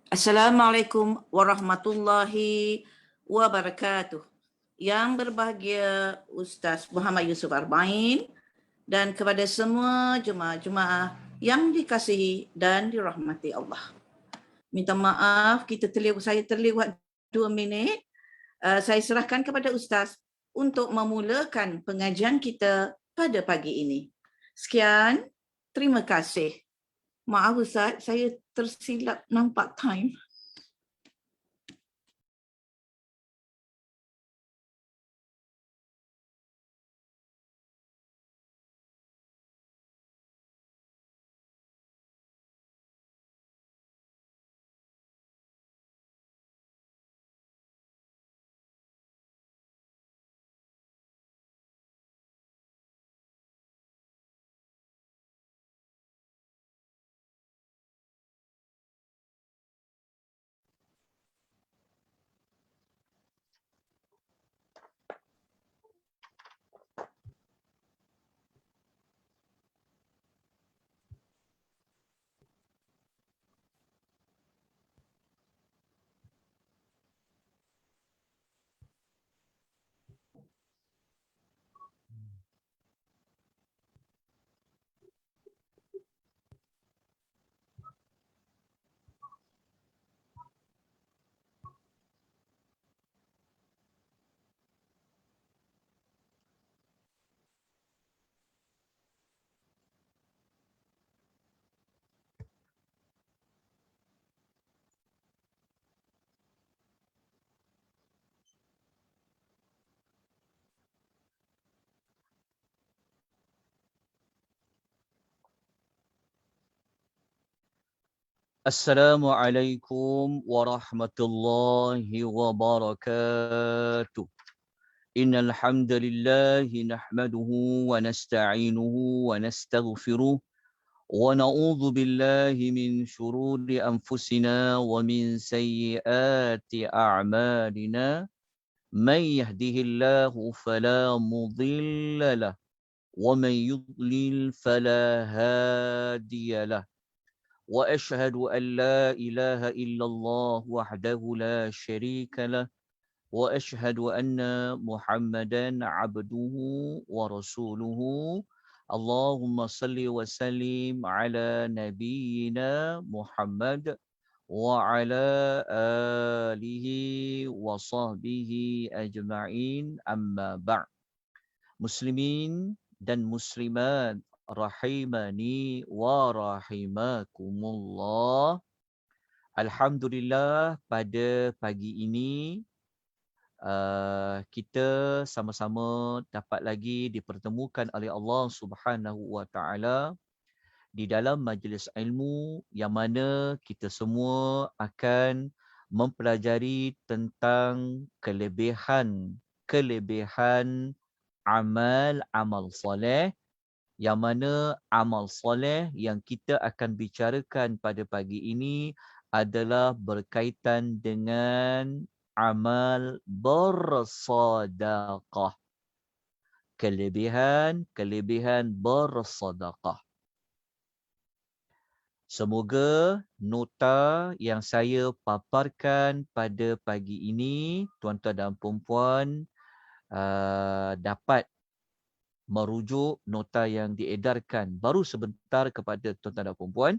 Assalamualaikum warahmatullahi wabarakatuh. Yang berbahagia Ustaz Muhammad Yusuf Arbain dan kepada semua jemaah-jemaah yang dikasihi dan dirahmati Allah. Minta maaf, saya terlewat 2 minit. Saya serahkan kepada Ustaz untuk memulakan pengajian kita pada pagi ini. Sekian, terima kasih. Maaf Ustaz, saya tersilap nampak time. Assalamualaikum warahmatullahi wabarakatuh. Innal hamdalillah nahmaduhu wa nasta'inuhu wa nastaghfiruh wa na'udzu billahi min shururi anfusina wa min sayyiati a'malina. May yahdihillahu fala mudilla lah wa may yudlil fala hadiya lah. وأشهد أن لا إله إلا الله وحده لا شريك له وأشهد أن محمدا عبده ورسوله اللهم صل وسلم على نبينا محمد وعلى آله وصحبه أجمعين أما بعد. Muslimin dan muslimat rahimani wa rahimakumullah. Alhamdulillah pada pagi ini kita sama-sama dapat lagi dipertemukan oleh Allah Subhanahu wa taala di dalam majlis ilmu yang mana kita semua akan mempelajari tentang kelebihan amal soleh, yang mana amal soleh yang kita akan bicarakan pada pagi ini adalah berkaitan dengan amal bersedekah. Kelebihan bersedekah. Semoga nota yang saya paparkan pada pagi ini, tuan-tuan dan puan-puan, dapat merujuk nota yang diedarkan baru sebentar kepada tuan-tuan dan puan-puan,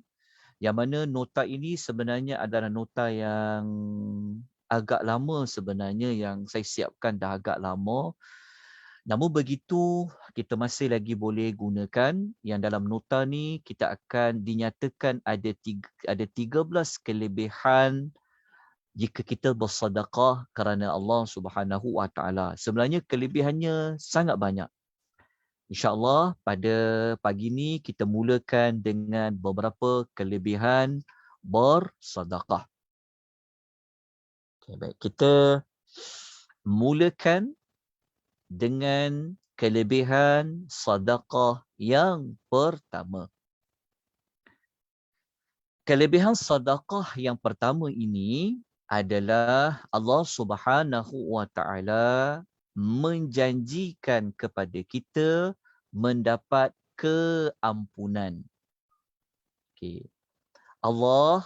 yang mana nota ini sebenarnya adalah nota yang agak lama sebenarnya, yang saya siapkan dah agak lama. Namun begitu, kita masih lagi boleh gunakan. Yang dalam nota ni kita akan dinyatakan ada 13 kelebihan jika kita bersedekah kerana Allah Subhanahu wa taala. Sebenarnya kelebihannya sangat banyak. InsyaAllah pada pagi ini kita mulakan dengan beberapa kelebihan bersedekah. Okay, baik. Kita mulakan dengan kelebihan sedekah yang pertama. Kelebihan sedekah yang pertama ini adalah Allah Subhanahu wa taala menjanjikan kepada kita mendapat keampunan. Okay. Allah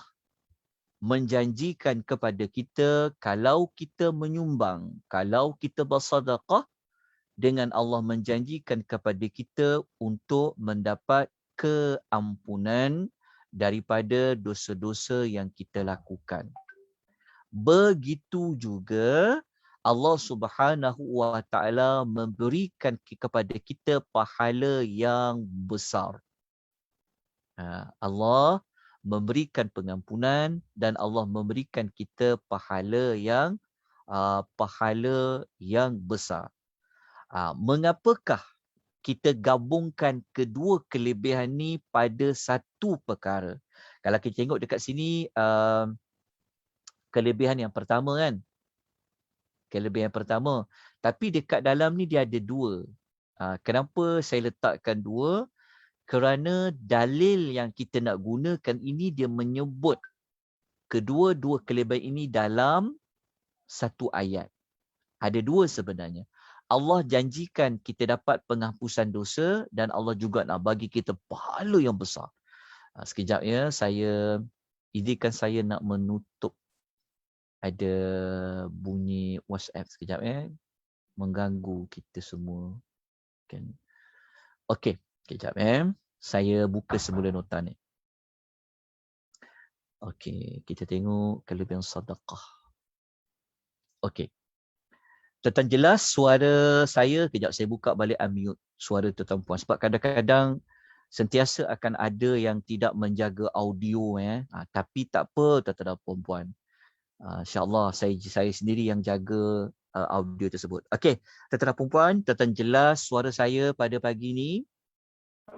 menjanjikan kepada kita kalau kita menyumbang, kalau kita bersedekah, dengan Allah menjanjikan kepada kita untuk mendapat keampunan daripada dosa-dosa yang kita lakukan. Begitu juga Allah Subhanahu wa taala memberikan kepada kita pahala yang besar. Allah memberikan pengampunan dan Allah memberikan kita pahala yang besar. Mengapakah kita gabungkan kedua kelebihan ni pada satu perkara? Kalau kita tengok dekat sini, kelebihan yang pertama kan? Kelebihan pertama. Tapi dekat dalam ni dia ada dua. Kenapa saya letakkan dua? Kerana dalil yang kita nak gunakan ini dia menyebut kedua-dua kelebihan ini dalam satu ayat. Ada dua sebenarnya. Allah janjikan kita dapat penghapusan dosa dan Allah juga nak bagi kita pahala yang besar. Sekejap ya, izinkan saya nak menutup. Ada bunyi WhatsApp sekejap ya. Mengganggu kita semua. Kan. Okey, sekejap ya. Saya buka semula nota ni. Okey, kita tengok kelebihan sedekah. Okey. Tuan-tuan jelas suara saya, kejap saya buka balik unmute suara tuan-tuan puan. Sebab kadang-kadang sentiasa akan ada yang tidak menjaga audio tapi tak apa tuan-tuan dan puan-puan. InsyaAllah saya sendiri yang jaga audio tersebut. Okey, tuan-tuan dan puan-puan, tuan-tuan jelas suara saya pada pagi ni?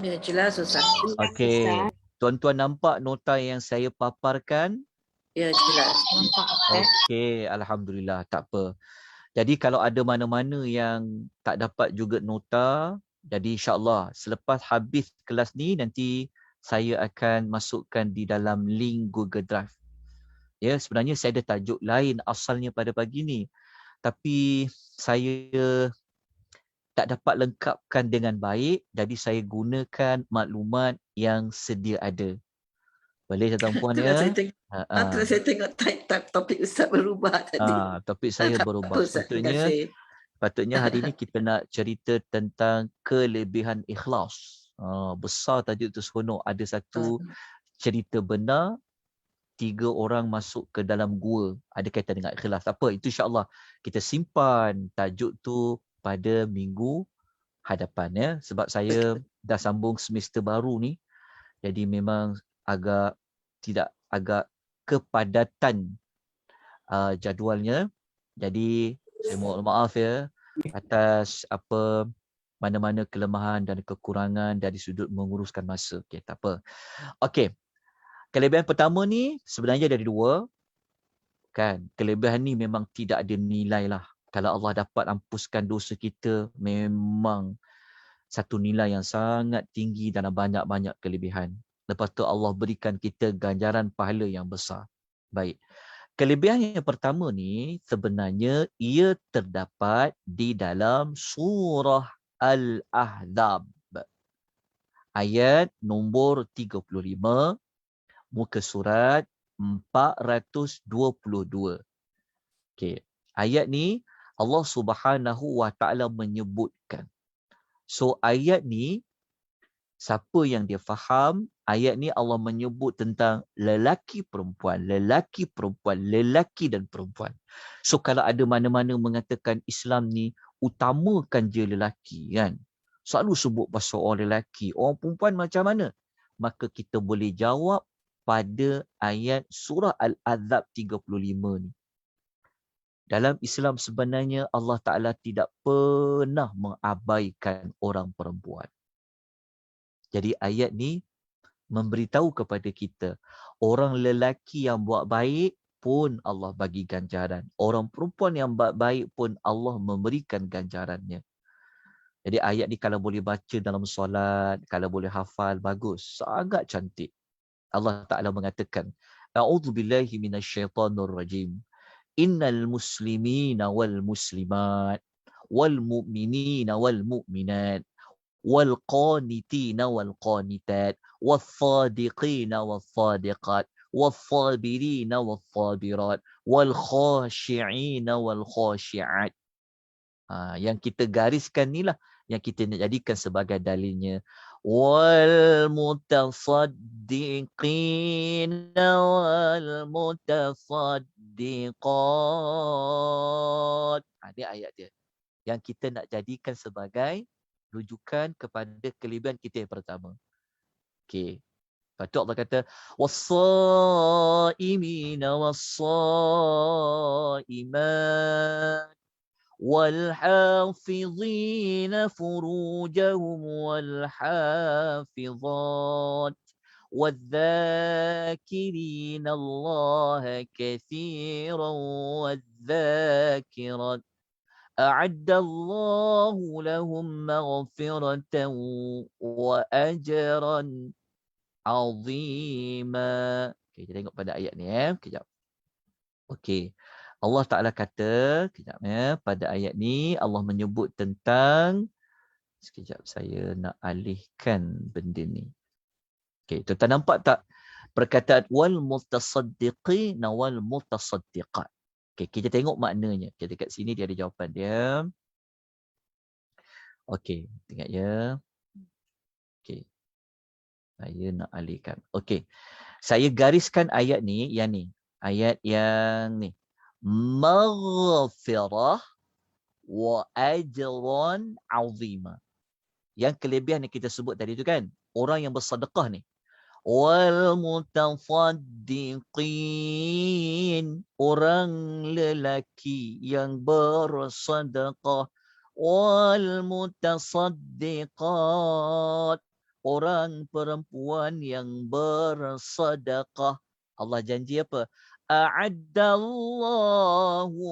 Ya, jelas Ustaz. Okey. Tuan-tuan nampak nota yang saya paparkan? Ya, jelas. Nampak Ustaz. Okey, alhamdulillah, tak apa. Jadi kalau ada mana-mana yang tak dapat juga nota, jadi insyaAllah selepas habis kelas ni nanti saya akan masukkan di dalam link Google Drive. Ya, sebenarnya saya ada tajuk lain asalnya pada pagi ni. Tapi saya tak dapat lengkapkan dengan baik, jadi saya gunakan maklumat yang sedia ada. Boleh tuan-tuan puan ya? Itulah saya tengok topik Ustaz berubah tadi. Topik saya berubah. Patutnya hari ini kita nak cerita tentang kelebihan ikhlas. Besar tajuk tu seronok. Ada satu cerita benar, 3 orang masuk ke dalam gua. Ada kaitan dengan ikhlas. Apa? Itu insyaAllah kita simpan tajuk tu pada minggu hadapan ya. Sebab saya dah sambung semester baru ni. Jadi memang agak kepadatan jadualnya. Jadi saya mohon maaf ya atas mana-mana kelemahan dan kekurangan dari sudut menguruskan masa. Okey, tak apa. Okey. Kelebihan pertama ni sebenarnya dari dua. Kan? Kelebihan ni memang tidak ada nilai lah. Kalau Allah dapat ampuskan dosa kita, memang satu nilai yang sangat tinggi dan banyak-banyak kelebihan. Lepas tu Allah berikan kita ganjaran pahala yang besar. Baik. Kelebihan yang pertama ni sebenarnya ia terdapat di dalam surah Al-Ahzab. Ayat nombor 35, muka surat 422. Okey. Ayat ni Allah Subhanahu wa taala menyebutkan. So ayat ni siapa yang dia faham, ayat ni Allah menyebut tentang lelaki perempuan, lelaki perempuan, lelaki dan perempuan. So kalau ada mana-mana mengatakan Islam ni utamakan je lelaki kan. Selalu sebut pasal orang lelaki, orang perempuan macam mana? Maka kita boleh jawab pada ayat surah Al-Ahzab 35 ni. Dalam Islam sebenarnya Allah Ta'ala tidak pernah mengabaikan orang perempuan. Jadi ayat ni memberitahu kepada kita, orang lelaki yang buat baik pun Allah bagi ganjaran. Orang perempuan yang buat baik pun Allah memberikan ganjarannya. Jadi ayat ni kalau boleh baca dalam solat, kalau boleh hafal, bagus. Sangat cantik. Allah Ta'ala mengatakan, A'udzubillahi minasyaitanir rajim. Innal muslimina wal muslimat wal mu'minina wal mu'minat والقانتين والقانتات والصادقين والصادقات was-sabirina was-sabirat, wal-khashi'ina wal-khashi'at. Yang kita gariskan ni lah yang kita nak jadikan sebagai dalilnya. Wal mutasaddiqin wal mutasaddiqat. Ini ayat dia yang kita nak jadikan sebagai rujukan kepada kelebihan kita yang pertama. Okey. Lepas tu Allah kata was-saimina was-saimat والحافظين فروجهم والحافظات والذاكرين الله كثيرا والذاكرات أعد الله لهم مغفرة وأجرا عظيما. Okay, kita tengok pada ayat ni kejap. Okey. Allah Ta'ala kata, kejap pada ayat ni Allah menyebut tentang, sekejap saya nak alihkan benda ni. Okey, tuan-tuan nampak tak perkataan wal mutasaddiqin wal mutasaddiqat. Okey, kita tengok maknanya. Okay, dekat sini dia ada jawapan dia. Okey, tengok ya. Okey. Saya nak alihkan. Okey. Saya gariskan ayat ni, yang ni. Ayat yang ni. Maghfirah wa ajran azima. Yang kelebihan yang kita sebut tadi tu kan, orang yang bersedekah ni. Wal mutasaddiqin, orang lelaki yang bersedekah. Wal mutasaddiqat, orang perempuan yang bersedekah. Allah janji apa? A'addallahu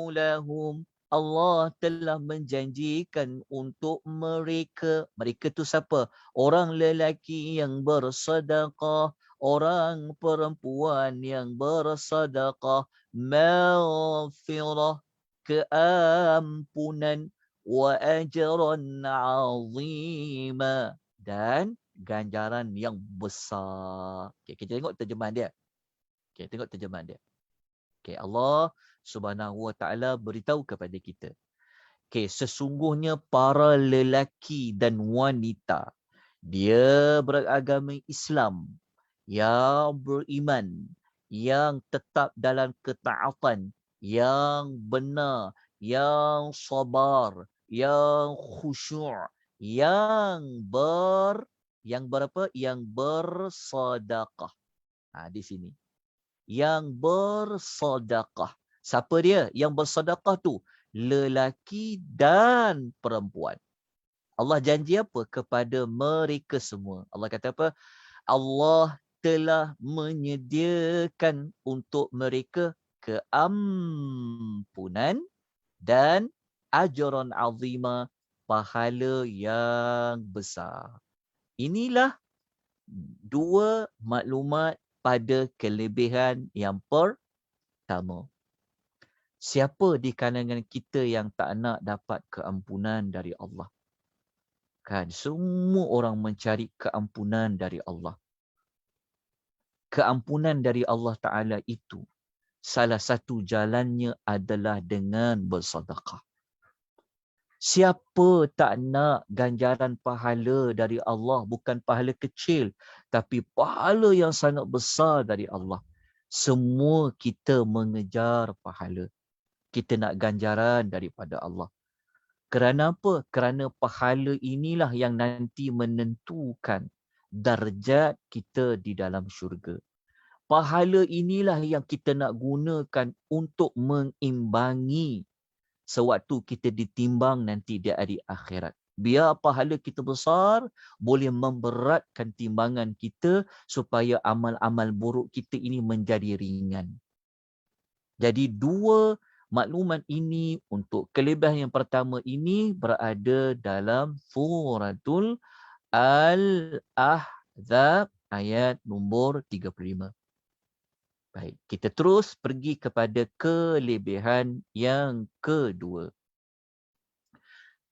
lahum, Allah telah menjanjikan untuk mereka. Mereka tu siapa? Orang lelaki yang bersedekah, orang perempuan yang bersedekah, maghfirah, keampunan, wa ajran azima, dan ganjaran yang besar. Okay, kita tengok terjemahan dia. Okay, tengok terjemahan dia. Okay, Allah Subhanahu Wa Taala beritahu kepada kita. Okay, sesungguhnya para lelaki dan wanita, dia beragama Islam, yang beriman, yang tetap dalam ketaatan, yang benar, yang sabar, yang khusyuk, yang berapa? Yang bersedekah. Di sini. Yang bersedekah. Siapa dia? Yang bersedekah tu lelaki dan perempuan. Allah janji apa kepada mereka semua? Allah kata apa? Allah telah menyediakan untuk mereka keampunan dan ajran azima, pahala yang besar. Inilah dua maklumat pada kelebihan yang pertama. Siapa di kalangan kita yang tak nak dapat keampunan dari Allah? Kan semua orang mencari keampunan dari Allah. Keampunan dari Allah Ta'ala itu salah satu jalannya adalah dengan bersedekah. Siapa tak nak ganjaran pahala dari Allah, bukan pahala kecil, tapi pahala yang sangat besar dari Allah. Semua kita mengejar pahala. Kita nak ganjaran daripada Allah. Kerana apa? Kerana pahala inilah yang nanti menentukan darjat kita di dalam syurga. Pahala inilah yang kita nak gunakan untuk mengimbangi sewaktu kita ditimbang nanti di hari akhirat. Biar pahala kita besar, boleh memberatkan timbangan kita supaya amal-amal buruk kita ini menjadi ringan. Jadi dua maklumat ini untuk kelebihan yang pertama ini berada dalam suratul Al-Ahzab ayat nombor 35. Baik, kita terus pergi kepada kelebihan yang kedua.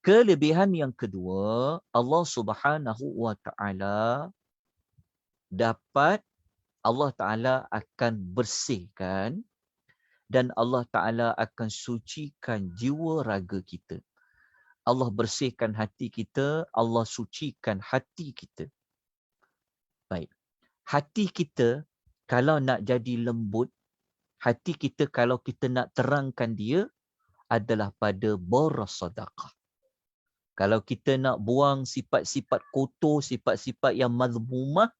Kelebihan yang kedua, Allah Subhanahu Wa Taala dapat Allah Ta'ala akan bersihkan dan Allah Ta'ala akan sucikan jiwa raga kita. Allah bersihkan hati kita, Allah sucikan hati kita. Baik. Hati kita kalau nak jadi lembut, hati kita kalau kita nak terangkan dia adalah pada boros sedekah. Kalau kita nak buang sifat-sifat kotor, sifat-sifat yang mazmumah,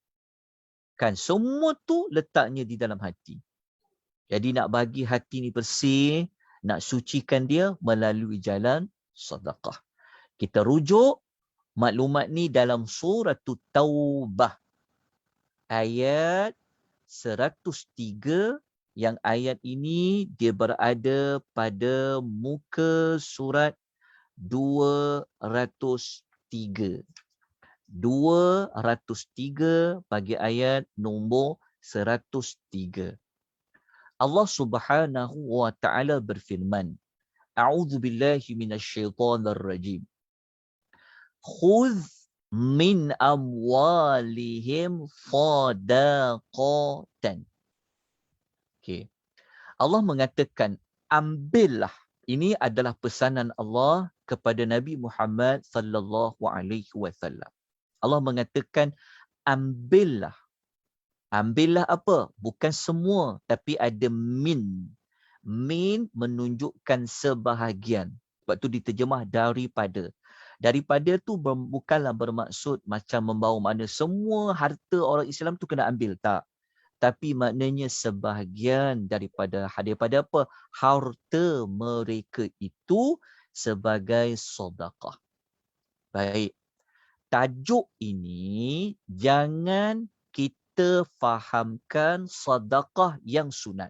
kan semua tu letaknya di dalam hati. Jadi nak bagi hati ni bersih, nak sucikan dia melalui jalan sedekah. Kita rujuk maklumat ni dalam surah Taubah. Ayat 103, yang ayat ini dia berada pada muka surat 203. 203 bagi ayat nombor 103. Allah Subhanahu wa taala berfirman, A'udzu billahi minasyaitonir rajim. Khudz min amwalihim sadaqatan. Okey. Allah mengatakan ambillah. Ini adalah pesanan Allah kepada Nabi Muhammad sallallahu alaihi wasallam. Allah mengatakan ambillah. Ambillah apa? Bukan semua, tapi ada min. Min menunjukkan sebahagian. Sebab tu diterjemah daripada. Daripada tu bukanlah bermaksud macam membawa makna semua harta orang Islam tu kena ambil. Tak. Tapi maknanya sebahagian daripada apa? Harta mereka itu sebagai sedekah. Baik. Tajuk ini jangan kita fahamkan sedekah yang sunat.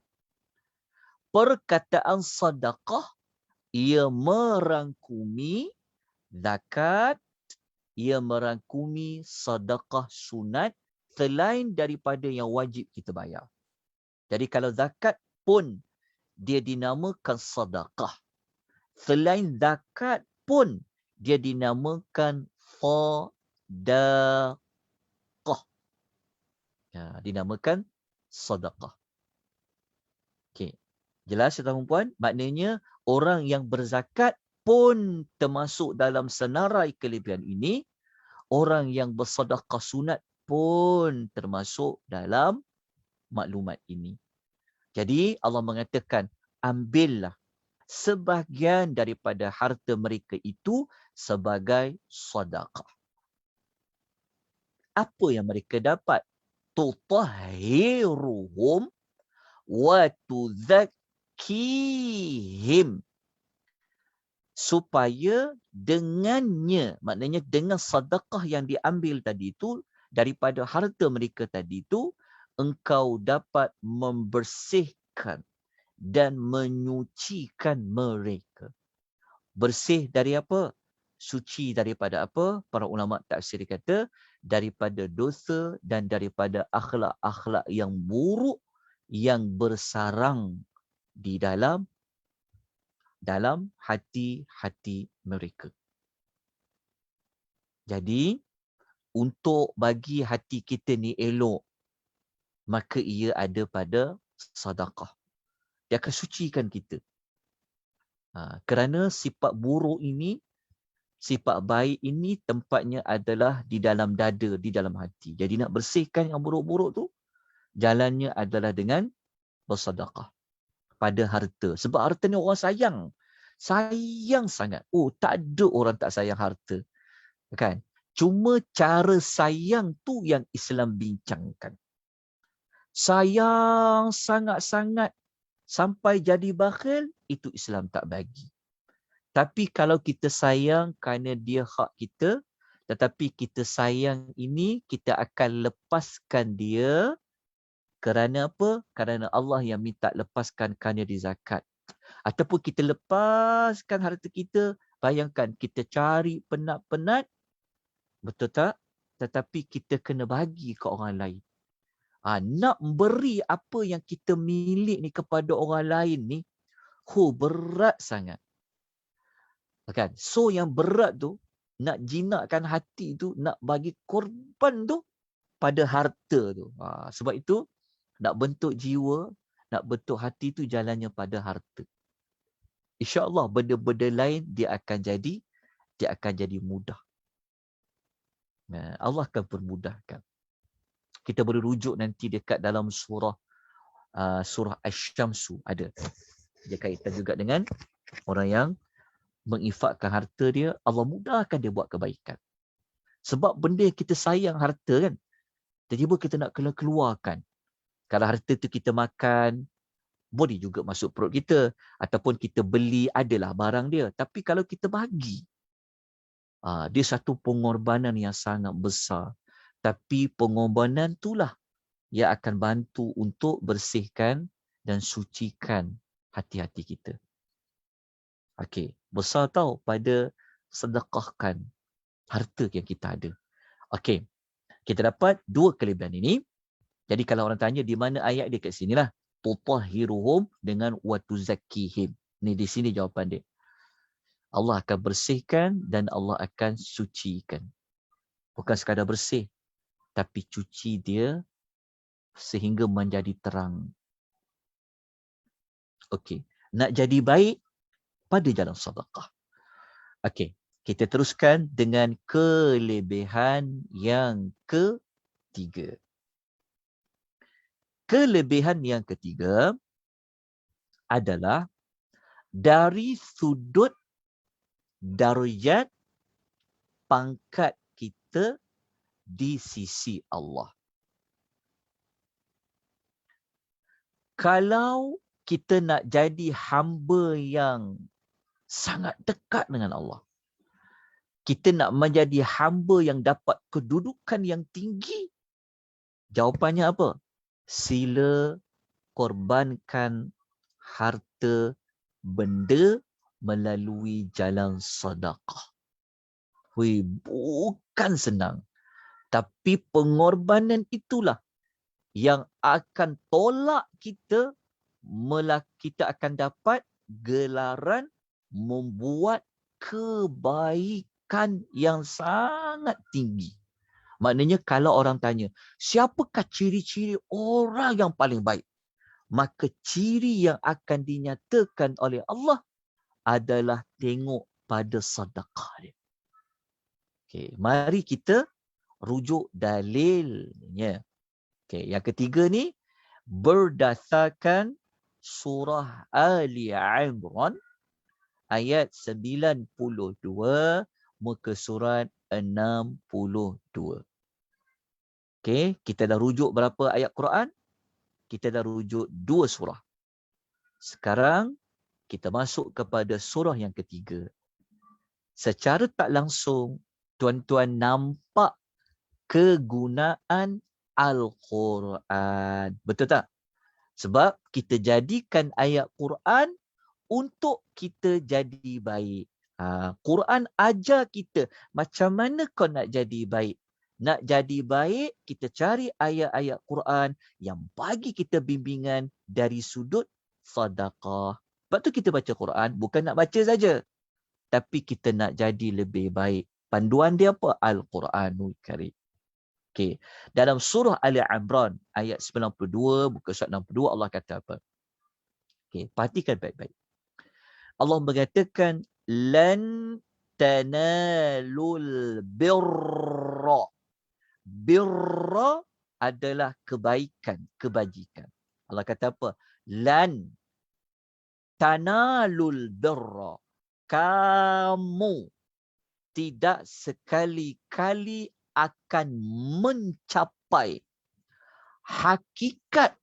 Perkataan sedekah ia merangkumi zakat, ia merangkumi sedekah sunat selain daripada yang wajib kita bayar. Jadi kalau zakat pun dia dinamakan sedekah. Selain zakat pun dia dinamakan sedekah. Ya, dinamakan sedekah. Okey. Jelas tuan-tuan puan? Maknanya orang yang berzakat pun termasuk dalam senarai kelebihan ini. Orang yang bersedekah sunat pun termasuk dalam maklumat ini. Jadi Allah mengatakan ambillah sebahagian daripada harta mereka itu sebagai sedekah. Apa yang mereka dapat? Tutahhiruhum wa tuzakkihim. Supaya dengannya, maknanya dengan sedekah yang diambil tadi itu, daripada harta mereka tadi itu, engkau dapat membersihkan dan menyucikan mereka. Bersih dari apa? Suci daripada apa? Para ulama tafsir kata, daripada dosa dan daripada akhlak-akhlak yang buruk yang bersarang di dalam hati-hati mereka. Jadi, untuk bagi hati kita ni elok, maka ia ada pada sedekah. Dia akan sucikan kita. Kerana sifat buruk ini, sifat baik ini tempatnya adalah di dalam dada, di dalam hati. Jadi nak bersihkan yang buruk-buruk tu, jalannya adalah dengan bersedekah pada harta. Sebab harta ni orang sayang. Sayang sangat. Oh, tak ada orang tak sayang harta. Kan? Cuma cara sayang tu yang Islam bincangkan. Sayang sangat-sangat sampai jadi bakhil, itu Islam tak bagi. Tapi kalau kita sayang kerana dia hak kita, tetapi kita sayang ini, kita akan lepaskan dia kerana apa? Kerana Allah yang minta lepaskan kerana di zakat. Ataupun kita lepaskan harta kita, bayangkan kita cari penat-penat, betul tak? Tetapi kita kena bagi ke orang lain. Nak beri apa yang kita milik ni kepada orang lain ni, berat sangat. Kan? So yang berat tu, nak jinakkan hati tu, nak bagi korban tu pada harta tu. Sebab itu, Nak bentuk jiwa, nak bentuk hati tu jalannya pada harta. InsyaAllah benda-benda lain dia akan jadi mudah. Allah akan permudahkan. Kita boleh rujuk nanti dekat dalam surah Asy-Syamsu ada. Dia kaitan juga dengan orang yang menginfakkan harta dia, Allah mudahkan dia buat kebaikan. Sebab benda yang kita sayang harta kan, tiba-tiba kita nak keluarkan. Kalau harta tu kita makan, boleh juga masuk perut kita. Ataupun kita beli, adalah barang dia. Tapi kalau kita bagi, dia satu pengorbanan yang sangat besar. Tapi pengorbanan itulah yang akan bantu untuk bersihkan dan sucikan hati-hati kita. Okey, besar tau pada sedekahkan harta yang kita ada. Okey, kita dapat dua kelebihan ini. Jadi kalau orang tanya di mana ayat dia, kat sinilah. Tutahhiruhum dengan wa tuzakkihim. Ni di sini jawapan dia. Allah akan bersihkan dan Allah akan sucikan. Bukan sekadar bersih, tapi cuci dia sehingga menjadi terang. Okey, nak jadi baik pada jalan sedekah. Okey, kita teruskan dengan kelebihan yang ketiga. Kelebihan yang ketiga adalah dari sudut darjat pangkat kita di sisi Allah. Kalau kita nak jadi hamba yang sangat dekat dengan Allah, kita nak menjadi hamba yang dapat kedudukan yang tinggi, jawapannya apa? Sila korbankan harta benda melalui jalan sedekah. Bukan senang. Tapi pengorbanan itulah yang akan tolak kita, kita akan dapat gelaran membuat kebaikan yang sangat tinggi. Maknanya kalau orang tanya, siapakah ciri-ciri orang yang paling baik? Maka ciri yang akan dinyatakan oleh Allah adalah tengok pada sedekah dia. Okay, mari kita rujuk dalilnya. Okay, yang ketiga ni berdasarkan surah Ali Imran ayat 92 muka surat 62. Okay, kita dah rujuk berapa ayat Quran? Kita dah rujuk 2 surah. Sekarang kita masuk kepada surah yang ketiga. Secara tak langsung, tuan-tuan nampak kegunaan Al-Quran. Betul tak? Sebab kita jadikan ayat Quran untuk kita jadi baik. Quran ajar kita macam mana kau nak jadi baik. Nak jadi baik, kita cari ayat-ayat Quran yang bagi kita bimbingan dari sudut sedekah. Sebab tu kita baca Quran, bukan nak baca saja. Tapi kita nak jadi lebih baik. Panduan dia apa? Al-Quranul Karim. Okay. Dalam surah Ali Imran ayat 92, buka surat 62, Allah kata apa? Okay. Perhatikan baik-baik. Allah mengatakan, lan tanalul birra. Birra adalah kebaikan, kebajikan. Allah kata apa? Lan tanalul birra. Kamu tidak sekali-kali akan mencapai hakikat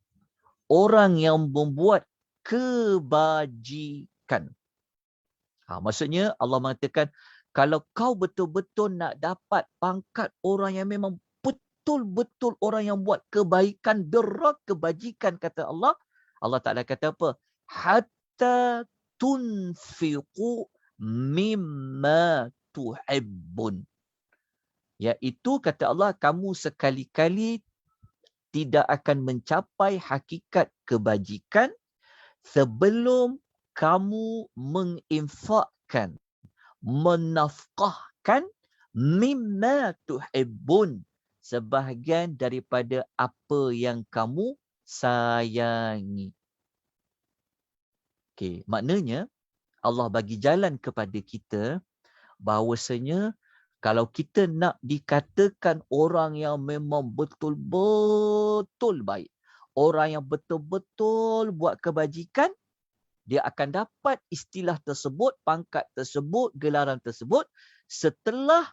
orang yang membuat kebajikan. Maksudnya Allah mengatakan, kalau kau betul-betul nak dapat pangkat orang yang memang betul-betul orang yang buat kebaikan, birra, kebajikan, kata Allah. Allah Ta'ala kata apa? Hatta tunfiqu mimma tuhibbun. Iaitu kata Allah, kamu sekali-kali tidak akan mencapai hakikat kebajikan sebelum kamu menginfakkan, menafkahkan mimma tuhibbun, sebahagian daripada apa yang kamu sayangi. Okey, maknanya Allah bagi jalan kepada kita bahawasanya kalau kita nak dikatakan orang yang memang betul-betul baik, orang yang betul-betul buat kebajikan, dia akan dapat istilah tersebut, pangkat tersebut, gelaran tersebut setelah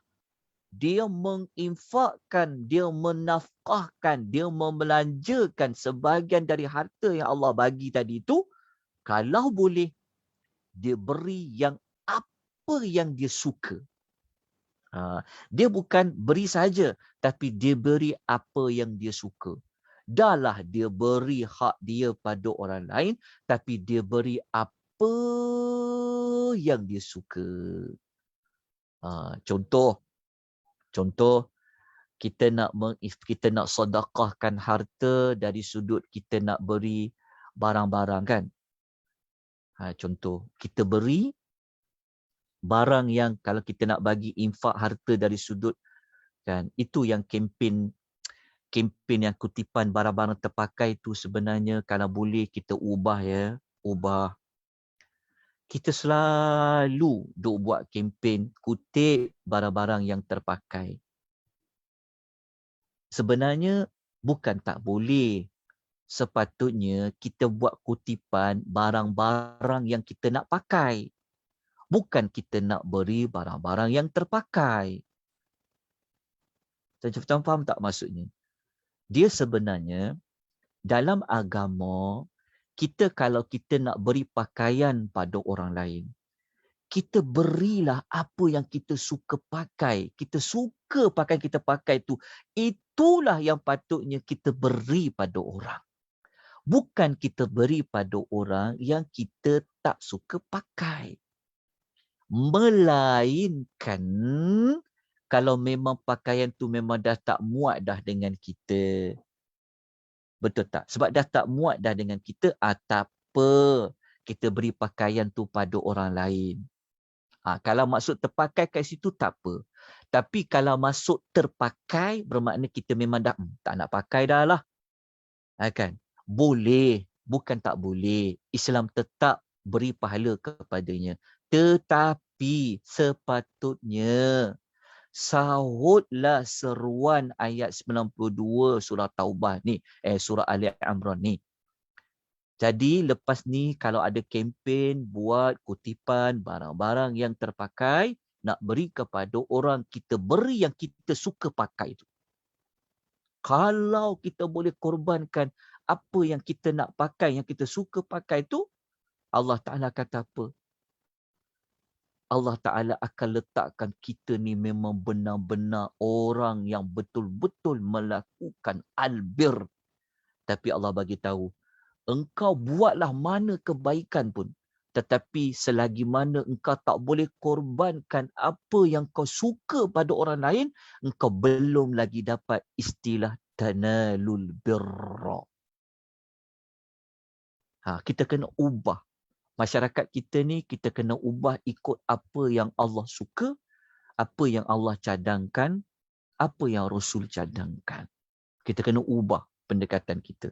dia menginfakkan, dia menafkahkan, dia membelanjakan sebahagian dari harta yang Allah bagi tadi itu, kalau boleh, dia beri yang apa yang dia suka. Dia bukan beri saja, tapi dia beri apa yang dia suka. Dahlah dia beri hak dia pada orang lain, tapi dia beri apa yang dia suka. Contoh, kita nak sedekahkan harta dari sudut kita nak beri barang-barang kan. Contoh, kita beri barang yang kalau kita nak bagi infak harta dari sudut kan, itu yang kempen yang kutipan barang-barang terpakai tu sebenarnya kalau boleh kita ubah. Kita selalu duk buat kempen kutip barang-barang yang terpakai. Sebenarnya bukan tak boleh. Sepatutnya kita buat kutipan barang-barang yang kita nak pakai. Bukan kita nak beri barang-barang yang terpakai. Tuan-tuan faham tak maksudnya? Dia sebenarnya dalam agama, kalau kita nak beri pakaian pada orang lain, kita berilah apa yang kita suka pakai. Kita suka pakaian kita pakai tu. Itulah yang patutnya kita beri pada orang. Bukan kita beri pada orang yang kita tak suka pakai. Melainkan kalau memang pakaian tu memang dah tak muat dah dengan kita. Betul tak? Sebab dah tak muat dah dengan kita, tak apa. Kita beri pakaian tu pada orang lain. Kalau maksud terpakai kat situ tak apa. Tapi kalau masuk terpakai, bermakna kita memang dah tak nak pakai dah lah. Kan? Boleh. Bukan tak boleh. Islam tetap beri pahala kepadanya. Tetapi sepatutnya sahutlah seruan ayat 92 surah Taubah ni. Surah Ali Imran ni. Jadi lepas ni kalau ada kempen buat kutipan barang-barang yang terpakai, nak beri kepada orang, kita beri yang kita suka pakai itu. Kalau kita boleh korbankan apa yang kita nak pakai, yang kita suka pakai itu, Allah Ta'ala kata apa? Allah Ta'ala akan letakkan kita ni memang benar-benar orang yang betul-betul melakukan albir. Tapi Allah bagi tahu, engkau buatlah mana kebaikan pun. Tetapi selagi mana engkau tak boleh korbankan apa yang kau suka pada orang lain, engkau belum lagi dapat istilah tanalul birra. Kita kena ubah. Masyarakat kita ni, kita kena ubah ikut apa yang Allah suka, apa yang Allah cadangkan, apa yang Rasul cadangkan. Kita kena ubah pendekatan kita.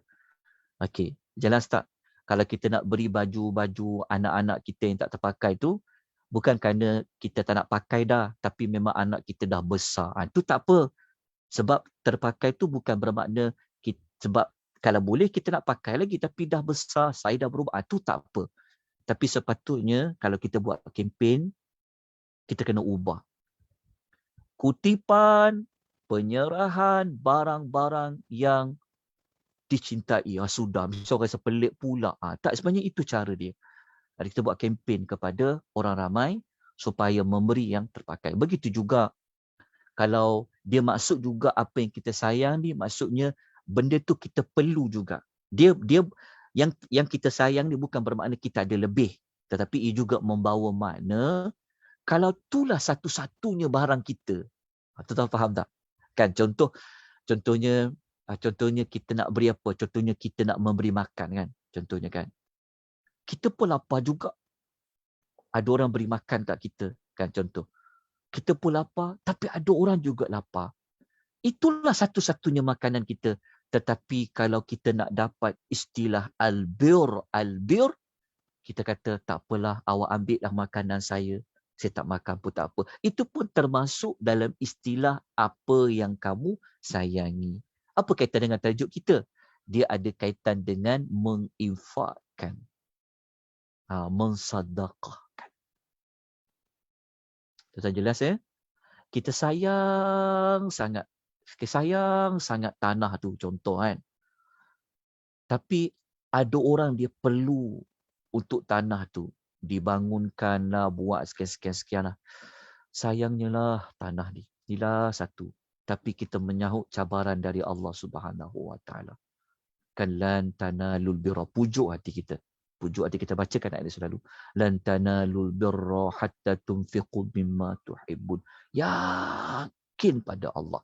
Okey, jelas tak? Kalau kita nak beri baju-baju anak-anak kita yang tak terpakai tu, bukan kerana kita tak nak pakai dah, tapi memang anak kita dah besar. Itu tak apa. Sebab terpakai tu bukan bermakna, sebab kalau boleh kita nak pakai lagi, tapi dah besar, saya dah berubah. Itu tak apa. Tapi sepatutnya, kalau kita buat kempen, kita kena ubah. Kutipan, penyerahan barang-barang yang dicintai. Sudah, misal rasa pelik pula. Tak, sebenarnya itu cara dia. Kita buat kempen kepada orang ramai supaya memberi yang terpakai. Begitu juga kalau dia maksud juga apa yang kita sayang ni, maksudnya benda tu kita perlu juga. Dia yang kita sayang ni bukan bermakna kita ada lebih, tetapi ia juga membawa makna kalau itulah satu-satunya barang kita. Tuan-tuan faham tak? Kan contohnya kita nak beri apa? Contohnya kita nak memberi makan kan? Contohnya kan. Kita pun lapar juga. Ada orang beri makan tak kita? Kan contoh. Kita pun lapar, tapi ada orang juga lapar. Itulah satu-satunya makanan kita. Tetapi kalau kita nak dapat istilah albir, kita kata tak apalah, awak ambillah makanan saya tak makan pun tak apa. Itu pun termasuk dalam istilah apa yang kamu sayangi. Apa kaitan dengan tajuk kita? Dia ada kaitan dengan menginfakkan, mensedekahkan. Tuan jelas ya? Kita sayang sangat tanah tu contoh kan. Tapi ada orang dia perlu untuk tanah tu dibangunkan lah, buat sekian-sekian lah. Sayangnya lah tanah ni. Inilah satu. Tapi kita menyahut cabaran dari Allah Subhanahu Wa Taala. Kan lan tanalul birra, pujuk hati kita. Pujuk hati kita, bacakan ayat ini selalu. Lan tanalul birra hatta tunfiqu mimma tuhibbun. Yakin pada Allah.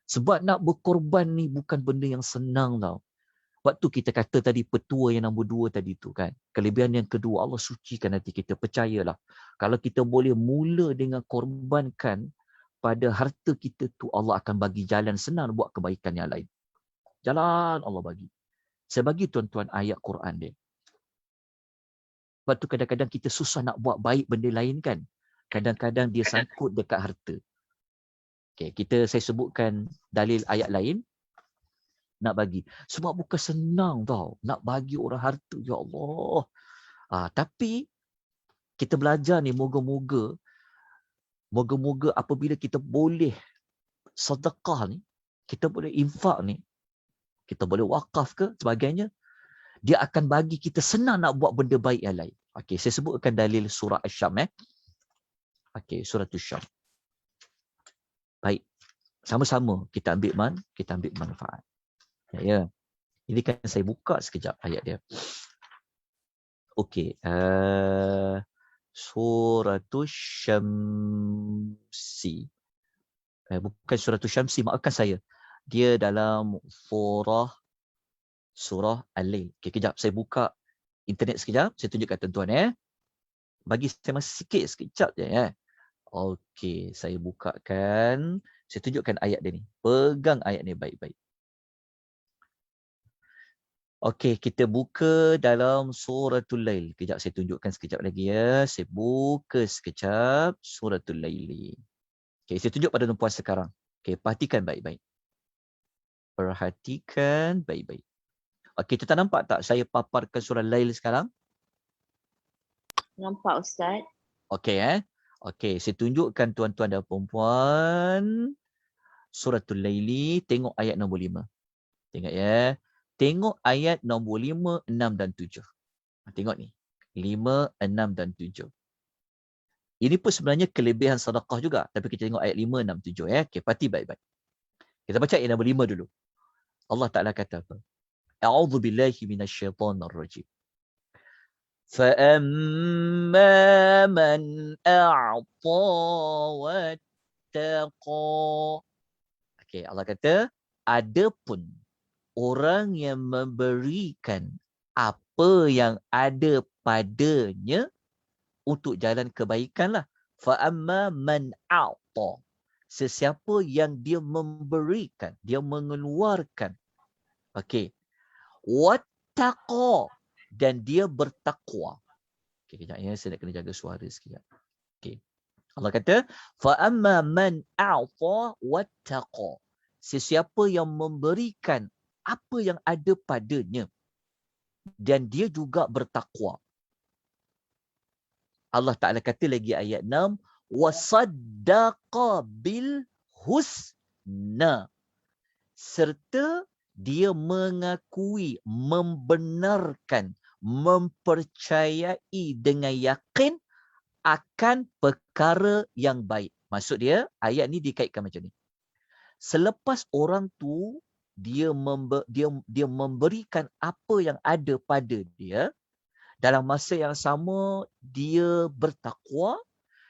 Sebab nak berkorban ni bukan benda yang senang tau. Waktu kita kata tadi petua yang nombor 2 tadi tu kan. Kelebihan yang kedua, Allah sucikan hati kita. Percayalah. Kalau kita boleh mula dengan korbankan pada harta kita tu, Allah akan bagi jalan senang buat kebaikan yang lain. Jalan Allah bagi. Saya bagi tuan-tuan ayat Quran dia. Waktu kadang-kadang kita susah nak buat baik benda lain kan. Kadang-kadang dia sangkut dekat harta. Okay, saya sebutkan dalil ayat lain. Nak bagi. Sebab bukan senang tau. Nak bagi orang harta. Ya Allah. Tapi kita belajar ni moga-moga apabila kita boleh sedekah ni, kita boleh infak ni, kita boleh wakaf ke sebagainya, dia akan bagi kita senang nak buat benda baik yang lain. Okey, saya sebutkan dalil surah Asy-Syam Okey, surah Asy-Syam. Baik. Sama-sama kita ambil manfaat. Ya. Ini kan saya buka sekejap ayat dia. Okey, surah Asy-Syamsi. Bukan surah Asy-Syamsi, maafkan saya. Dia dalam surah Al-Lail. Okey, kejap saya buka internet sekejap, saya tunjukkan tuan-tuan Bagi saya masa sikit sekejap je Okey, saya bukakan, saya tunjukkan ayat dia ni. Pegang ayat ni baik-baik. Okey, kita buka dalam suratul Lail. Kejap saya tunjukkan sekejap lagi Saya buka sekejap suratul Lail. Okey, saya tunjuk pada tuan-puan sekarang. Okey, perhatikan baik-baik. Perhatikan baik-baik. Okey, kita nampak tak saya paparkan surah Lail sekarang? Nampak Ustaz. Okey Okey, saya tunjukkan tuan-tuan dan puan-puan suratul Laili, tengok ayat nombor 5. Tengok Tengok ayat nombor 5, 6 dan 7. Tengok ni. 5, 6 dan 7. Ini pun sebenarnya kelebihan sedekah juga. Tapi kita tengok ayat 5, 6, 7. Okey, perhati baik-baik. Kita baca ayat nombor 5 dulu. Allah Ta'ala kata apa? A'udzu billahi minasyaitonir rajim. فَأَمَّا مَنْ أَعْطَى وَاتَّقَى. Okey, Allah kata, adapun orang yang memberikan apa yang ada padanya untuk jalan kebaikan lah. فَأَمَّا مَنْ أَعْطَى. Sesiapa yang dia memberikan, dia mengeluarkan. Okey. وَاتَّقَى. Dan dia bertakwa. Okey, kejap saya nak kena jaga suara sekejap. Okey. Allah kata, فَأَمَّا مَنْ أَعْطَى وَاتَّقَى. Sesiapa yang memberikan apa yang ada padanya dan dia juga bertakwa. Allah Ta'ala kata lagi ayat 6, وَصَدَّقَ بِالْحُسْنَى. Serta dia mengakui, membenarkan, mempercayai dengan yakin akan perkara yang baik. Maksud dia, ayat ni dikaitkan macam ni. Selepas orang tu dia memberikan apa yang ada pada dia, dalam masa yang sama dia bertakwa,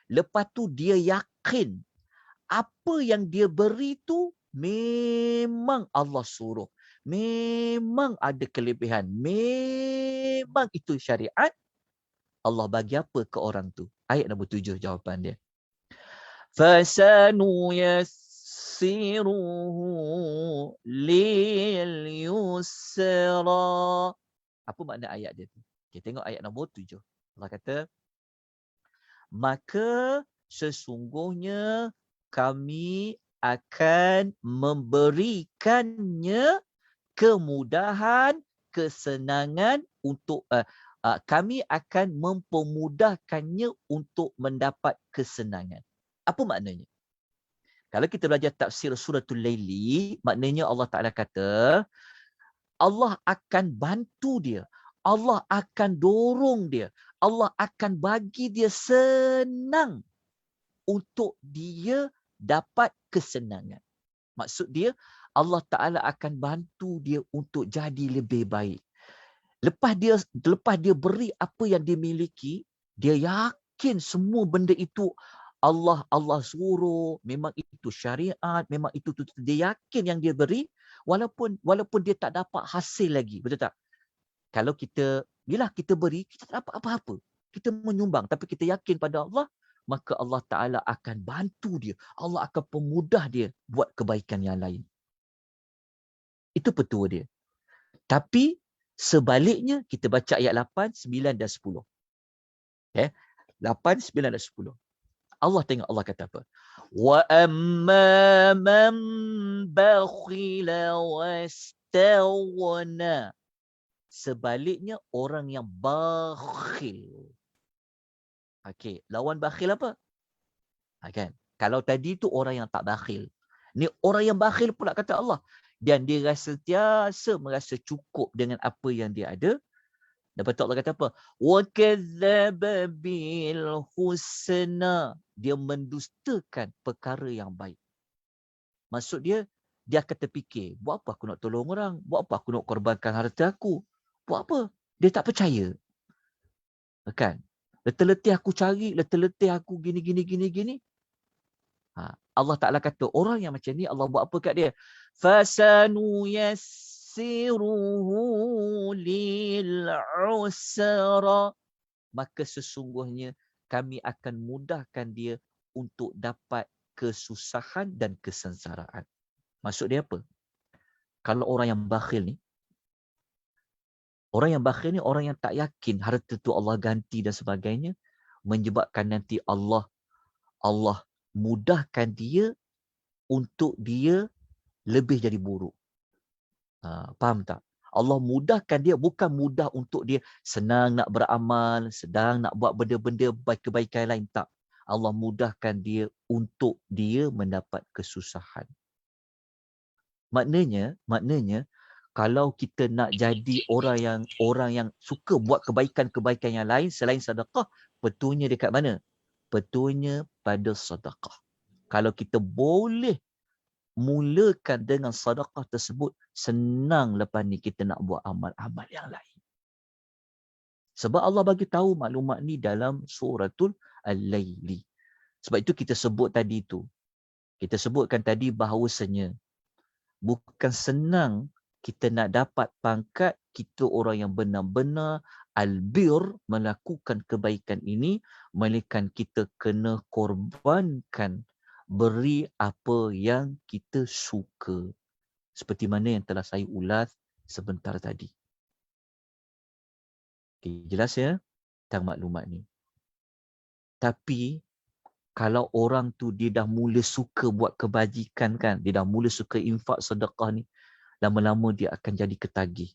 lepas tu dia yakin apa yang dia beri tu memang Allah suruh, memang ada kelebihan, memang itu syariat. Allah bagi apa ke orang tu? Ayat nombor 7 jawapan dia. فَسَنُيَسِّرُهُ nuyassiruhu lil yusra. Apa makna ayat dia tu? Kita tengok ayat nombor 7. Allah kata, maka sesungguhnya kami akan memberikannya kemudahan, kesenangan untuk kami akan mempermudahkannya untuk mendapat kesenangan. Apa maknanya? Kalau kita belajar tafsir suratul Laili, maknanya Allah Ta'ala kata, Allah akan bantu dia. Allah akan dorong dia. Allah akan bagi dia senang untuk dia dapat kesenangan. Maksud dia, Allah Ta'ala akan bantu dia untuk jadi lebih baik. Lepas dia beri apa yang dia miliki, dia yakin semua benda itu Allah suruh, memang itu syariat, memang itu dia yakin yang dia beri, walaupun dia tak dapat hasil lagi, betul tak? Kalau kita, bila kita beri, kita tak dapat apa-apa. Kita menyumbang, tapi kita yakin pada Allah, maka Allah Ta'ala akan bantu dia. Allah akan pemudah dia buat kebaikan yang lain. Itu petua dia. Tapi sebaliknya, kita baca ayat 8, 9 dan 10. Okay? 8, 9 dan 10. Allah tengok Allah kata apa? Wa amma man bakhila wastaghna. Sebaliknya orang yang bakhil. Okey, lawan bakhil apa? Kan? Kalau tadi tu orang yang tak bakhil. Ni orang yang bakhil pula kata Allah. Dan dia merasa cukup dengan apa yang dia ada. Lepas tu Allah kata apa? Wa kadzdzaba bil husna. Dia mendustakan perkara yang baik. Maksud dia akan terfikir, buat apa aku nak tolong orang? Buat apa aku nak korbankan harta aku? Buat apa? Dia tak percaya. Kan? Letih-letih aku cari, letih-letih aku gini. Allah Ta'ala kata, orang yang macam ni, Allah buat apa kat dia? Fasanu yassiruhu lil usra. Maka sesungguhnya kami akan mudahkan dia untuk dapat kesusahan dan kesengsaraan. Maksud dia apa? Kalau orang yang bakhil ni, orang yang tak yakin harta tu Allah ganti dan sebagainya, menyebabkan nanti Allah mudahkan dia untuk dia lebih jadi buruk. Faham tak? Allah mudahkan dia, bukan mudah untuk dia senang nak beramal, sedang nak buat benda-benda kebaikan lain. Tak. Allah mudahkan dia untuk dia mendapat kesusahan. Maknanya kalau kita nak jadi orang yang suka buat kebaikan yang lain selain sedekah, petunya dekat mana? Petunya pada sedekah. Kalau kita boleh mulakan dengan sedekah tersebut, senang lepas ni kita nak buat amal-amal yang lain. Sebab Allah bagi tahu maklumat ni dalam suratul Al-Laili. Sebab itu kita sebut tadi tu. Kita sebutkan tadi bahawasanya bukan senang kita nak dapat pangkat kita orang yang benar-benar albir melakukan kebaikan ini, melainkan kita kena korbankan beri apa yang kita suka. Seperti mana yang telah saya ulas sebentar tadi. Okay, jelas ya tentang maklumat ni. Tapi kalau orang tu dia dah mula suka buat kebajikan kan, dia dah mula suka infak sedekah ni, lama-lama dia akan jadi ketagih.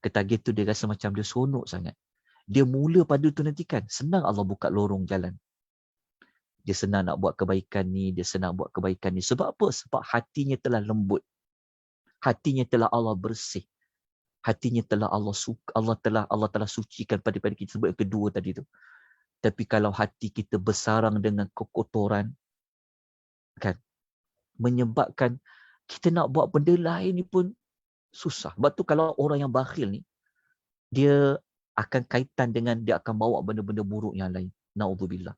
Ketagih tu dia rasa macam dia seronok sangat. Dia mula pada tu nanti kan, senang Allah buka lorong jalan. Dia senang nak buat kebaikan ni, dia senang buat kebaikan ni. Sebab apa? Sebab hatinya telah lembut. Hatinya telah Allah bersih. Hatinya telah Allah suka, Allah telah sucikan pada kita. Sebab yang kedua tadi tu. Tapi kalau hati kita bersarang dengan kekotoran, kan, menyebabkan kita nak buat benda lain ni pun susah. Sebab tu kalau orang yang bakhil ni, dia akan kaitan dengan dia akan bawa benda-benda buruk yang lain. Na'udzubillah.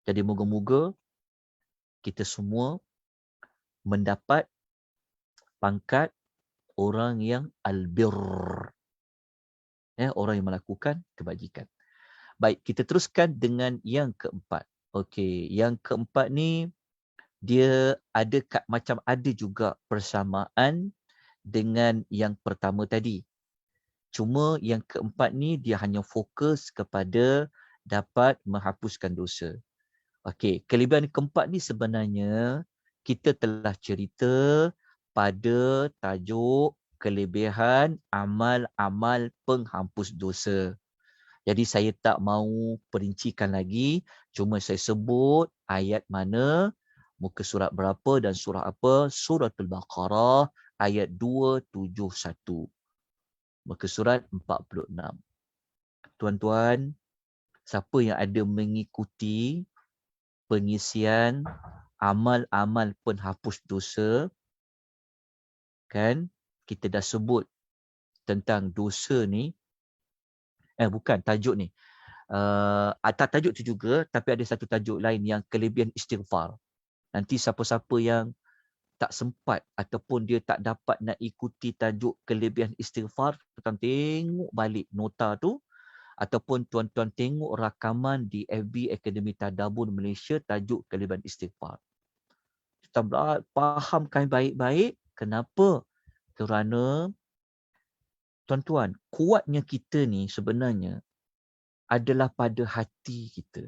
Jadi moga-moga kita semua mendapat pangkat orang yang albir. Orang yang melakukan kebajikan. Baik, kita teruskan dengan yang keempat. Okey, yang keempat ni dia ada macam ada juga persamaan dengan yang pertama tadi. Cuma yang keempat ni dia hanya fokus kepada dapat menghapuskan dosa. Okey, kelebihan keempat ni sebenarnya kita telah cerita pada tajuk kelebihan amal-amal penghapus dosa. Jadi saya tak mahu perincikan lagi, cuma saya sebut ayat mana, muka surat berapa dan surah apa, Suratul Baqarah ayat 271. Muka surat 46. Tuan-tuan, siapa yang ada mengikuti pengisian amal-amal penghapus dosa, kan, kita dah sebut tentang dosa ni, bukan tajuk ni. Tajuk tu juga, tapi ada satu tajuk lain yang kelebihan istighfar. Nanti siapa-siapa yang tak sempat ataupun dia tak dapat nak ikuti tajuk kelebihan istighfar, tuan tengok balik nota tu ataupun tuan-tuan tengok rakaman di FB Akademi Tadabbur Malaysia tajuk kelebihan istighfar. Kita fahamkan baik-baik kenapa? Kerana tuan-tuan, kuatnya kita ni sebenarnya adalah pada hati kita.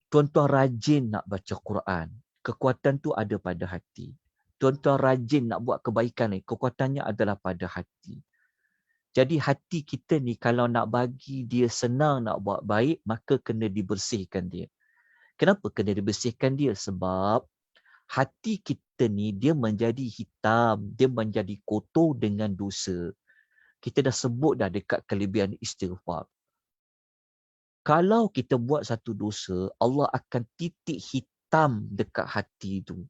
Tuan-tuan rajin nak baca Quran, kekuatan tu ada pada hati. Tuan-tuan rajin nak buat kebaikan ni, kekuatannya adalah pada hati. Jadi hati kita ni kalau nak bagi dia senang nak buat baik, maka kena dibersihkan dia. Kenapa kena dibersihkan dia? Sebab hati kita ni dia menjadi hitam, dia menjadi kotor dengan dosa. Kita dah sebut dah dekat kelebihan istighfar. Kalau kita buat satu dosa, Allah akan titik hitam dekat hati itu.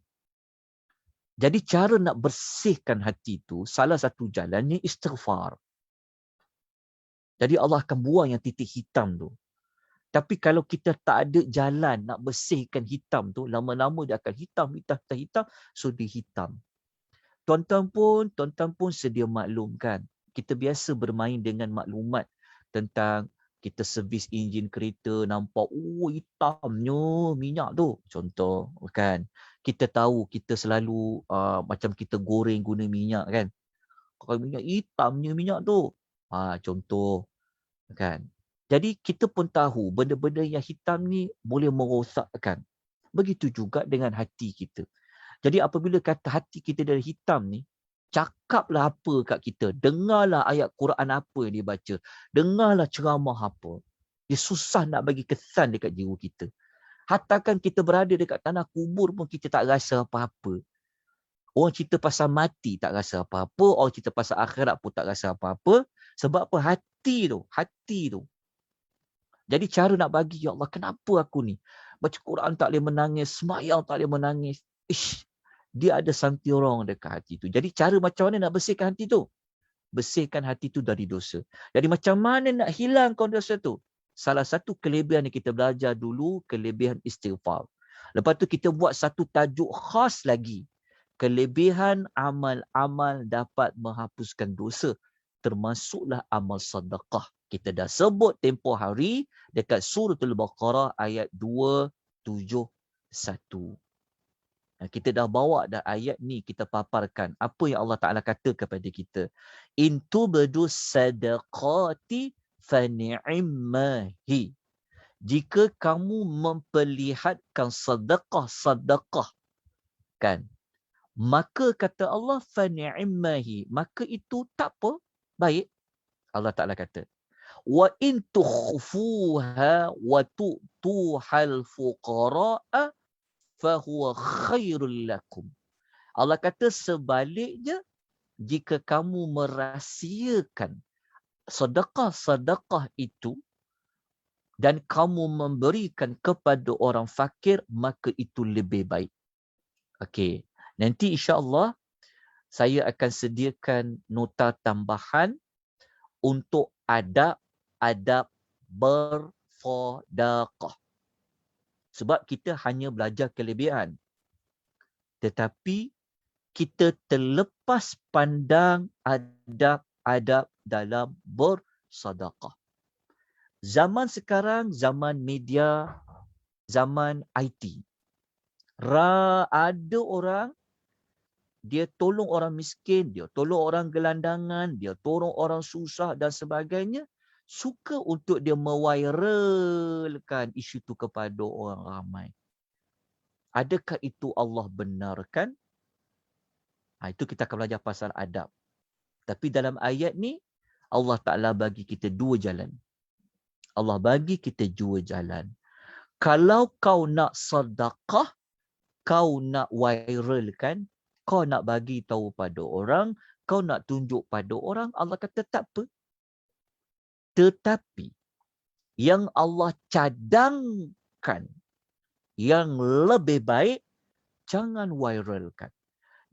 Jadi cara nak bersihkan hati itu, salah satu jalannya istighfar. Jadi Allah akan buang yang titik hitam tu. Tapi kalau kita tak ada jalan nak bersihkan hitam tu, lama-lama dia akan hitam, so dia hitam. Tuan-tuan pun sedia maklum kan. Kita biasa bermain dengan maklumat tentang kita servis enjin kereta, nampak hitamnya minyak tu. Contoh kan. Kita tahu kita selalu macam kita goreng guna minyak kan. Kalau minyak hitamnya minyak tu. Contoh kan. Jadi kita pun tahu benda-benda yang hitam ni boleh merosakkan. Begitu juga dengan hati kita. Jadi apabila kata hati kita dah hitam ni, cakaplah apa kat kita. Dengarlah ayat Quran apa yang dia baca. Dengarlah ceramah apa. Dia susah nak bagi kesan dekat jiwa kita. Hatakan kita berada dekat tanah kubur pun kita tak rasa apa-apa. Orang cerita pasal mati tak rasa apa-apa. Orang cerita pasal akhirat pun tak rasa apa-apa. Sebab apa? Hati tu. Jadi cara nak bagi, ya Allah, kenapa aku ni? Baca Quran tak boleh menangis, sembahyang tak boleh menangis. Dia ada something wrong dekat hati tu. Jadi cara macam mana nak bersihkan hati tu? Bersihkan hati tu dari dosa. Jadi macam mana nak hilangkan dosa tu? Salah satu kelebihan yang kita belajar dulu, kelebihan istighfar. Lepas tu kita buat satu tajuk khas lagi. Kelebihan amal-amal dapat menghapuskan dosa. Termasuklah amal sedekah. Kita dah sebut tempoh hari dekat Suratul Baqarah ayat 271. Kita dah bawa dah ayat ni, kita paparkan. Apa yang Allah Ta'ala kata kepada kita. In tubdu sadaqati fani'immahi. Jika kamu memperlihatkan sedekah, kan? Maka kata Allah, fani'immahi. Maka itu tak apa, baik. Allah Ta'ala kata. Wa in tukhfuha wa tu'tuhal fuqara'a fahuwa khairul lakum. Allah kata sebaliknya, jika kamu merahsiakan sedekah-sedekah itu dan kamu memberikan kepada orang fakir, maka itu lebih baik. Okey, nanti insya-Allah saya akan sediakan nota tambahan untuk adab bersedekah. Sebab kita hanya belajar kelebihan. Tetapi kita terlepas pandang adab-adab dalam bersedekah. Zaman sekarang, zaman media, zaman IT. Ada orang dia tolong orang miskin, dia tolong orang gelandangan, dia tolong orang susah dan sebagainya, suka untuk dia mewairalkan isu itu kepada orang ramai. Adakah itu Allah benarkan? Itu kita akan belajar pasal adab. Tapi dalam ayat ni, Allah Ta'ala bagi kita dua jalan. Allah bagi kita dua jalan. Kalau kau nak sedekah, kau nak viralkan, kau nak bagi tahu pada orang, kau nak tunjuk pada orang, Allah kata tak apa. Tetapi yang Allah cadangkan, yang lebih baik, jangan viralkan.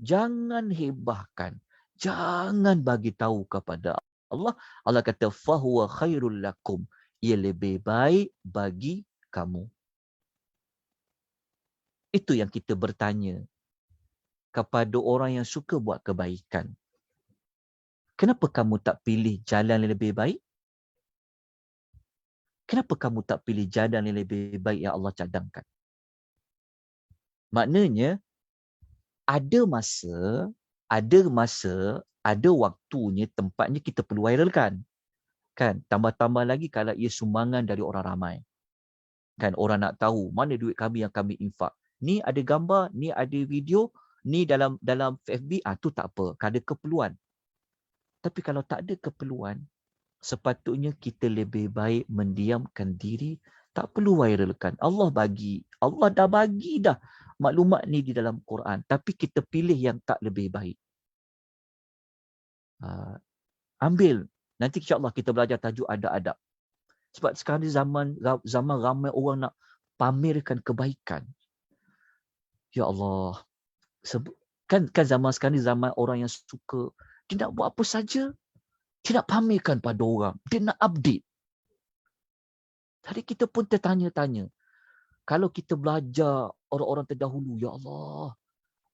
Jangan hebahkan. Jangan bagi tahu kepada Allah. Allah kata, fahuwa khairul lakum. Ia lebih baik bagi kamu. Itu yang kita bertanya kepada orang yang suka buat kebaikan. Kenapa kamu tak pilih jalan yang lebih baik? Kenapa kamu tak pilih jalan yang lebih baik yang Allah cadangkan? Maknanya, ada waktunya, tempatnya kita perlu viralkan. Kan? Tambah-tambah lagi kalau ia sumbangan dari orang ramai. Kan? Orang nak tahu mana duit kami yang kami infak. Ni ada gambar, ni ada video, ni dalam FB, tu tak apa. Kalau ada keperluan. Tapi kalau tak ada keperluan, sepatutnya kita lebih baik mendiamkan diri, tak perlu viralkan. Allah dah bagi dah maklumat ni di dalam Quran. Tapi kita pilih yang tak lebih baik. Ambil. Nanti insyaAllah kita belajar tajuk adab-adab. Sebab sekarang ni zaman ramai orang nak pamerkan kebaikan. Ya Allah. Kan zaman sekarang ni zaman orang yang suka, dia nak buat apa saja, dia nak pamerkan pada orang. Dia nak update. Tadi kita pun tertanya-tanya. Kalau kita belajar orang-orang terdahulu, ya Allah,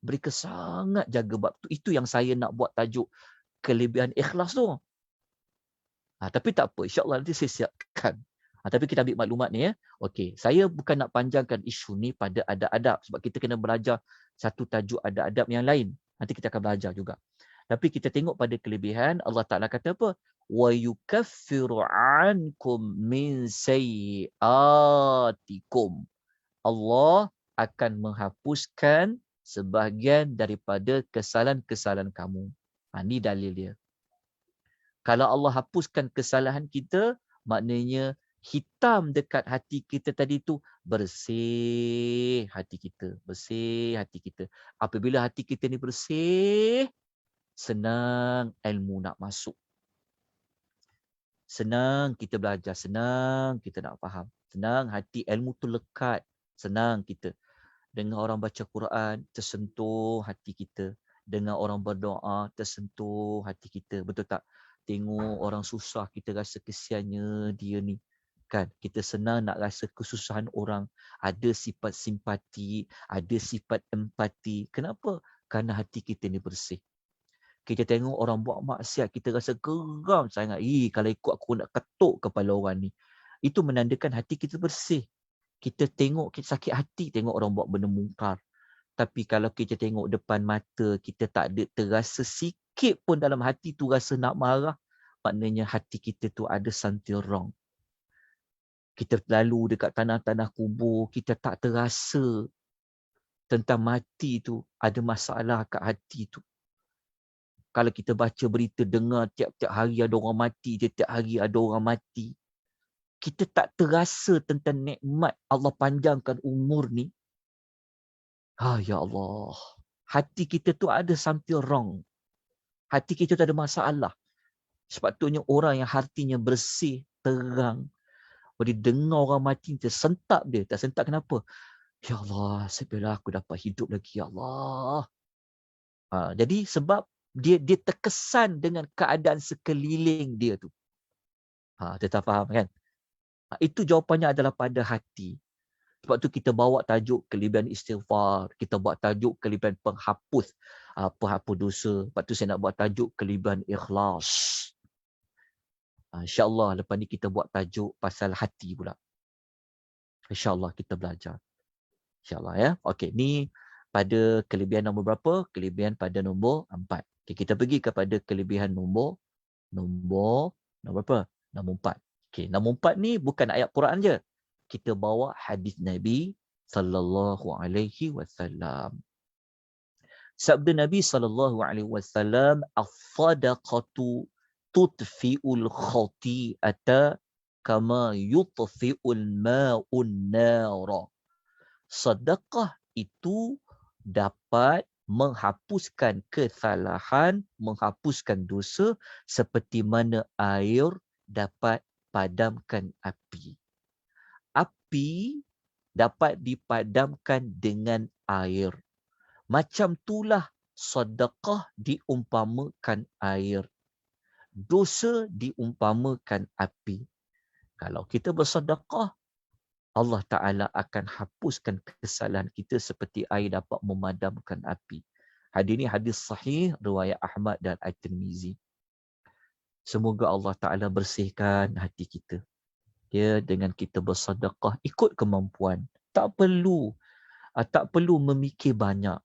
mereka sangat jaga bab tu. Itu yang saya nak buat tajuk kelebihan ikhlas tu. Tapi tak apa, insyaAllah nanti saya siapkan. Tapi kita ambil maklumat ni ya. Okey, saya bukan nak panjangkan isu ni pada adab-adab sebab kita kena belajar satu tajuk adab-adab yang lain. Nanti kita akan belajar juga. Tapi kita tengok pada kelebihan, Allah Ta'ala kata apa? Wa yukaffiru ankum min sayyiatikum. Allah akan menghapuskan sebahagian daripada kesalahan-kesalahan kamu. Ini dalil dia. Kalau Allah hapuskan kesalahan kita, maknanya hitam dekat hati kita tadi tu, bersih hati kita. Bersih hati kita. Apabila hati kita ni bersih, senang ilmu nak masuk. Senang kita belajar, senang kita nak faham. Senang hati ilmu tu lekat. Senang kita. Dengar orang baca Quran, tersentuh hati kita. Dengar orang berdoa, tersentuh hati kita. Betul tak? Tengok orang susah, kita rasa kesiannya dia ni. Kan? Kita senang nak rasa kesusahan orang. Ada sifat simpati, ada sifat empati. Kenapa? Kerana hati kita ni bersih. Kita tengok orang buat maksiat, kita rasa geram sangat. Kalau ikut aku nak ketuk kepala orang ni. Itu menandakan hati kita bersih. Kita tengok, kita sakit hati tengok orang buat benda mungkar. Tapi kalau kita tengok depan mata, kita tak ada terasa sikit pun dalam hati tu rasa nak marah, maknanya hati kita tu ada something wrong. Kita lalu dekat tanah-tanah kubur, kita tak terasa tentang mati tu ada masalah kat hati tu. Kalau kita baca berita, dengar tiap-tiap hari ada orang mati, tiap-tiap hari ada orang mati. Kita tak terasa tentang nikmat Allah panjangkan umur ni. Ya Allah. Hati kita tu ada something wrong. Hati kita tu ada masalah. Sepatutnya orang yang hatinya bersih, terang. Bila dengar orang mati, tersentak dia. Tak sentak kenapa? Ya Allah, sebelah aku dapat hidup lagi. Ya Allah. Jadi sebab dia terkesan dengan keadaan sekeliling dia tu. Dia tak faham kan? Itu jawapannya adalah pada hati. Sebab tu kita bawa tajuk kelebihan istighfar. Kita buat tajuk kelebihan penghapus dosa. Sebab tu saya nak buat tajuk kelebihan ikhlas. InsyaAllah lepas ni kita buat tajuk pasal hati pula. InsyaAllah kita belajar. InsyaAllah ya. Okey, ni pada kelebihan nombor berapa? Kelebihan pada nombor 4. Okay, kita pergi kepada kelebihan nombor berapa? Nombor 4. Okey, nombor 4 ni bukan ayat Quran je. Kita bawa hadis Nabi sallallahu alaihi wasallam. Sabda Nabi sallallahu alaihi wasallam, "As-sadaqatu tudfi'ul khati'ata kama yutfi'ul ma'un nara." Sedekah itu dapat menghapuskan kesalahan, menghapuskan dosa seperti mana air dapat padamkan api. Api dapat dipadamkan dengan air. Macam itulah sedekah diumpamakan air. Dosa diumpamakan api. Kalau kita bersedekah, Allah Ta'ala akan hapuskan kesalahan kita seperti air dapat memadamkan api. Hadis ini hadis sahih riwayat Ahmad dan At-Tirmizi. Semoga Allah Ta'ala bersihkan hati kita. Ya, dengan kita bersedekah ikut kemampuan. Tak perlu memikir banyak.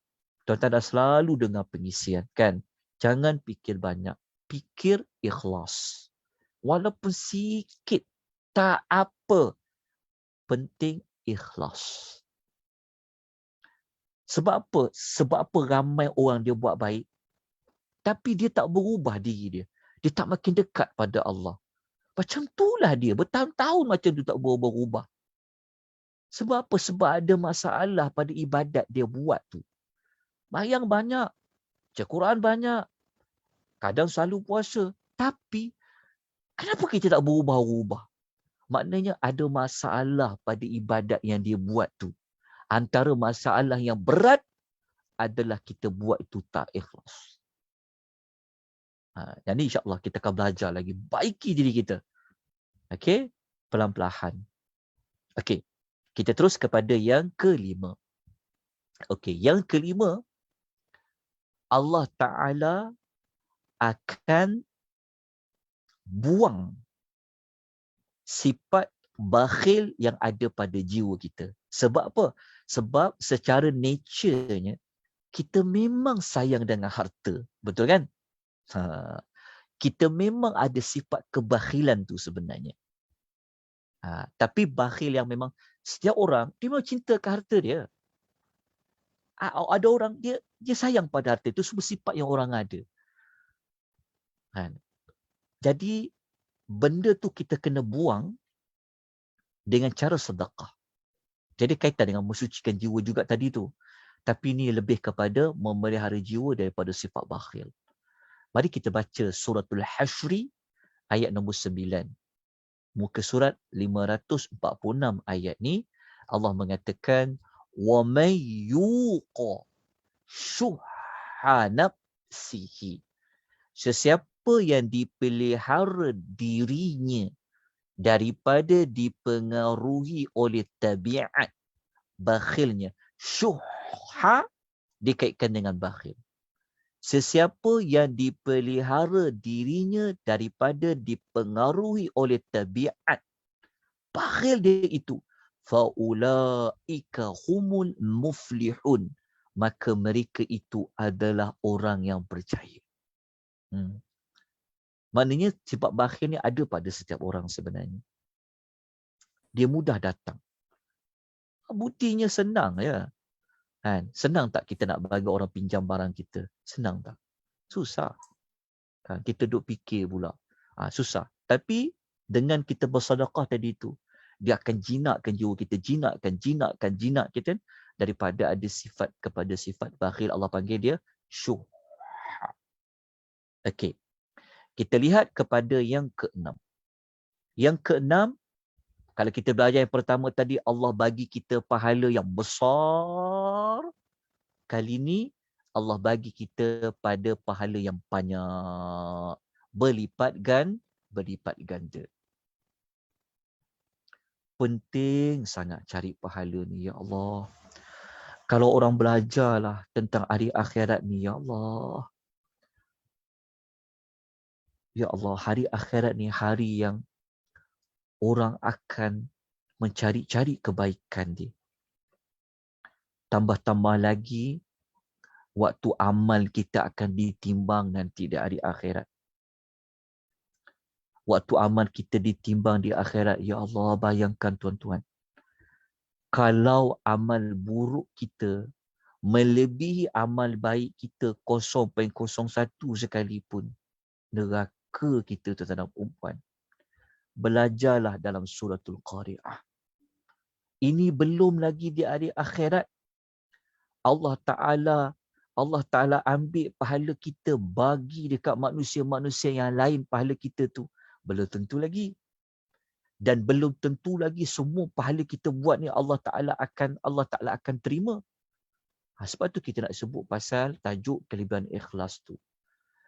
Tuan-tuan dah selalu dengar pengisian kan? Jangan fikir banyak. Fikir ikhlas. Walaupun sikit, tak apa. Penting ikhlas. Sebab apa? Sebab apa ramai orang dia buat baik, tapi dia tak berubah diri dia. Dia tak makin dekat pada Allah. Macam itulah dia. Bertahun-tahun macam tu tak berubah-ubah. Sebab apa? Sebab ada masalah pada ibadat dia buat tu. Bayang banyak. Baca Quran banyak. Kadang selalu puasa. Tapi, kenapa kita tak berubah-ubah? Maknanya ada masalah pada ibadat yang dia buat tu. Antara masalah yang berat adalah kita buat itu tak ikhlas. Jadi insyaAllah kita akan belajar lagi. Baiki diri kita. Okey? Pelan-pelan. Okey. Kita terus kepada yang kelima. Okey. Yang kelima, Allah Ta'ala akan buang sifat bakhil yang ada pada jiwa kita. Sebab apa? Sebab secara nature-nya, kita memang sayang dengan harta. Betul kan? Kita memang ada sifat kebakhilan tu sebenarnya. Tapi bakhil yang memang setiap orang, dia memang cinta ke harta dia. Ada orang, dia sayang pada harta. Itu semua sifat yang orang ada. Jadi, benda tu kita kena buang dengan cara sedekah. Jadi kaitan dengan mensucikan jiwa juga tadi tu. Tapi ini lebih kepada memelihara jiwa daripada sifat bakhil. Mari kita baca suratul Hasyri ayat nombor 9. Muka surat 546 ayat ni Allah mengatakan wa may yuqa syuhha nafsihi. Sesiapa yang dipelihara dirinya daripada dipengaruhi oleh tabiat bakhilnya. Syuhha dikaitkan dengan bakhil. Sesiapa yang dipelihara dirinya daripada dipengaruhi oleh tabiat bakhil dia itu, faulaika humul muflihun, maka mereka itu adalah orang yang percaya. Maknanya sifat bakhil ni ada pada setiap orang sebenarnya. Dia mudah datang. Buktinya senang ya. Senang tak kita nak bagi orang pinjam barang kita? Senang tak? Susah. Kita duk fikir pula. Susah. Tapi dengan kita bersedekah tadi tu, dia akan jinakkan jiwa kita, jinak kita daripada ada sifat kepada sifat bakhil. Allah panggil dia syuhha. Okey. Kita lihat kepada yang keenam. Yang keenam, kalau kita belajar yang pertama tadi, Allah bagi kita pahala yang besar. Kali ini, Allah bagi kita pada pahala yang banyak. Berlipat ganda. Penting sangat cari pahala ni, ya Allah. Kalau orang belajarlah tentang hari akhirat ni, ya Allah. Ya Allah, hari akhirat ni hari yang orang akan mencari-cari kebaikan dia. tambah-tambah lagi waktu amal kita akan ditimbang nanti di hari akhirat. Waktu amal kita ditimbang di akhirat, ya Allah, bayangkan tuan-tuan. Kalau amal buruk kita melebihi amal baik kita 0.01 sekalipun, neraka kita, tuan-tuan dan puan. Belajarlah dalam suratul Qari'ah. Ini belum lagi di hari akhirat. Allah Ta'ala ambil pahala kita, bagi dekat manusia-manusia yang lain pahala kita tu. Belum tentu lagi. Dan belum tentu lagi semua pahala kita buat ni Allah Ta'ala akan terima. Sebab tu kita nak sebut pasal tajuk kelebihan ikhlas tu.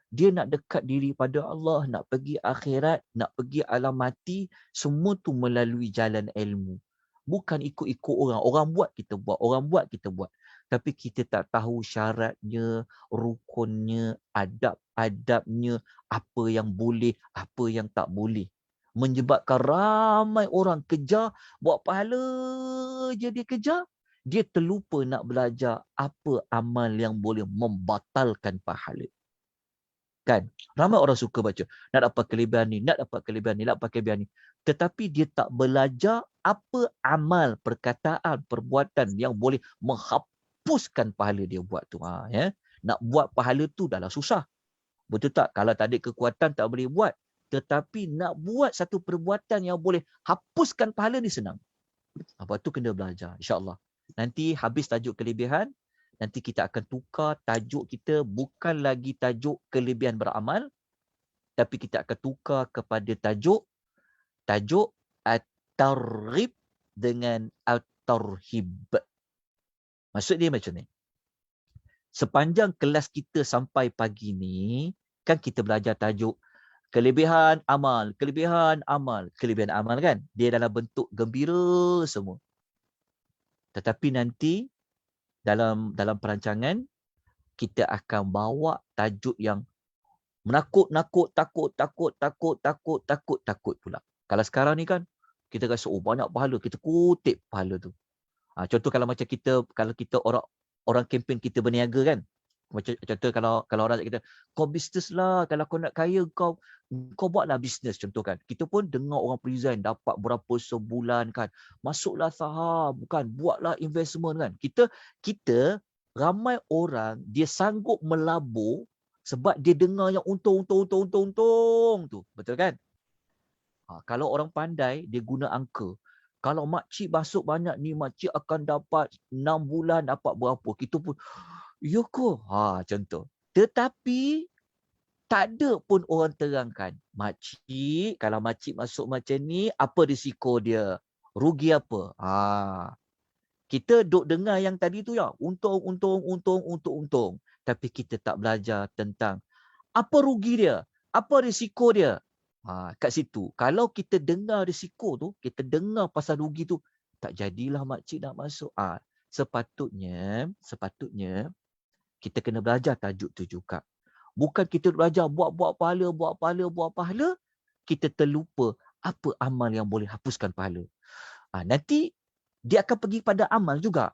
Dia nak dekat diri pada Allah, nak pergi akhirat, nak pergi alam mati, semua tu melalui jalan ilmu. Bukan ikut-ikut orang. Orang buat, kita buat. Orang buat, kita buat. Tapi kita tak tahu syaratnya, rukunnya, adab-adabnya, apa yang boleh, apa yang tak boleh. Menyebabkan ramai orang kejar, buat pahala je dia kejar. Dia terlupa nak belajar apa amal yang boleh membatalkan pahala. Kan? Ramai orang suka baca, nak dapat kelebihan ni, nak dapat kelebihan ni, nak dapat kelebihan ni. Tetapi dia tak belajar apa amal, perkataan, perbuatan yang boleh menghapuskan pahala dia buat tu. Ya? Nak buat pahala tu dah lah susah. Betul tak? Kalau tak ada kekuatan tak boleh buat. Tetapi nak buat satu perbuatan yang boleh hapuskan pahala ni senang. Apa tu kena belajar, insya-Allah. Nanti habis tajuk kelebihan, nanti kita akan tukar tajuk kita, bukan lagi tajuk kelebihan beramal, tapi kita akan tukar kepada tajuk at-targhib dengan at-tarhib. Maksud dia macam ni. Sepanjang kelas kita sampai pagi ni, kan kita belajar tajuk kelebihan amal, kelebihan amal. Kelebihan amal kan, dia dalam bentuk gembira semua. Tetapi nanti dalam perancangan kita akan bawa tajuk yang menakut pula. Kalau sekarang ni kan kita rasa banyak pahala, kita kutip pahala tu. Contoh kalau macam kalau kita orang kempen kita berniaga kan. Macam contoh kalau orang kita, kau bisnes lah, kalau kau nak kaya kau buatlah bisnes, contoh kan. Kita pun dengar orang present dapat berapa sebulan kan. Masuklah saham kan, buatlah investment kan. Kita ramai orang dia sanggup melabur sebab dia dengar yang untung tu. Betul kan? Kalau orang pandai dia guna angka. Kalau makcik masuk banyak ni, makcik akan dapat 6 bulan dapat berapa. Kita pun, ya ke? Contoh. Tetapi, tak ada pun orang terangkan. Makcik, kalau makcik masuk macam ni, apa risiko dia? Rugi apa? Kita duk dengar yang tadi tu ya. Untung. Tapi kita tak belajar tentang apa rugi dia? Apa risiko dia? Kat situ. Kalau kita dengar risiko tu, kita dengar pasal rugi tu, tak jadilah makcik nak masuk. Sepatutnya kita kena belajar tajuk tu juga. Bukan kita belajar buat pahala, kita terlupa apa amal yang boleh hapuskan pahala. Nanti dia akan pergi pada amal juga.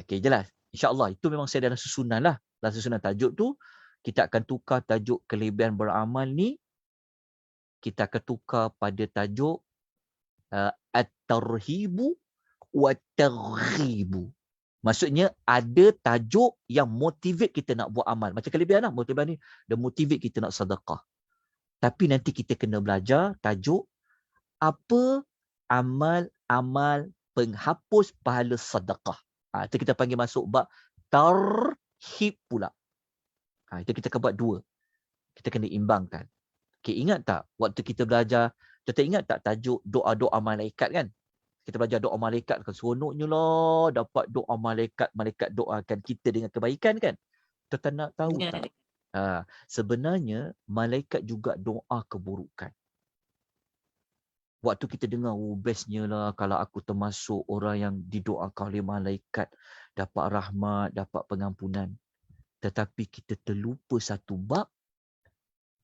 Okey, jelas. InsyaAllah itu memang saya dalam susunan lah. Dalam susunan tajuk tu, kita akan tukar tajuk kelebihan beramal ni, kita akan tukar pada tajuk at-tarhibu wa targhibu. Maksudnya ada tajuk yang motivate kita nak buat amal. Macam kelebihan lah. Motivasi ni dia motivate kita nak sedekah. Tapi nanti kita kena belajar tajuk apa amal penghapus pahala sedekah. Itu kita panggil masuk bab tarhib pula. Itu kita akan buat dua. Kita kena imbangkan. Okay, ingat tak waktu kita belajar, kita ingat tak tajuk doa-doa malaikat kan? Kita belajar doa malaikat kan, seronoknya lah dapat doa malaikat doakan kita dengan kebaikan kan? Kita nak tahu tak? Sebenarnya malaikat juga doa keburukan. Waktu kita dengar, bestnya lah kalau aku termasuk orang yang didoakan oleh malaikat, dapat rahmat, dapat pengampunan. Tetapi kita terlupa satu bab,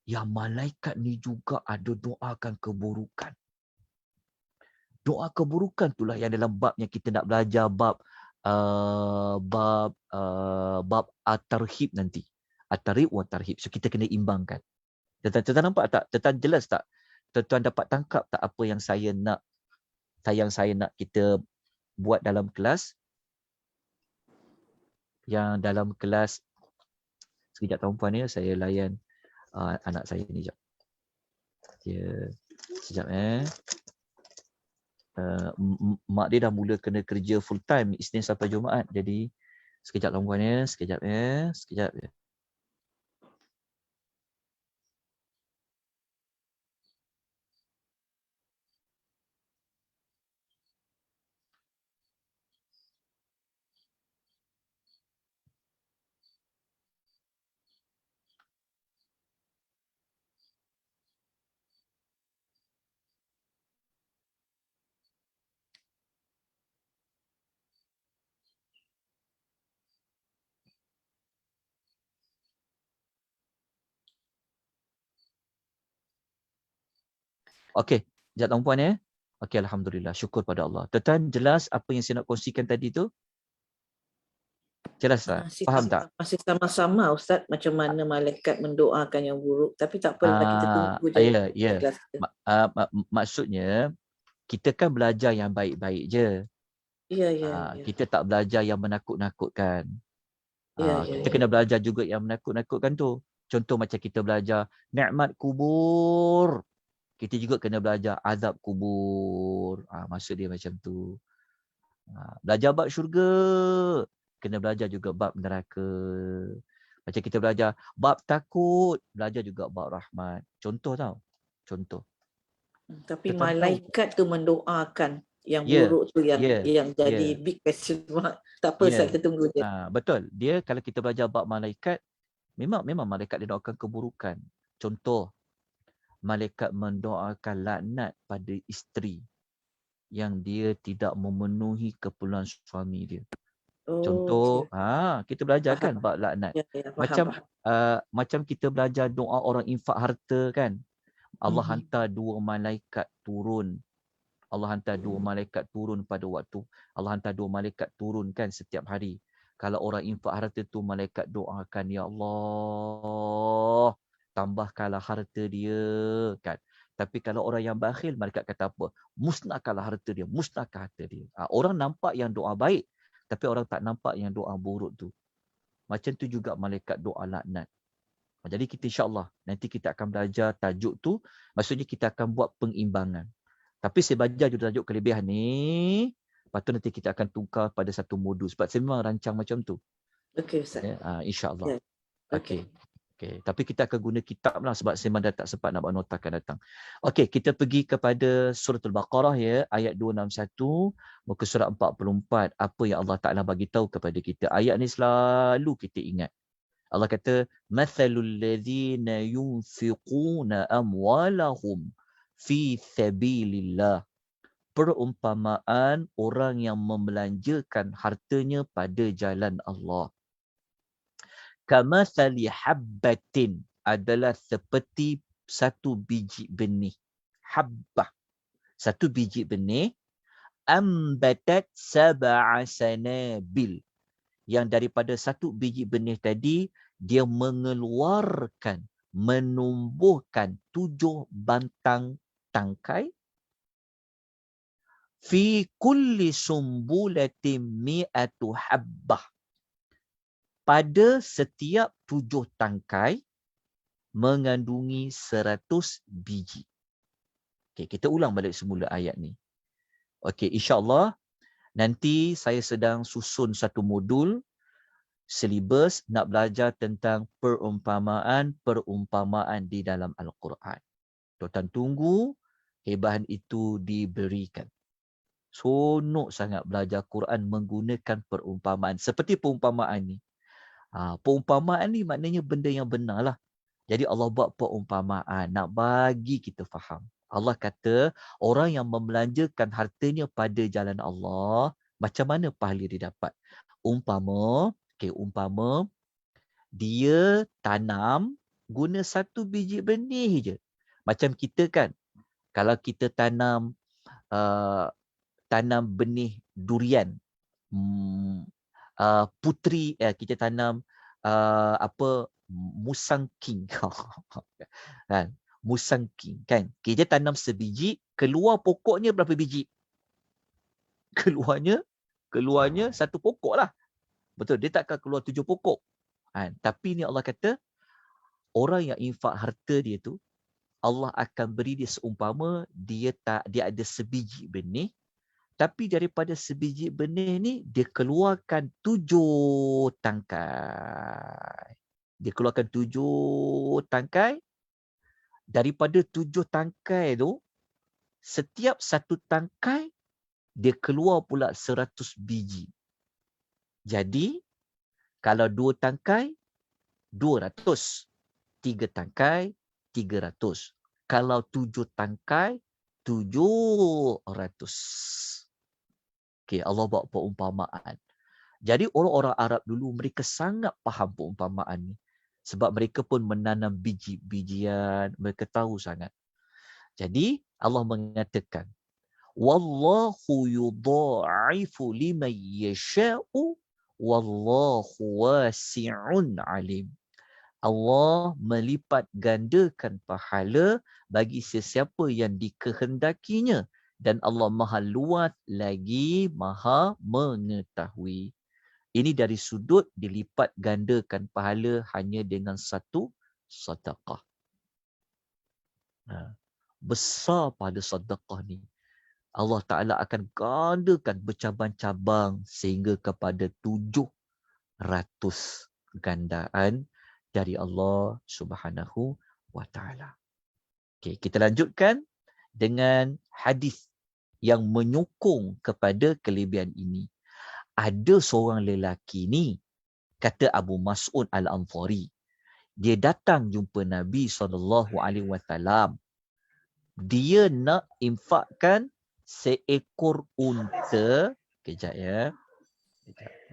yang malaikat ni juga ada doakan keburukan. Doa keburukan itulah yang dalam bab yang kita nak belajar, bab bab at-tarhib nanti. At-tarhib wa tarhib. So kita kena imbangkan. Tuan nampak tak? Tuan jelas tak? Tuan dapat tangkap tak apa yang saya nak kita buat dalam kelas? Yang dalam kelas, sekejap tuan-puan ya, saya layan anak saya ni jap. Ya, sekejap mak dia dah mula kena kerja full time Isnin sampai Jumaat. Jadi sekejap tuan-puan ya, sekejap ya. Okey, sekejap tuan-puan ya. Okey, alhamdulillah, syukur pada Allah. Tuan jelas apa yang saya nak kongsikan tadi tu? Jelas tak? Faham tak? Masih sama-sama Ustaz macam mana malaikat mendoakan yang buruk, tapi tak apalah, kita tunggu je Ya. kelas kita. Maksudnya kita kan belajar yang baik-baik je. Ya. Kita tak belajar yang menakut-nakutkan. Kita kena belajar juga yang menakut-nakutkan tu. Contoh macam kita belajar nikmat kubur. Kita juga kena belajar azab kubur. Maksud dia macam tu. Belajar bab syurga. Kena belajar juga bab neraka. Macam kita belajar bab takut. Belajar juga bab rahmat. Contoh tau. Contoh. Tapi malaikat tu mendoakan yang Ya, buruk tu yang ya, jadi ya. big question mark. Tak apa, Ya. kita tunggu je. Betul. Dia kalau kita belajar bab malaikat, memang malaikat dia doakan keburukan. Contoh, malaikat mendoakan laknat pada isteri yang dia tidak memenuhi keperluan suami dia. Contoh, kita belajar kan bab laknat. Ya, faham. Macam kita belajar doa orang infak harta kan. Allah hantar dua malaikat turun. Allah hantar dua malaikat turun pada waktu. Allah hantar dua malaikat turun kan setiap hari. Kalau orang infak harta tu, malaikat doakan, ya Allah, tambahkanlah harta dia kan. Tapi kalau orang yang bakhil, malaikat kata apa? Musnahkanlah harta dia, musnahkan harta dia. Orang nampak yang doa baik, tapi orang tak nampak yang doa buruk tu. Macam tu juga malaikat doa laknat. Jadi kita insya-Allah nanti kita akan belajar tajuk tu, maksudnya kita akan buat pengimbangan. Tapi saya belajar juga tajuk kelebihan ni, lepas tu nanti kita akan tukar pada satu modul. Sebab saya memang rancang macam tu. Okey Ustaz. InsyaAllah. Okey. Tapi kita akan guna kitab lah sebab saya memang dah tak sempat nak buat nota akan datang. Okey, kita pergi kepada surah Al-Baqarah ya, ayat 261, muka surat 44. Apa yang Allah Ta'ala bagi tahu kepada kita. Ayat ni selalu kita ingat. Allah kata, "Mathalul ladzina yunfiquna amwalahum fi sabilillah." Perumpamaan orang yang membelanjakan hartanya pada jalan Allah. Kamathali habbatin, adalah seperti satu biji benih. Habbah, satu biji benih. Ambatat sab'a sanabil, yang daripada satu biji benih tadi, dia mengeluarkan, menumbuhkan 7 bantang tangkai. Fi kulli sumbulatin mi'atu habbah, pada setiap 7 tangkai mengandungi 100 biji. Okay, kita ulang balik semula ayat ni. Okey, insya-Allah nanti saya sedang susun satu modul silibus nak belajar tentang perumpamaan di dalam Al-Quran. Tuan tunggu hebahan itu diberikan. Sonok sangat belajar Quran menggunakan perumpamaan. Seperti perumpamaan ni. Perumpamaan ni maknanya benda yang benar lah. Jadi Allah buat perumpamaan nak bagi kita faham. Allah kata orang yang membelanjakan hartanya pada jalan Allah, macam mana pahala dia dapat? Umpama dia tanam guna satu biji benih je. Macam kita kan, kalau kita tanam benih durian, putri, kita tanam musang king. Kan? Musang king kan. Kita tanam sebiji, keluar pokoknya berapa biji? Keluarnya satu pokok lah. Betul, dia takkan keluar 7 pokok. Tapi ni Allah kata, orang yang infak harta dia tu, Allah akan beri dia seumpama dia ada sebiji benih, tapi daripada sebiji benih ni dia keluarkan 7 tangkai. Dia keluarkan 7 tangkai. Daripada 7 tangkai tu, setiap satu tangkai dia keluar pula 100 biji. Jadi kalau 2 tangkai 200, 3 tangkai 300. Kalau 7 tangkai 700. Okey, Allah bawa perumpamaan. Jadi orang-orang Arab dulu mereka sangat faham perumpamaan ni. Sebab mereka pun menanam biji-bijian, mereka tahu sangat. Jadi Allah mengatakan, wallahu yudha'ifu liman yasha'u wallahu wasi'un alim. Allah melipat gandakan pahala bagi sesiapa yang dikehendakinya, dan Allah Maha luas lagi Maha mengetahui. Ini dari sudut dilipat gandakan pahala hanya dengan satu sedekah. Besar pada sedekah ni. Allah Ta'ala akan gandakan bercabang-cabang sehingga kepada 700 gandaan dari Allah Subhanahu wa Ta'ala. Okey, kita lanjutkan dengan hadis yang menyokong kepada kelebihan ini. Ada seorang lelaki ni, kata Abu Mas'ud Al-Ansari, dia datang jumpa Nabi SAW. Dia nak infakkan seekor unta. Kejap ya.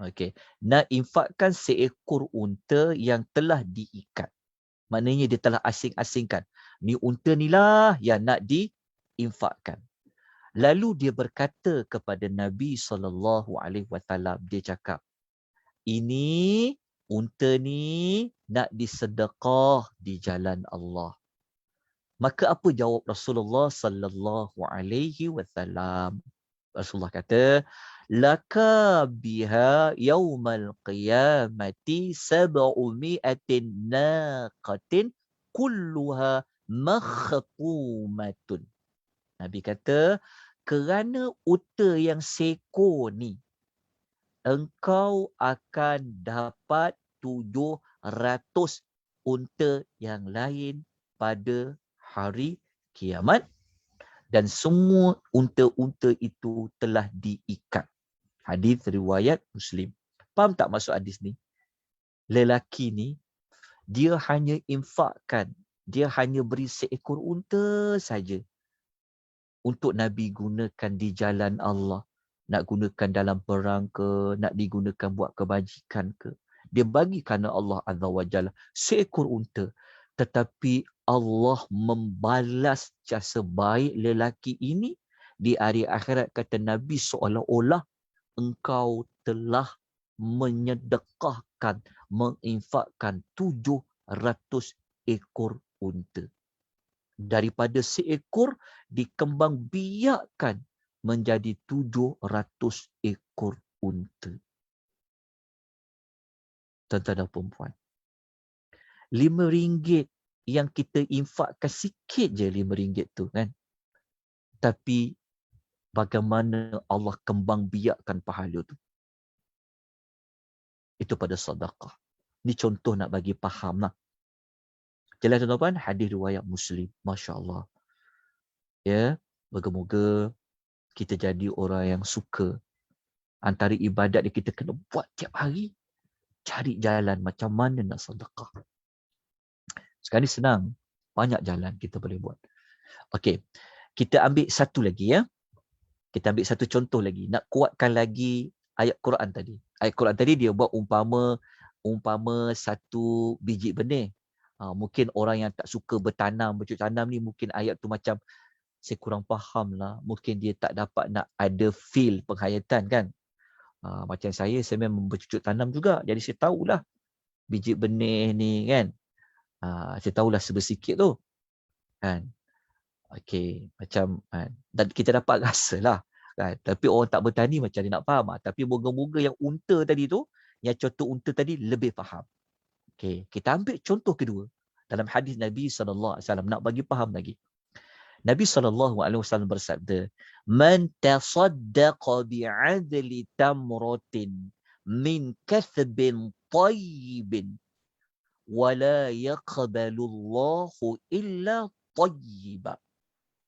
Okey. Nak infakkan seekor unta yang telah diikat. Maknanya dia telah asing-asingkan. Ni unta ni lah yang nak diinfakkan. Lalu dia berkata kepada Nabi SAW, dia cakap, ini unta ni nak disedekah di jalan Allah. Maka apa jawab Rasulullah SAW? Rasulullah kata, laka biha yaumal qiyamati 700 naqatin kulluha makhtumatun. Nabi kata, kerana unta yang seekor ni, engkau akan dapat 700 unta yang lain pada hari kiamat, dan semua unta-unta itu telah diikat. Hadis riwayat Muslim. Faham tak maksud hadis ni? Lelaki ni, dia hanya infakkan, dia hanya beri seekor unta saja untuk Nabi gunakan di jalan Allah. Nak gunakan dalam perang ke, nak digunakan buat kebajikan ke. Dia bagi kerana Allah Azza wa Jalla seekor unta. Tetapi Allah membalas jasa baik lelaki ini di hari akhirat, kata Nabi, seolah-olah engkau telah menyedekahkan, menginfakkan 700 ekor unta. Daripada seekor dikembang biakkan menjadi 700 ekor unta. Tuan-tuan dan puan-puan, RM5 yang kita infakkan sikit je, RM5 tu kan. Tapi bagaimana Allah kembang biakkan pahala tu. Itu pada sedekah. Ini contoh nak bagi faham lah. Jelas tuan-tuan, hadis riwayat Muslim. Masya Allah. Ya, moga-moga kita jadi orang yang suka. Antara ibadat yang kita kena buat tiap hari, cari jalan macam mana nak sedekah. Sekarang ni senang. Banyak jalan kita boleh buat. Okey. Kita ambil satu lagi ya. Kita ambil satu contoh lagi. Nak kuatkan lagi ayat Quran tadi. Ayat Quran tadi dia buat umpama satu biji benih. Mungkin orang yang tak suka bertanam, bercocok tanam ni, mungkin ayat tu macam saya kurang faham lah. Mungkin dia tak dapat nak ada feel penghayatan kan. Macam saya memang bercucuk tanam juga. Jadi saya tahulah biji benih ni kan. Saya tahulah sebersikit tu. Kan. Okey, macam dan kita dapat rasa lah. Kan. Tapi orang tak bertani macam dia nak faham. Tapi moga-moga yang unta tadi tu, yang contoh unta tadi lebih faham. Okey, kita ambil contoh kedua. Dalam hadis Nabi SAW, nak bagi faham lagi. Nabi SAW bersabda, "Man tasaddaqa bi'adli tamratin min kathbin tayyibin wa la yaqbalu Allahu illa tayyiba."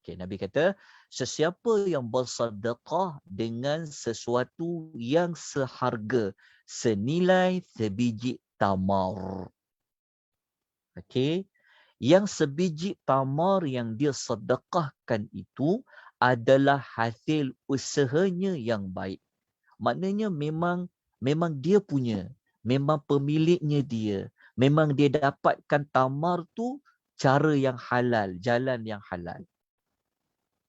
Okay, Nabi kata, sesiapa yang bersedekah dengan sesuatu yang seharga, senilai sebiji tamar. Okey, yang sebiji tamar yang dia sedekahkan itu adalah hasil usahanya yang baik. Maknanya memang dia punya, memang pemiliknya dia, memang dia dapatkan tamar tu cara yang halal, jalan yang halal.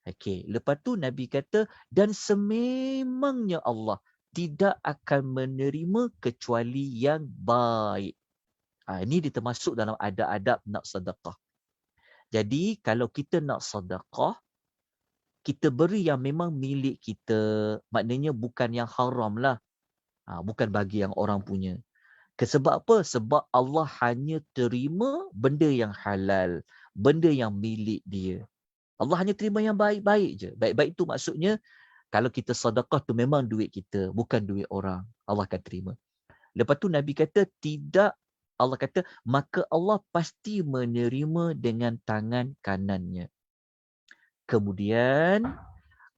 Okey, lepas tu Nabi kata, dan sememangnya Allah tidak akan menerima kecuali yang baik. Ini dia termasuk dalam adab-adab nak sedekah. Jadi kalau kita nak sedekah, kita beri yang memang milik kita, maknanya bukan yang haram lah. Bukan bagi yang orang punya. Sebab apa? Sebab Allah hanya terima benda yang halal, benda yang milik dia. Allah hanya terima yang baik-baik je. Baik-baik tu maksudnya, kalau kita sedekah tu memang duit kita, bukan duit orang. Allah akan terima. Lepas tu Nabi kata, tidak. Allah kata, maka Allah pasti menerima dengan tangan kanannya. Kemudian,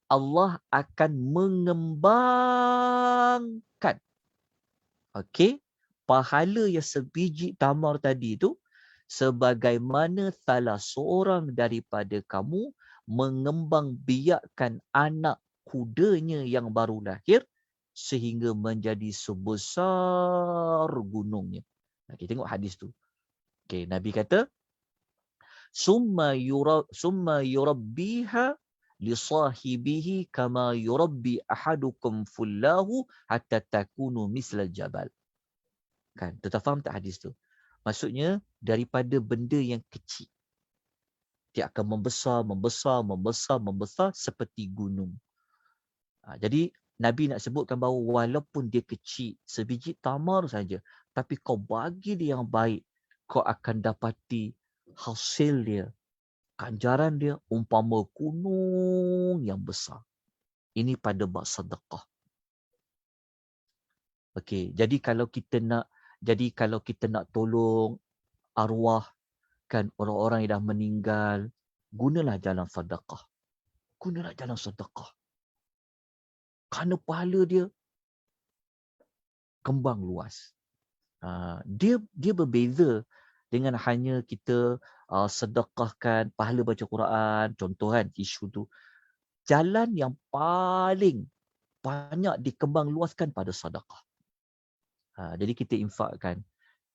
Allah akan mengembangkan pahala yang sebiji tamar tadi tu, sebagaimana salah seorang daripada kamu mengembangbiakkan anak kudanya yang baru lahir sehingga menjadi sebesar gunungnya. Kita tengok hadis tu. Nabi kata, summa yurabbiha li sahibihi kama yurabbi ahadukum fullahu hatta takunu mislal jabal. Kan, tuan faham tak hadis tu? Maksudnya daripada benda yang kecil, dia akan membesar seperti gunung. Jadi Nabi nak sebutkan bahawa walaupun dia kecil, sebiji tamar saja, tapi kau bagi dia yang baik, kau akan dapati hasil dia, ganjaran dia umpama gunung yang besar. Ini pada bab sedekah. Jadi kalau kita nak tolong arwah kan orang-orang yang dah meninggal, gunalah jalan sedekah. Kerana pahala dia kembang luas. Dia berbeza dengan hanya kita sedekahkan pahala baca Quran, contoh kan isu tu. Jalan yang paling banyak dikembang luaskan pada sedekah. Jadi kita infakkan,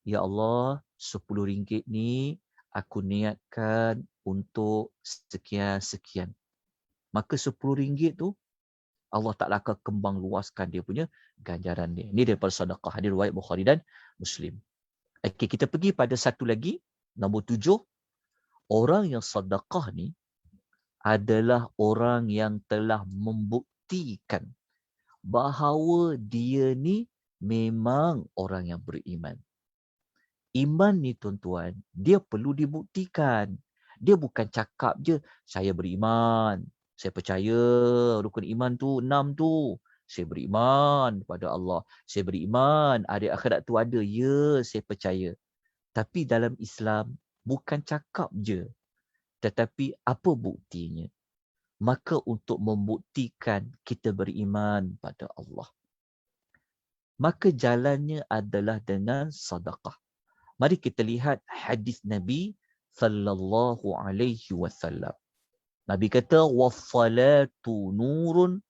ya Allah, RM10 ni aku niatkan untuk sekian-sekian. Maka RM10 tu Allah Ta'ala akan kembang luaskan dia punya ganjaran dia. Ini daripada sedekah. Hadis riwayat Bukhari dan Muslim. Kita pergi pada satu lagi. Nombor 7. Orang yang sedekah ni adalah orang yang telah membuktikan bahawa dia ni memang orang yang beriman. Iman ni tuan-tuan, dia perlu dibuktikan. Dia bukan cakap je, saya beriman, saya percaya rukun iman tu 6 tu. Saya beriman kepada Allah. Saya beriman hari akhirat tu ada. Ya, saya percaya. Tapi dalam Islam, bukan cakap je. Tetapi apa buktinya? Maka untuk membuktikan kita beriman pada Allah, maka jalannya adalah dengan sedekah. Mari kita lihat hadis Nabi sallallahu alaihi wasallam. Nabi kata, "Was-salatu nurun,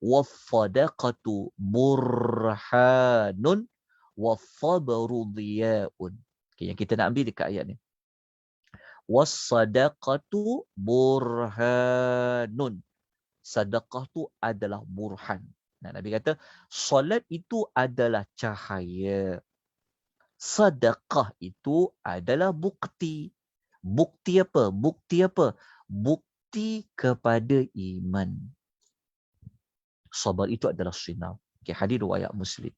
was-sadaqatu burhanun, was-sabru dhiya'un." Yang kita nak ambil dekat ayat ni. Was-sadaqatu burhanun. Sedekah tu adalah burhan. Nah, Nabi kata, solat itu adalah cahaya. Sedekah itu adalah bukti. Bukti apa? Bukti apa? Bukti kepada iman. Sabar itu adalah sinar. Okay, hadis riwayat Muslim.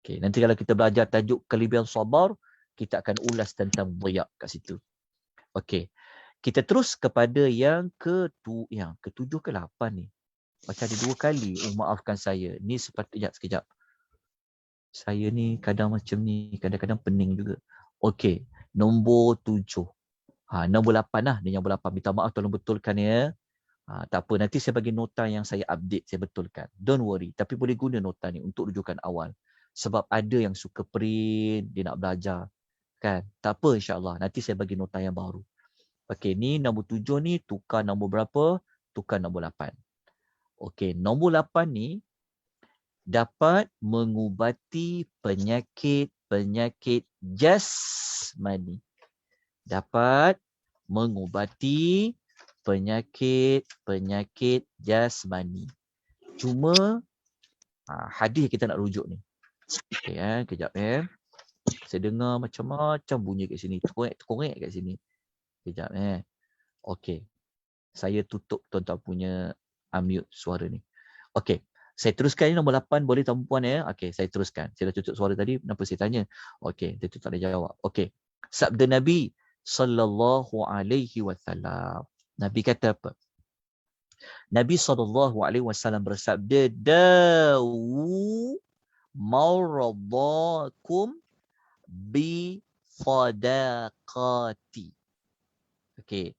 Okay, nanti kalau kita belajar tajuk kelebihan sabar, kita akan ulas tentang dhayak kat situ. Okey. Kita terus kepada yang ketujuh ke 8 ni. Macam ada 2 kali. Maafkan saya. Ni sekejap. Saya ni kadang macam ni, kadang-kadang pening juga. Okey, nombor 7. Nombor 8 lah. Ni nombor 8. Minta maaf tolong betulkan ya. Tak apa, nanti saya bagi nota yang saya update, saya betulkan. Don't worry. Tapi boleh guna nota ni untuk rujukan awal. Sebab ada yang suka print, dia nak belajar. Kan? Tak apa insyaAllah. Nanti saya bagi nota yang baru. Okey, ni nombor 7 ni tukar nombor berapa? Tukar nombor 8. Okey, nombor 8 ni dapat mengubati penyakit-penyakit jasmani. Dapat mengubati penyakit-penyakit jasmani. Cuma hadis kita nak rujuk ni. Okey, kejap Saya dengar macam-macam bunyi kat sini. Terkorek kat sini. Kejap Okey. Saya tutup tuan-tuan punya unmute suara ni. Okey. Saya teruskan ni nombor 8 boleh tuan-puan Okey, saya teruskan. Saya dah tutup suara tadi, kenapa saya tanya? Okey, dia tu tak ada jawab. Okey. Sabda Nabi sallallahu alaihi wasallam. Nabi kata apa? Nabi sallallahu alaihi wasallam bersabda, "Dawu maradakum bi sadaqati." Okey.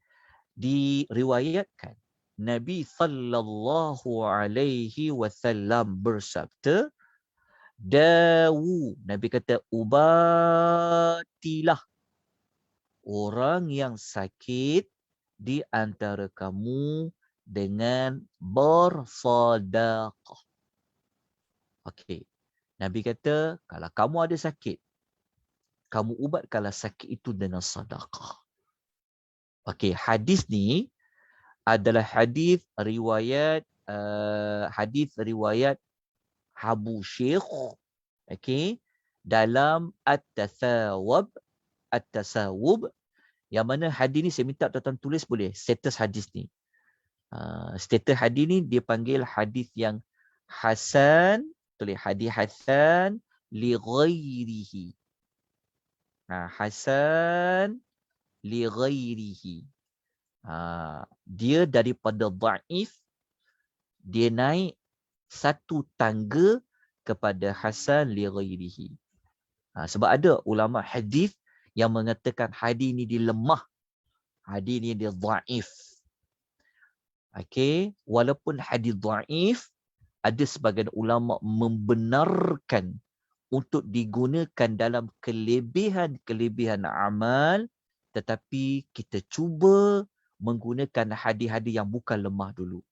Diriwayatkan Nabi sallallahu alaihi wasallam bersabda, dawu, Nabi kata ubatilah orang yang sakit di antara kamu dengan bersedekah. Okey. Nabi kata kalau kamu ada sakit, kamu ubatkanlah sakit itu dengan sedekah. Okey, hadis ni adalah hadis riwayat Abu Syekh, okey, dalam At-Tasawwub, yang mana hadis ni saya minta tuan-tuan tulis boleh status hadis ni. Status hadis ni dia panggil hadis yang hasan, tulis hadis hasan li ghairihi. Hasan li ghairihi. Dia daripada dhaif, dia naik satu tangga kepada hasan li ghairihi. Sebab ada ulama hadis yang mengatakan hadis ni dia lemah, hadis ni dia dhaif. Okey, walaupun hadis dhaif, ada sebagian ulama membenarkan untuk digunakan dalam kelebihan-kelebihan amal, tetapi kita cuba menggunakan hadis-hadis yang bukan lemah dulu.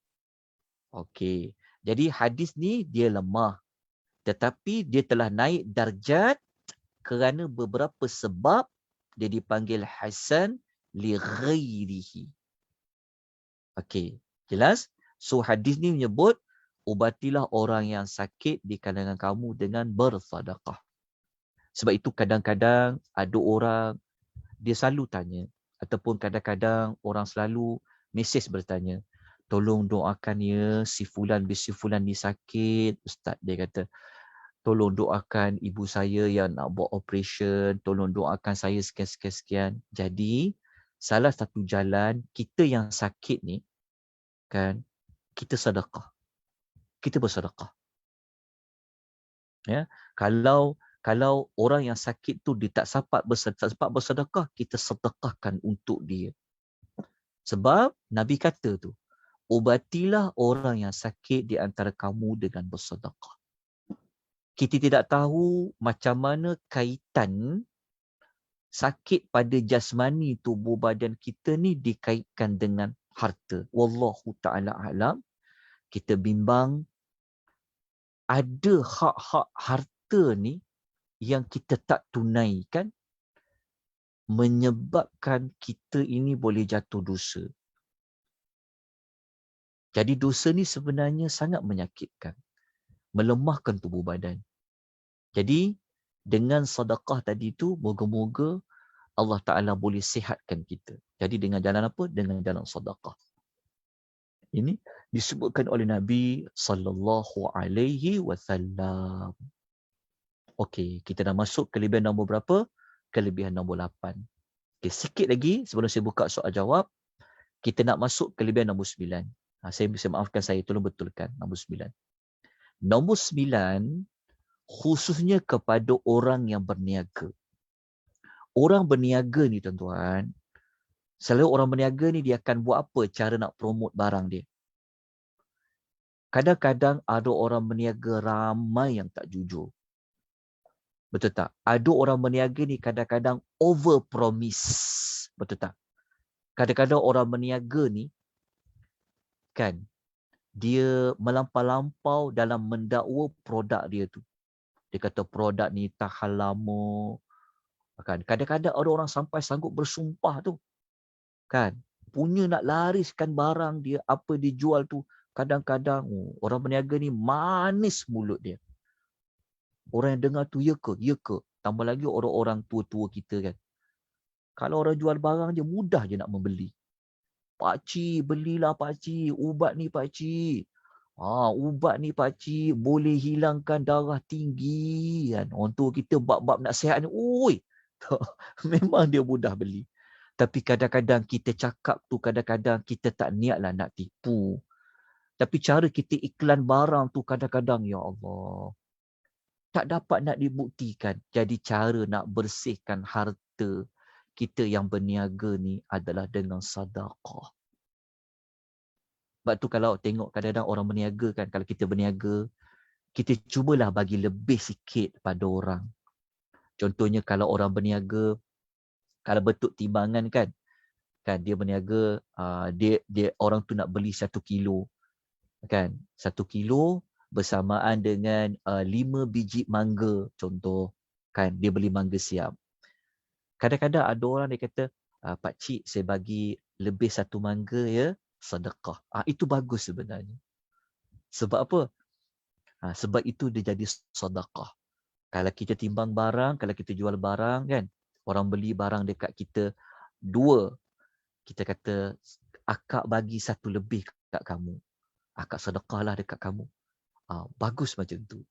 Okey. Jadi hadis ni dia lemah. Tetapi dia telah naik darjat kerana beberapa sebab dia dipanggil hasan li ghairihi. Okey. Jelas? So hadis ni menyebut ubatilah orang yang sakit di kalangan kamu dengan bersedekah. Sebab itu kadang-kadang ada orang dia selalu tanya, ataupun kadang-kadang orang selalu mesej bertanya, tolong doakan ya si fulan ni sakit ustaz. Dia kata tolong doakan ibu saya yang nak buat operation, tolong doakan saya sekian. Jadi salah satu jalan kita yang sakit ni kan, kita sedekah, kita bersedekah. Ya, kalau orang yang sakit tu dia tak sempat bersedekah, kita sedekahkan untuk dia. Sebab Nabi kata tu, ubatilah orang yang sakit di antara kamu dengan bersedekah. Kita tidak tahu macam mana kaitan sakit pada jasmani tubuh badan kita ni dikaitkan dengan harta. Wallahu ta'ala alam. Kita bimbang ada hak-hak harta ni yang kita tak tunaikan menyebabkan kita ini boleh jatuh dosa. Jadi dosa ni sebenarnya sangat menyakitkan. melemahkan tubuh badan. Jadi dengan sedekah tadi tu, moga-moga Allah Ta'ala boleh sihatkan kita. Jadi dengan jalan apa? Dengan jalan sedekah. Ini disebutkan oleh Nabi sallallahu alaihi wasallam. Okey, kita dah masuk kelebihan nombor berapa? Kelebihan nombor 8. Okey, sikit lagi sebelum saya buka soal jawab, kita nak masuk kelebihan nombor 9. Saya maafkan saya, tolong betulkan nombor 9. Nombor 9 khususnya kepada orang yang berniaga. Orang berniaga ni tuan-tuan, selalu orang berniaga ni dia akan buat apa cara nak promote barang dia. Kadang-kadang ada orang berniaga ramai yang tak jujur. Betul tak? Ada orang berniaga ni kadang-kadang over promise. Betul tak? Kadang-kadang orang berniaga ni kan, dia melampau-lampau dalam mendakwa produk dia tu. Dia kata produk ni tahan lama. Kan? Kadang-kadang ada orang sampai sanggup bersumpah tu. Kan? Punya nak lariskan barang dia, apa dia jual tu. Kadang-kadang orang berniaga ni manis mulut dia. Orang yang dengar tu, ya ke? Ya ke? Tambah lagi orang-orang tua-tua kita kan. Kalau orang jual barang je, mudah je nak membeli. Pakcik, belilah pakcik. Ubat ni pakcik. Ubat ni pakcik boleh hilangkan darah tinggi. Kan? Orang tua kita bab-bab nak sihat ni. Ui! Memang dia mudah beli. Tapi kadang-kadang kita cakap tu, kadang-kadang kita tak niatlah nak tipu. Tapi cara kita iklan barang tu kadang-kadang, ya Allah, tak dapat nak dibuktikan. Jadi cara nak bersihkan harta kita yang berniaga ni adalah dengan sedekah. Sebab tu kalau tengok kadang-kadang orang berniaga kan, kalau kita berniaga, kita cubalah bagi lebih sikit pada orang. Contohnya kalau orang berniaga, kalau bentuk timbangan kan dia berniaga, dia orang tu nak beli 1 kilo. Kan? 1 kilo bersamaan dengan 5 biji mangga contoh. Kan? Dia beli mangga siap. Kadang-kadang ada orang dia kata, pakcik saya bagi lebih 1 mangga ya, sedekah. Itu bagus sebenarnya. Sebab apa? Sebab itu dia jadi sedekah. Kalau kita timbang barang, kalau kita jual barang kan, orang beli barang dekat kita 2, kita kata akak bagi 1 lebih kat kamu. Akak sedekahlah dekat kamu. Bagus macam tu.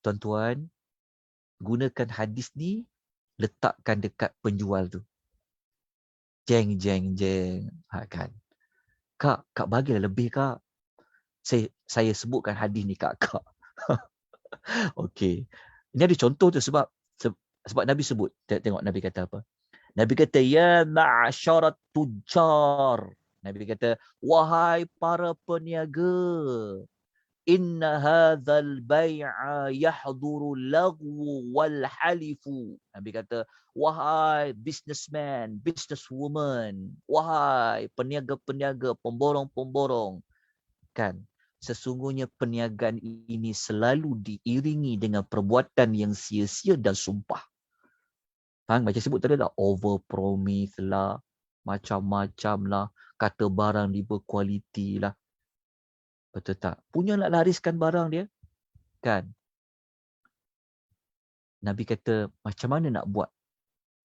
Tuan-tuan, gunakan hadis ni, letakkan dekat penjual tu. Jeng. Kan? Kak bagilah lebih kak. Saya sebutkan hadis ni kat akak. Okey. Ini ada contoh tu sebab Nabi sebut. Tengok Nabi kata apa. Nabi kata, ya ma'asyarat tujjar. Nabi kata, wahai para peniaga, inna hadzal bai'a yahduru lagwu wal halifu. Nabi kata, wahai businessman, businesswoman, wahai peniaga-peniaga, pemborong-pemborong. Kan? Sesungguhnya perniagaan ini selalu diiringi dengan perbuatan yang sia-sia dan sumpah. Macam sebut tadi lah, over promise lah, macam-macam lah, kata barang dia berkualiti lah. Betul tak? Punya nak lariskan barang dia. Kan? Nabi kata, macam mana nak buat?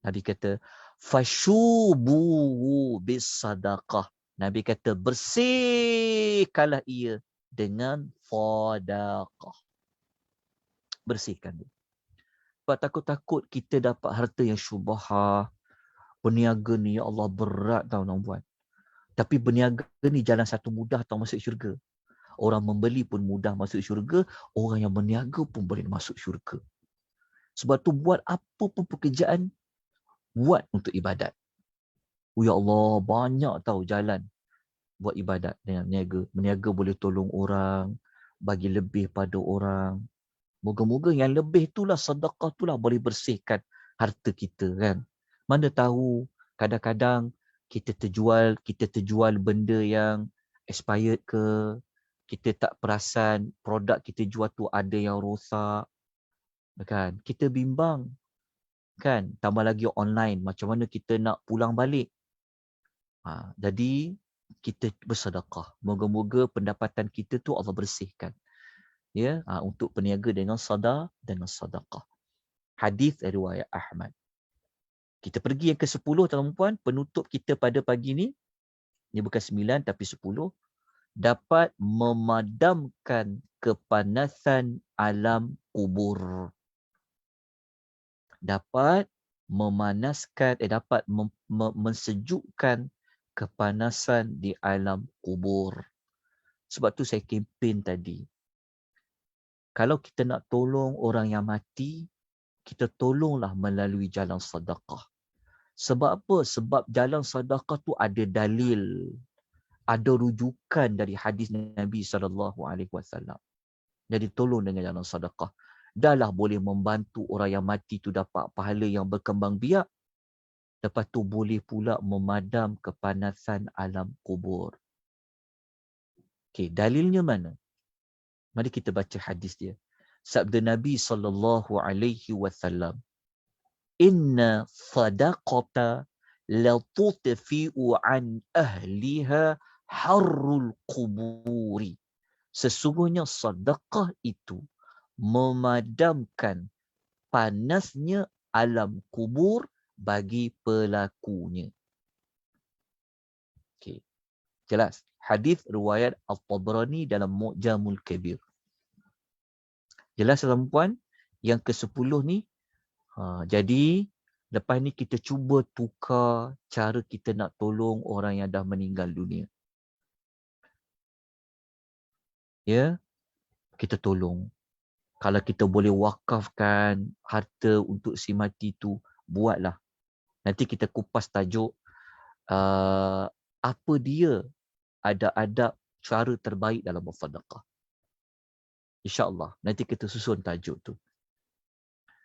Nabi kata, fashubuhu bis sadaqah. Nabi kata, bersihkanlah ia dengan sedekah. Bersihkan dia. Sebab takut-takut kita dapat harta yang syubhah. Berniaga ni, ya Allah, berat tau nak buat. Tapi berniaga ni jalan satu mudah tau masuk syurga. Orang membeli pun mudah masuk syurga. Orang yang berniaga pun boleh masuk syurga. Sebab tu buat apa pun pekerjaan, buat untuk ibadat. Ya Allah, banyak tau jalan buat ibadat dengan berniaga. Berniaga boleh tolong orang, bagi lebih pada orang. Moga-moga yang lebih itulah, sedekah itulah boleh bersihkan harta kita kan. Mana tahu kadang-kadang kita terjual benda yang expired ke, kita tak perasan produk kita jual tu ada yang rosak. Kan? Kita bimbang. Kan? Tambah lagi online, macam mana kita nak pulang balik. Jadi kita bersedekah. Moga-moga pendapatan kita tu Allah bersihkan. Ya, untuk peniaga dengan sedekah. Hadis riwayat Ahmad. Kita pergi yang ke-10 tuan-puan, penutup kita pada pagi ni. Ini bukan 9 tapi 10. Dapat memadamkan kepanasan alam kubur. Dapat memanaskan, dapat mensejukkan kepanasan di alam kubur. Sebab tu saya kempen tadi. Kalau kita nak tolong orang yang mati, kita tolonglah melalui jalan sedekah. Sebab apa? Sebab jalan sedekah tu ada dalil, ada rujukan dari hadis Nabi SAW. Jadi tolong dengan jalan sedekah. Dahlah boleh membantu orang yang mati tu dapat pahala yang berkembang biak. Lepas tu boleh pula memadam kepanasan alam kubur. Okey, dalilnya mana? Mari kita baca hadis dia. Sabda Nabi SAW. Inna sadaqata la tutfi'u an ahliha harrul quburi. Sesungguhnya sedekah itu memadamkan panasnya alam kubur bagi pelakunya. Okey. Jelas. Hadis riwayat Al-Tabrani dalam Mu'jamul Kabir. Jelas tuan-puan? Yang ke-10 ni. Jadi, lepas ni kita cuba tukar cara kita nak tolong orang yang dah meninggal dunia. Ya, kita tolong. Kalau kita boleh wakafkan harta untuk si mati tu, buatlah. Nanti kita kupas tajuk apa dia ada adab cara terbaik dalam bersedekah. InsyaAllah. Nanti kita susun tajuk tu.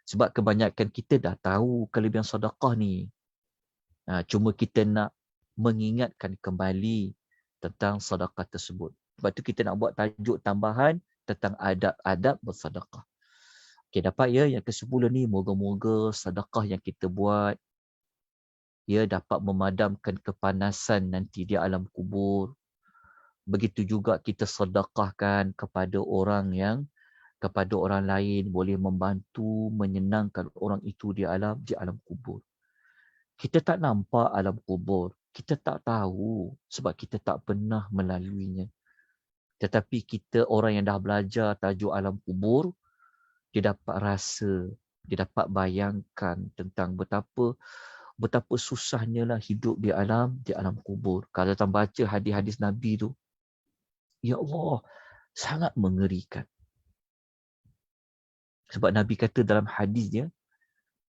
Sebab kebanyakan kita dah tahu kelebihan sedekah ni. Cuma kita nak mengingatkan kembali tentang sedekah tersebut. Sebab tu kita nak buat tajuk tambahan tentang adab-adab bersedekah. Okey, dapat ya yang ke-10 ni. Moga-moga sedekah yang kita buat ia dapat memadamkan kepanasan nanti di alam kubur. Begitu juga kita sedekahkan kepada orang lain, boleh membantu menyenangkan orang itu di alam kubur. Kita tak nampak alam kubur, kita tak tahu sebab kita tak pernah melaluinya. Tetapi kita orang yang dah belajar tajuk alam kubur, dia dapat rasa, dia dapat bayangkan tentang betapa susahnya lah hidup di alam kubur. Kalau kita baca hadis-hadis Nabi tu, ya Allah, sangat mengerikan. Sebab Nabi kata dalam hadis dia,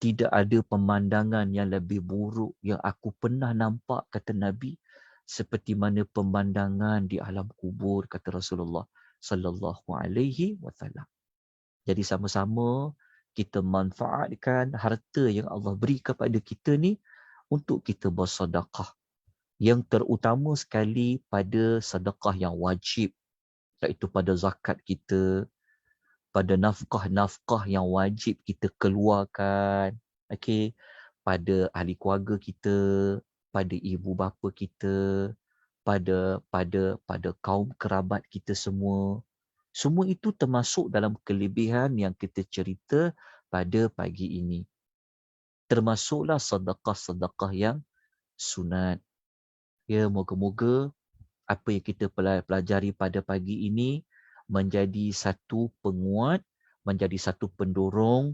tidak ada pemandangan yang lebih buruk yang aku pernah nampak, kata Nabi, seperti mana pemandangan di alam kubur, kata Rasulullah sallallahu alaihi wasallam. Jadi sama-sama kita manfaatkan harta yang Allah beri kepada kita ni untuk kita bersedekah. Yang terutama sekali pada sedekah yang wajib, iaitu pada zakat kita, pada nafkah-nafkah yang wajib kita keluarkan, okey, pada ahli keluarga kita, pada ibu bapa kita, pada kaum kerabat kita semua. Semua itu termasuk dalam kelebihan yang kita cerita pada pagi ini. Termasuklah sedekah-sedekah yang sunat. Ya, moga-moga apa yang kita pelajari pada pagi ini menjadi satu penguat, menjadi satu pendorong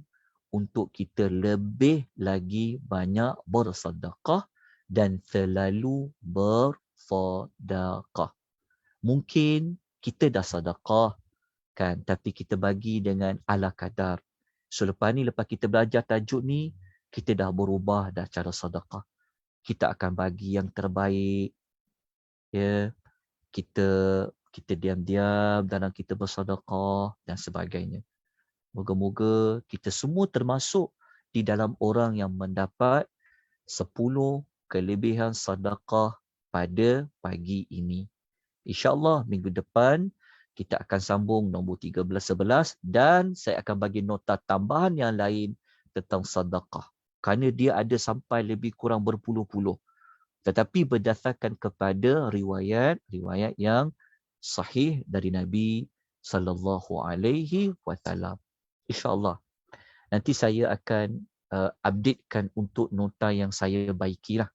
untuk kita lebih lagi banyak bersedekah dan selalu bersedekah. Mungkin kita dah sedekah kan, tapi kita bagi dengan ala kadar. So lepas kita belajar tajuk ni, kita dah berubah dah cara sedekah. Kita akan bagi yang terbaik. Ya, kita diam-diam dalam kita bersedekah dan sebagainya. Moga-moga kita semua termasuk di dalam orang yang mendapat 10 kelebihan sedekah pada pagi ini. InsyaAllah minggu depan kita akan sambung nombor 13-11 dan saya akan bagi nota tambahan yang lain tentang sedekah. Kerana dia ada sampai lebih kurang berpuluh-puluh. Tetapi berdasarkan kepada riwayat yang sahih dari Nabi sallallahu alaihi wasallam. InsyaAllah nanti saya akan updatekan untuk nota yang saya baikilah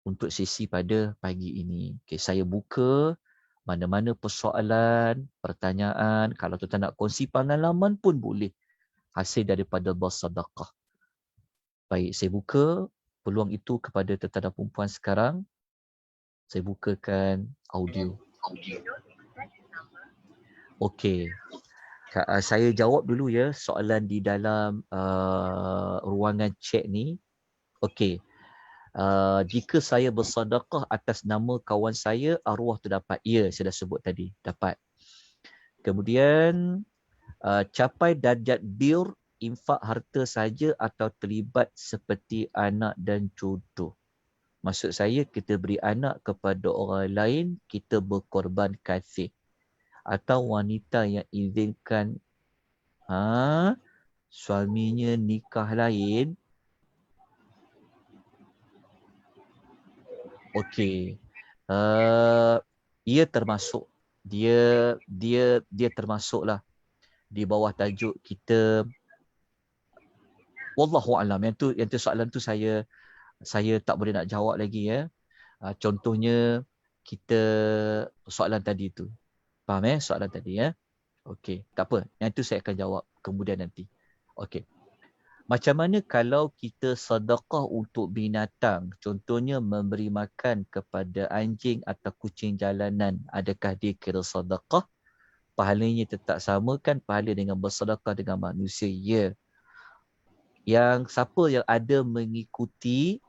untuk sesi pada pagi ini. Okay, saya buka mana-mana persoalan, pertanyaan, kalau tuan nak kongsi pengalaman pun boleh hasil daripada bersedekah. Baik, saya buka peluang itu kepada tetamu perempuan sekarang. Saya bukakan audio. Okey. Saya jawab dulu ya soalan di dalam ruangan chat ni. Okey. Jika saya bersedekah atas nama kawan saya, arwah tu dapat. Ya, saya dah sebut tadi. Dapat. Kemudian, capai darjat bir, infak harta saja atau terlibat seperti anak dan cucu. Maksud saya, kita beri anak kepada orang lain, kita berkorban kasih. Atau wanita yang izinkan suaminya nikah lain. Okey. Ia termasuk. Dia termasuklah di bawah tajuk kita. Wallahu a'lam. Yang tu soalan tu saya tak boleh nak jawab lagi ya. Contohnya kita soalan tadi tu. Faham soalan tadi ya? Okey, tak apa. Yang tu saya akan jawab kemudian nanti. Okey. Macam mana kalau kita sedekah untuk binatang? Contohnya memberi makan kepada anjing atau kucing jalanan. Adakah dia kira sedekah? Pahalanya tetap sama kan pahala dengan bersedekah dengan manusia? Ya. Yang siapa yang ada mengikuti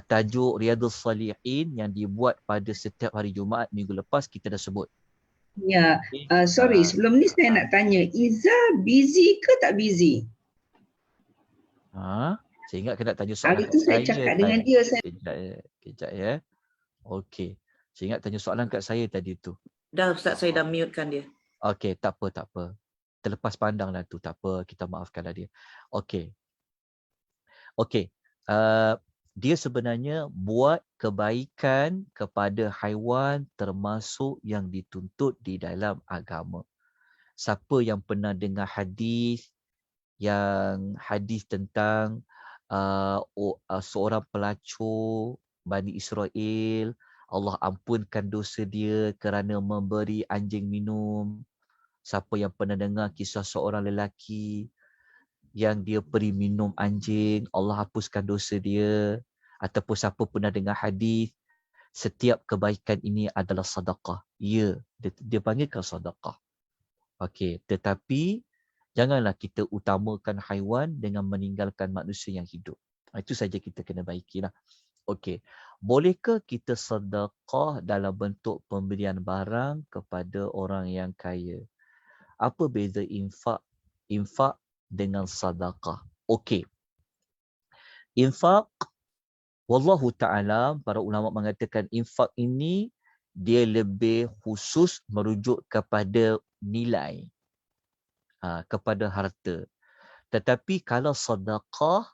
tajuk Riyadhus Salihin yang dibuat pada setiap hari Jumaat minggu lepas, kita dah sebut. Ya, sorry, sebelum ni saya nak tanya, Iza busy ke tak busy? Saya ingat kena tanya soalan hari tu saya cakap dengan dia. Kejap ya. Okey. Saya ingat tanya soalan kat saya tadi tu. Dah Ustaz, saya dah mutekan dia. Okey, tak apa. Terlepas pandanglah tu, tak apa. Kita maafkanlah dia. Okey. Dia sebenarnya buat kebaikan kepada haiwan termasuk yang dituntut di dalam agama. Siapa yang pernah dengar hadis tentang seorang pelacur Bani Israel, Allah ampunkan dosa dia kerana memberi anjing minum. Siapa yang pernah dengar kisah seorang lelaki yang dia beri minum anjing, Allah hapuskan dosa dia. Ataupun siapa pernah dengar hadis, setiap kebaikan ini adalah sedekah. Ya, dia panggilkan sedekah. Okey, tetapi janganlah kita utamakan haiwan dengan meninggalkan manusia yang hidup. Itu saja kita kena baikilah. Okey. Bolehkah kita sedekah dalam bentuk pemberian barang kepada orang yang kaya? Apa beza infak dengan sedekah? Okey. Infak, wallahu ta'ala, para ulama mengatakan infak ini dia lebih khusus merujuk kepada nilai. Kepada harta. Tetapi kalau sedekah,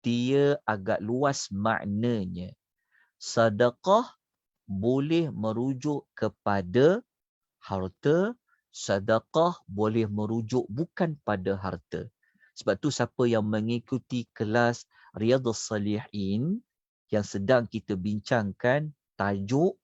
dia agak luas maknanya. Sedekah boleh merujuk kepada harta, sedekah boleh merujuk bukan pada harta. Sebab tu siapa yang mengikuti kelas Riyadhus Salihin yang sedang kita bincangkan tajuk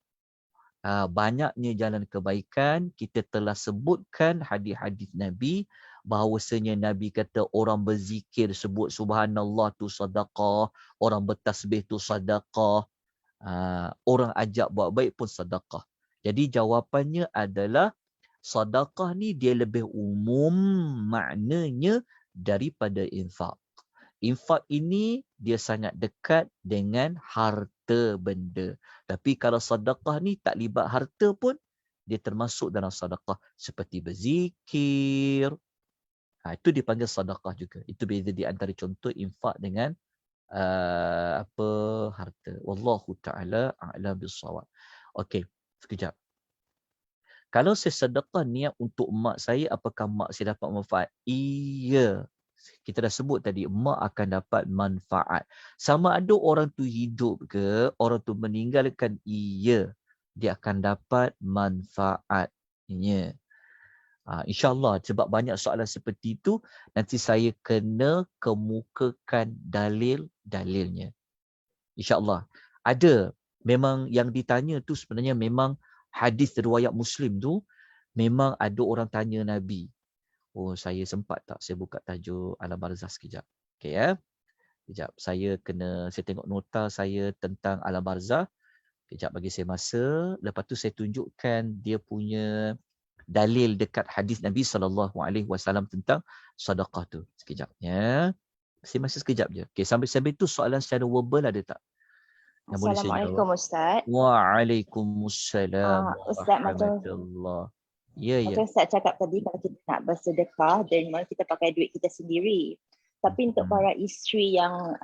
banyaknya jalan kebaikan, kita telah sebutkan hadis-hadis Nabi bahawasanya Nabi kata orang berzikir sebut subhanallah tu sedekah, orang bertasbih tu sedekah, orang ajak buat baik pun sedekah. Jadi jawapannya adalah sedekah ni dia lebih umum maknanya daripada infak. Infak ini dia sangat dekat dengan harta benda. Tapi kalau sedekah ni tak libat harta pun, dia termasuk dalam sedekah. Seperti berzikir. Itu dipanggil sedekah juga. Itu beza di antara contoh infak dengan harta. Wallahu ta'ala a'lam bissawab. Okey, sekejap. Kalau saya sedekah niat untuk mak saya, apakah mak saya dapat manfaat? Iya. kita dah sebut tadi, mak akan dapat manfaat. Sama ada orang tu hidup ke, orang tu meninggalkan, dia akan dapat manfaatnya. InsyaAllah, sebab banyak soalan seperti itu, nanti saya kena kemukakan dalil-dalilnya. InsyaAllah. Ada, memang yang ditanya tu sebenarnya memang hadis riwayat Muslim tu, memang ada orang tanya Nabi. Oh, saya sempat tak saya buka tajuk Alam Barzah sekejap. Okey ya. Sekejap, saya tengok nota saya tentang Alam Barzah. Sekejap bagi saya masa. Lepas tu saya tunjukkan dia punya dalil dekat hadis Nabi SAW tentang sedekah tu. Sekejap ya. Saya masa sekejap je. Okey, sambil tu soalan secara verbal ada tak? Yang boleh saya jawab. Assalamualaikum Ustaz. Waalaikumsalam Ustaz, macam warahmatullahi. Ya, ya. macam Ustaz cakap tadi, kalau kita nak bersedekah dan kita pakai duit kita sendiri. Tapi untuk para isteri yang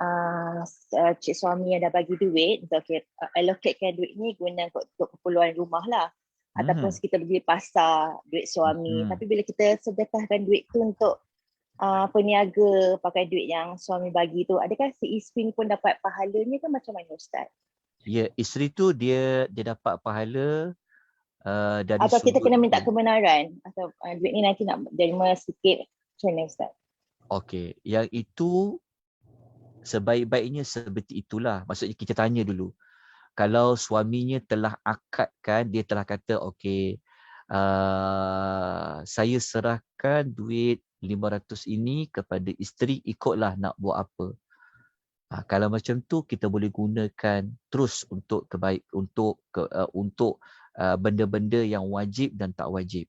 cik suami yang dah bagi duit, okay, allocatekan duit ni guna untuk keperluan rumah lah. Ataupun kita pergi pasar duit suami. Tapi bila kita sedekahkan duit tu untuk peniaga pakai duit yang suami bagi tu, adakah si isteri ni pun dapat pahalanya ke macam mana Ustaz? Ya, isteri tu dia dapat pahala dari atau kita sudut kena minta kebenaran atau duit ni nanti nak derma sikit macam mana Ustaz? Okey, yang itu sebaik-baiknya seperti itulah. Maksudnya kita tanya dulu. Kalau suaminya telah akadkan, dia telah kata okey, saya serahkan duit 500 ini kepada isteri, ikutlah nak buat apa. Kalau macam tu kita boleh gunakan terus untuk untuk benda-benda yang wajib dan tak wajib.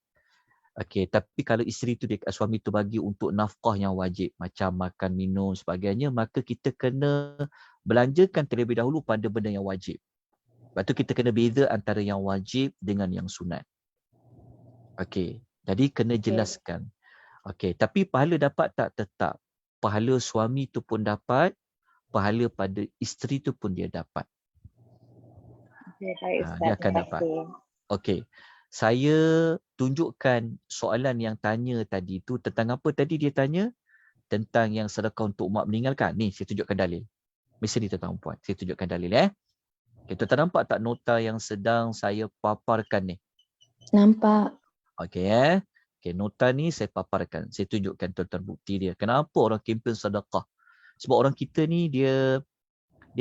Okey, tapi kalau isteri tu suami tu bagi untuk nafkah yang wajib macam makan, minum sebagainya, maka kita kena belanjakan terlebih dahulu pada benda yang wajib. Lepas tu kita kena beza antara yang wajib dengan yang sunat. Okey, jadi kena jelaskan. Okey, tapi pahala dapat tak? Tetap. Pahala suami tu pun dapat, pahala pada isteri tu pun dia dapat. Okay, baik Ustaz. Dia akan dapat. Okey. Saya tunjukkan soalan yang tanya tadi tu tentang apa tadi dia tanya? Tentang yang sedekah untuk mak meninggalkan. Ni saya tunjukkan dalil. Mesti ni tuan-tuan puan. Saya tunjukkan dalil Okay, tuan-tuan nampak tak nota yang sedang saya paparkan ni? Nampak. Okey Okay, nota ni saya paparkan. Saya tunjukkan tuan-tuan bukti dia. Kenapa orang kempen sedekah? Sebab orang kita ni dia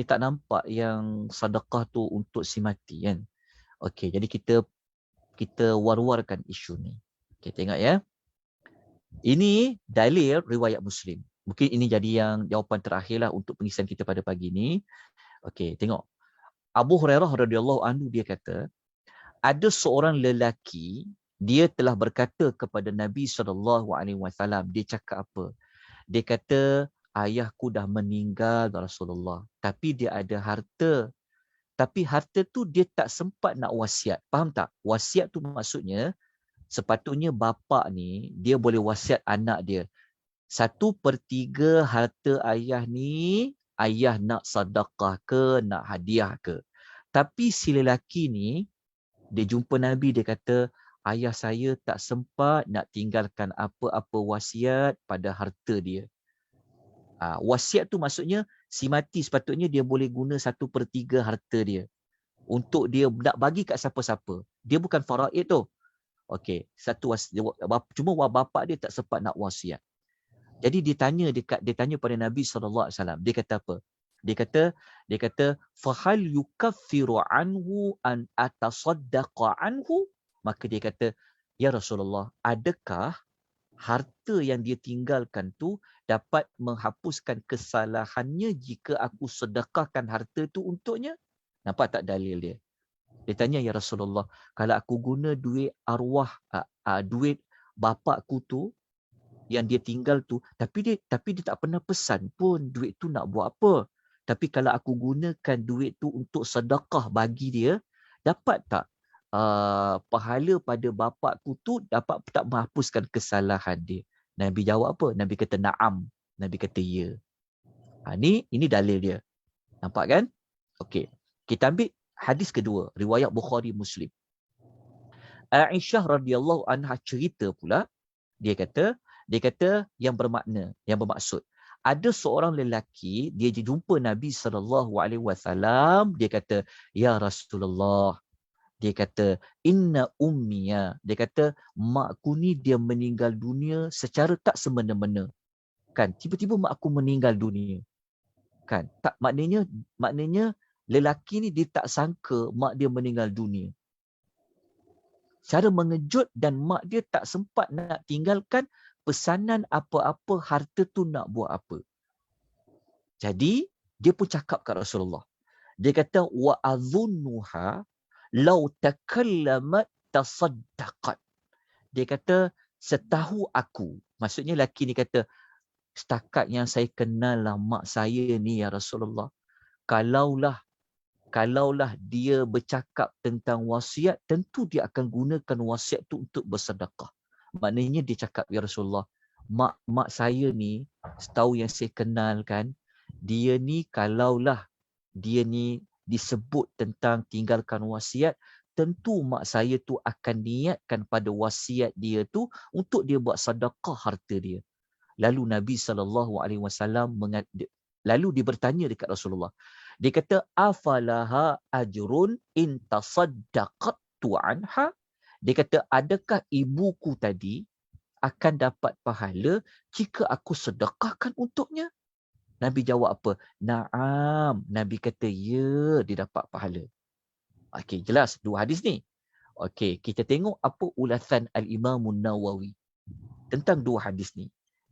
tak nampak yang sedekah tu untuk si mati kan. Okey, jadi kita war-warkan isu ni. Okey, tengok ya. Ini dalil riwayat Muslim. Mungkin ini jadi yang jawapan terakhirlah untuk pengisian kita pada pagi ni. Okey, tengok. Abu Hurairah radhiyallahu anhu dia kata, ada seorang lelaki, dia telah berkata kepada Nabi SAW. Dia cakap apa? Dia kata, ayahku dah meninggal Rasulullah, tapi dia ada harta. Tapi harta tu dia tak sempat nak wasiat. Faham tak? Wasiat tu maksudnya, sepatutnya bapa ni, dia boleh wasiat anak dia. 1/3 harta ayah ni, ayah nak sedekah ke, nak hadiah ke. Tapi si lelaki ni, dia jumpa Nabi, dia kata, ayah saya tak sempat nak tinggalkan apa-apa wasiat pada harta dia. Wasiat tu maksudnya, si mati sepatutnya dia boleh guna 1/3 harta dia untuk dia nak bagi kat siapa-siapa. Dia bukan faraid tu. Okey, cuma bapa dia tak sempat nak wasiat. Jadi dia tanya pada Nabi SAW. Dia kata apa? Dia kata fahal yukaffiru anhu an atasaddaqa anhu? Maka dia kata, ya Rasulullah, adakah harta yang dia tinggalkan tu dapat menghapuskan kesalahannya jika aku sedekahkan harta tu untuknya? Nampak tak dalil dia? Dia tanya, ya Rasulullah, kalau aku guna duit arwah, duit bapakku tu yang dia tinggal tu, tapi dia tak pernah pesan pun duit tu nak buat apa. Tapi kalau aku gunakan duit tu untuk sedekah bagi dia, dapat tak pahala pada bapakku tu dapat tak menghapuskan kesalahan dia? Nabi jawab apa? Nabi kata na'am. Nabi kata ya. Ini dalil dia. Nampak kan? Okey. Kita ambil hadis kedua, riwayat Bukhari Muslim. Aisyah radhiyallahu anha cerita pula, dia kata Dia kata yang bermakna, yang bermaksud. Ada seorang lelaki, dia jumpa Nabi SAW, dia kata, "Ya Rasulullah." Dia kata, "Inna ummiya." Dia kata, "Makku ni dia meninggal dunia secara tak semena-mena." Kan, tiba-tiba mak aku meninggal dunia. Kan, tak maknanya lelaki ni dia tak sangka mak dia meninggal dunia. Cara mengejut dan mak dia tak sempat nak tinggalkan pesanan apa-apa, harta tu nak buat apa. Jadi, dia pun cakap kat Rasulullah. Dia kata, "Wa adhunnuha law takallamat tasaddaqat." Dia kata, setahu aku, maksudnya lelaki ni kata, setakat yang saya kenal lah mak saya ni ya Rasulullah, kalaulah dia bercakap tentang wasiat, tentu dia akan gunakan wasiat tu untuk bersedekah. Maknanya dia cakap, "Ya Rasulullah, mak saya ni, setahu yang saya kenal kan, dia ni kalaulah dia ni disebut tentang tinggalkan wasiat, tentu mak saya tu akan niatkan pada wasiat dia tu untuk dia buat sedekah harta dia." Lalu Nabi SAW lalu dia bertanya dekat Rasulullah. Dia kata, "Afalaha ajrun in tasaddaqtu anha?" Dia kata, adakah ibuku tadi akan dapat pahala jika aku sedekahkan untuknya? Nabi jawab apa? "Naam." Nabi kata, ya, dia dapat pahala. Okey, jelas dua hadis ni. Okey, kita tengok apa ulasan Al-Imam Nawawi tentang dua hadis ni.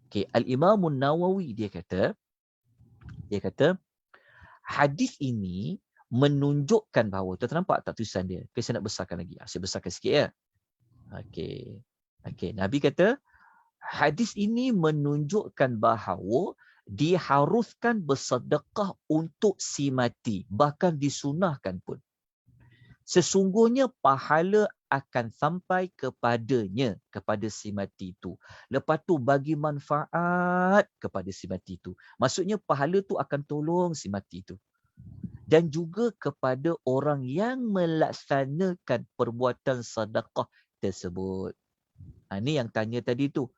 Okey, Al-Imam Nawawi dia kata hadis ini menunjukkan bahawa, tuan nampak tak tulisan dia? Okay, saya nak besarkan lagi. Saya besarkan sikit ya. Okey. Nabi kata hadis ini menunjukkan bahawa diharuskan bersedekah untuk si mati, bahkan disunahkan pun. Sesungguhnya pahala akan sampai kepadanya, kepada si mati itu. Lepas tu bagi manfaat kepada si mati itu. Maksudnya pahala tu akan tolong si mati itu. Dan juga kepada orang yang melaksanakan perbuatan sedekah tersebut. Ini yang tanya tadi tu.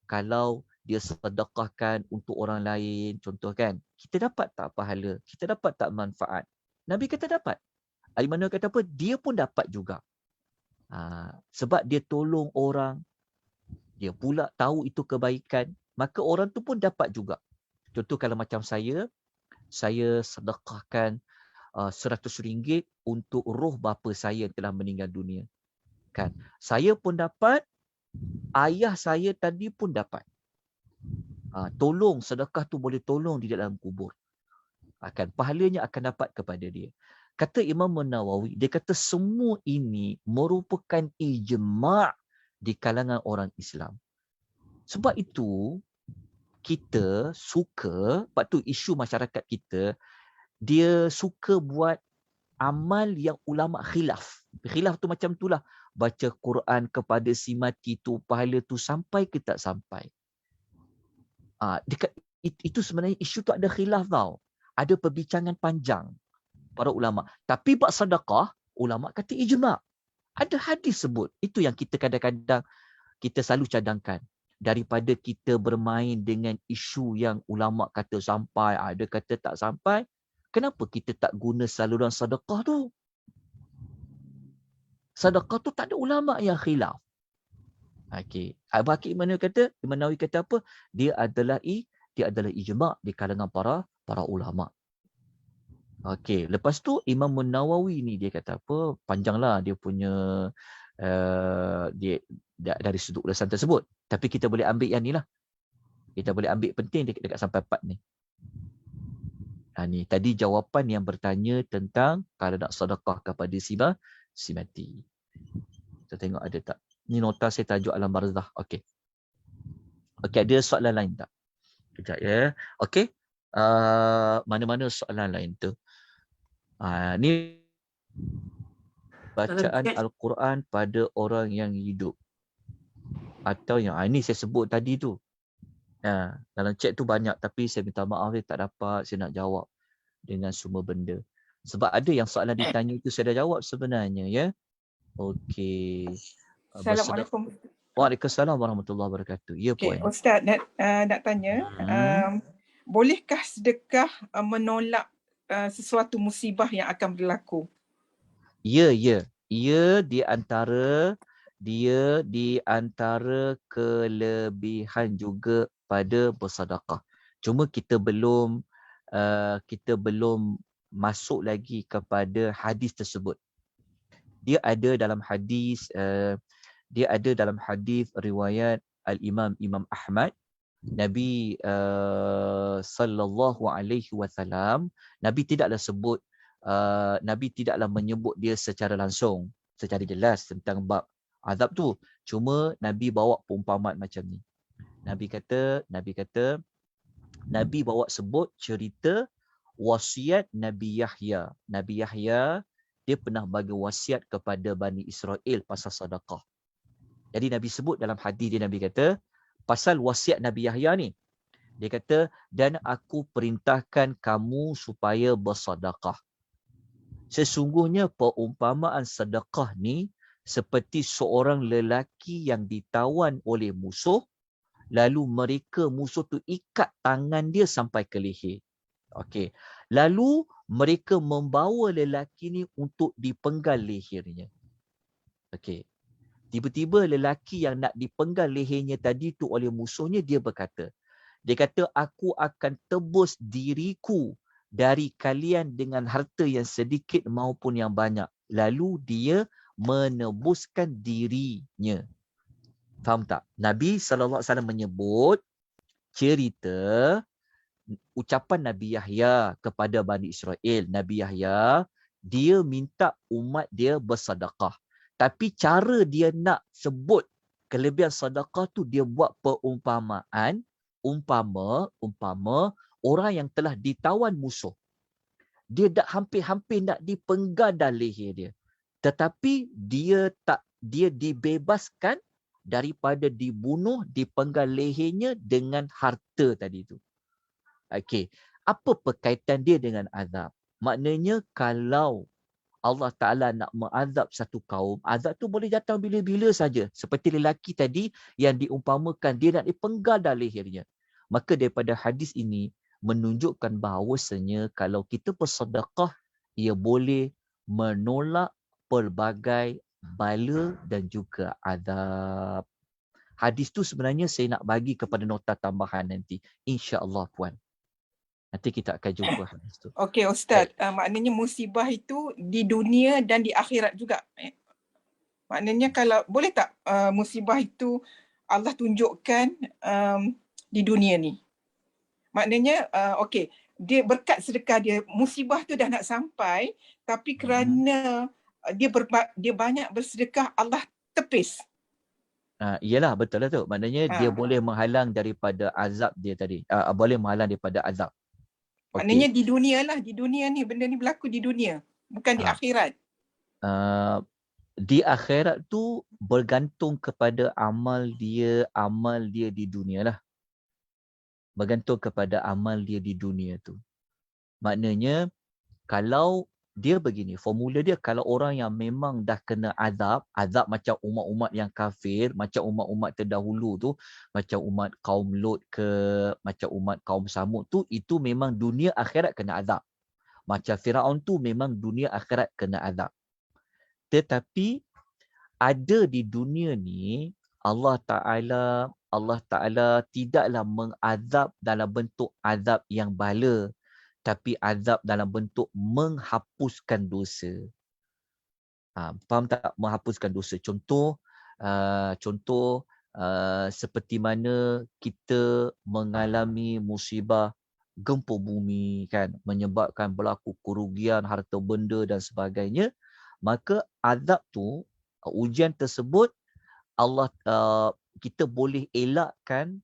Kalau dia sedekahkan untuk orang lain, contoh kan, kita dapat tak pahala? Kita dapat tak manfaat? Nabi kata dapat. Al-Imam kata apa? Dia pun dapat juga. Sebab dia tolong orang, dia pula tahu itu kebaikan, maka orang tu pun dapat juga. Contoh kalau macam saya sedekahkan RM100 untuk roh bapa saya yang telah meninggal dunia. Kan? Saya pun dapat, ayah saya tadi pun dapat. Tolong, sedekah tu boleh tolong di dalam kubur. Pahalanya akan dapat kepada dia. Kata Imam Nawawi, dia kata semua ini merupakan ijma' di kalangan orang Islam. Sebab itu, kita suka, sebab tu isu masyarakat kita, dia suka buat amal yang ulama' khilaf. Khilaf tu macam itulah. Baca Quran kepada si mati tu, pahala tu sampai ke tak sampai. Itu sebenarnya isu tu ada khilaf tau. Ada perbincangan panjang para ulama. Tapi bab sedekah, ulama kata ijma'. Ada hadis sebut. Itu yang kita kadang-kadang kita selalu cadangkan. Daripada kita bermain dengan isu yang ulama kata sampai, ada kata tak sampai, kenapa kita tak guna saluran sedekah tu? Sedekah tu tak ada ulama yang khilaf. Okey. Al-Baqi Imam Nawawi kata apa? Dia adalah ijma' di kalangan para ulama. Okey, lepas tu Imam Nawawi ni dia kata apa? Panjanglah dia punya dia dari sudut ulasan tersebut. Tapi kita boleh ambil yang ni lah. Kita boleh ambil penting dekat sampai part ni. Ni tadi jawapan yang bertanya tentang kalau nak sedekah kepada si mati. Kita tengok ada tak. Ni nota saya tajuk Alam Barzakh. Okey. Okey, ada soalan lain tak? Kejap ya. Okey. Mana-mana soalan lain tu? Ni bacaan Al-Quran pada orang yang hidup. Atau yang ini saya sebut tadi tu. Dalam chat tu banyak tapi saya minta maaf saya tak dapat saya nak jawab dengan semua benda. Sebab ada yang soalan ditanya itu saya dah jawab sebenarnya ya. Okey. Assalamualaikum. Waalaikumsalam warahmatullahi wabarakatuh. Ya, Okey, Puan. Ustaz nak tanya, bolehkah sedekah menolak sesuatu musibah yang akan berlaku? Ya. Ia di antara kelebihan juga pada bersedekah. Cuma kita belum masuk lagi kepada hadis tersebut. Dia ada dalam hadis riwayat Imam Ahmad. Nabi sallallahu alaihi wasallam, Nabi tidaklah menyebut dia secara langsung, secara jelas tentang bab azab tu. Cuma Nabi bawa perumpamaan macam ni. Nabi kata Nabi bawa sebut cerita wasiat Nabi Yahya. Nabi Yahya dia pernah bagi wasiat kepada Bani Israel pasal sedekah. Jadi Nabi sebut dalam hadis dia, Nabi kata pasal wasiat Nabi Yahya ni. Dia kata, dan aku perintahkan kamu supaya bersedekah. Sesungguhnya perumpamaan sedekah ni seperti seorang lelaki yang ditawan oleh musuh, lalu musuh tu ikat tangan dia sampai ke leher. Okey. Lalu mereka membawa lelaki ni untuk dipenggal lehernya. Okey. Tiba-tiba lelaki yang nak dipenggal lehernya tadi tu oleh musuhnya, dia kata, aku akan tebus diriku dari kalian dengan harta yang sedikit maupun yang banyak. Lalu dia menebuskan dirinya. Faham tak? Nabi SAW menyebut cerita ucapan Nabi Yahya kepada Bani Israel. Nabi Yahya, dia minta umat dia bersedekah. Tapi cara dia nak sebut kelebihan sedekah tu, dia buat perumpamaan. Umpama orang yang telah ditawan musuh. Dia dah hampir-hampir nak dipenggal dah leher dia. Tetapi dia dibebaskan daripada dibunuh, dipenggal lehernya dengan harta tadi tu. Okey, apa perkaitan dia dengan azab? Maknanya kalau Allah Ta'ala nak mengazab satu kaum, azab tu boleh datang bila-bila saja. Seperti lelaki tadi yang diumpamakan, dia nak dipenggal dah lehernya. Maka daripada hadis ini menunjukkan bahawasanya kalau kita bersedekah, ia boleh menolak pelbagai bala dan juga azab. Hadis tu sebenarnya saya nak bagi kepada nota tambahan nanti. InsyaAllah, Puan. Nanti kita akan jumpa hadis tu. Okey Ustaz, maknanya musibah itu di dunia dan di akhirat juga. Maknanya kalau boleh tak musibah itu Allah tunjukkan di dunia ni. Maknanya okey, dia berkat sedekah dia, musibah tu dah nak sampai, tapi kerana dia banyak bersedekah, Allah tepis. Iyalah, betul lah tu. Maknanya dia boleh menghalang daripada azab dia tadi. Boleh menghalang daripada azab. Maknanya di dunia lah, di dunia ni, benda ni berlaku di dunia, bukan di akhirat. Di akhirat tu bergantung kepada amal dia di dunia lah. Bergantung kepada amal dia di dunia tu. Maknanya kalau dia begini, formula dia, kalau orang yang memang dah kena azab macam umat-umat yang kafir, macam umat-umat terdahulu tu, macam umat kaum Lut ke, macam umat kaum Samud tu, itu memang dunia akhirat kena azab. Macam Firaun tu memang dunia akhirat kena azab. Tetapi ada di dunia ni, Allah Ta'ala tidaklah mengazab dalam bentuk azab yang bala, tapi azab dalam bentuk menghapuskan dosa. Faham tak? Menghapuskan dosa. Contoh seperti mana kita mengalami musibah gempa bumi kan, menyebabkan berlaku kerugian harta benda dan sebagainya, maka azab tu, ujian tersebut, kita boleh elakkan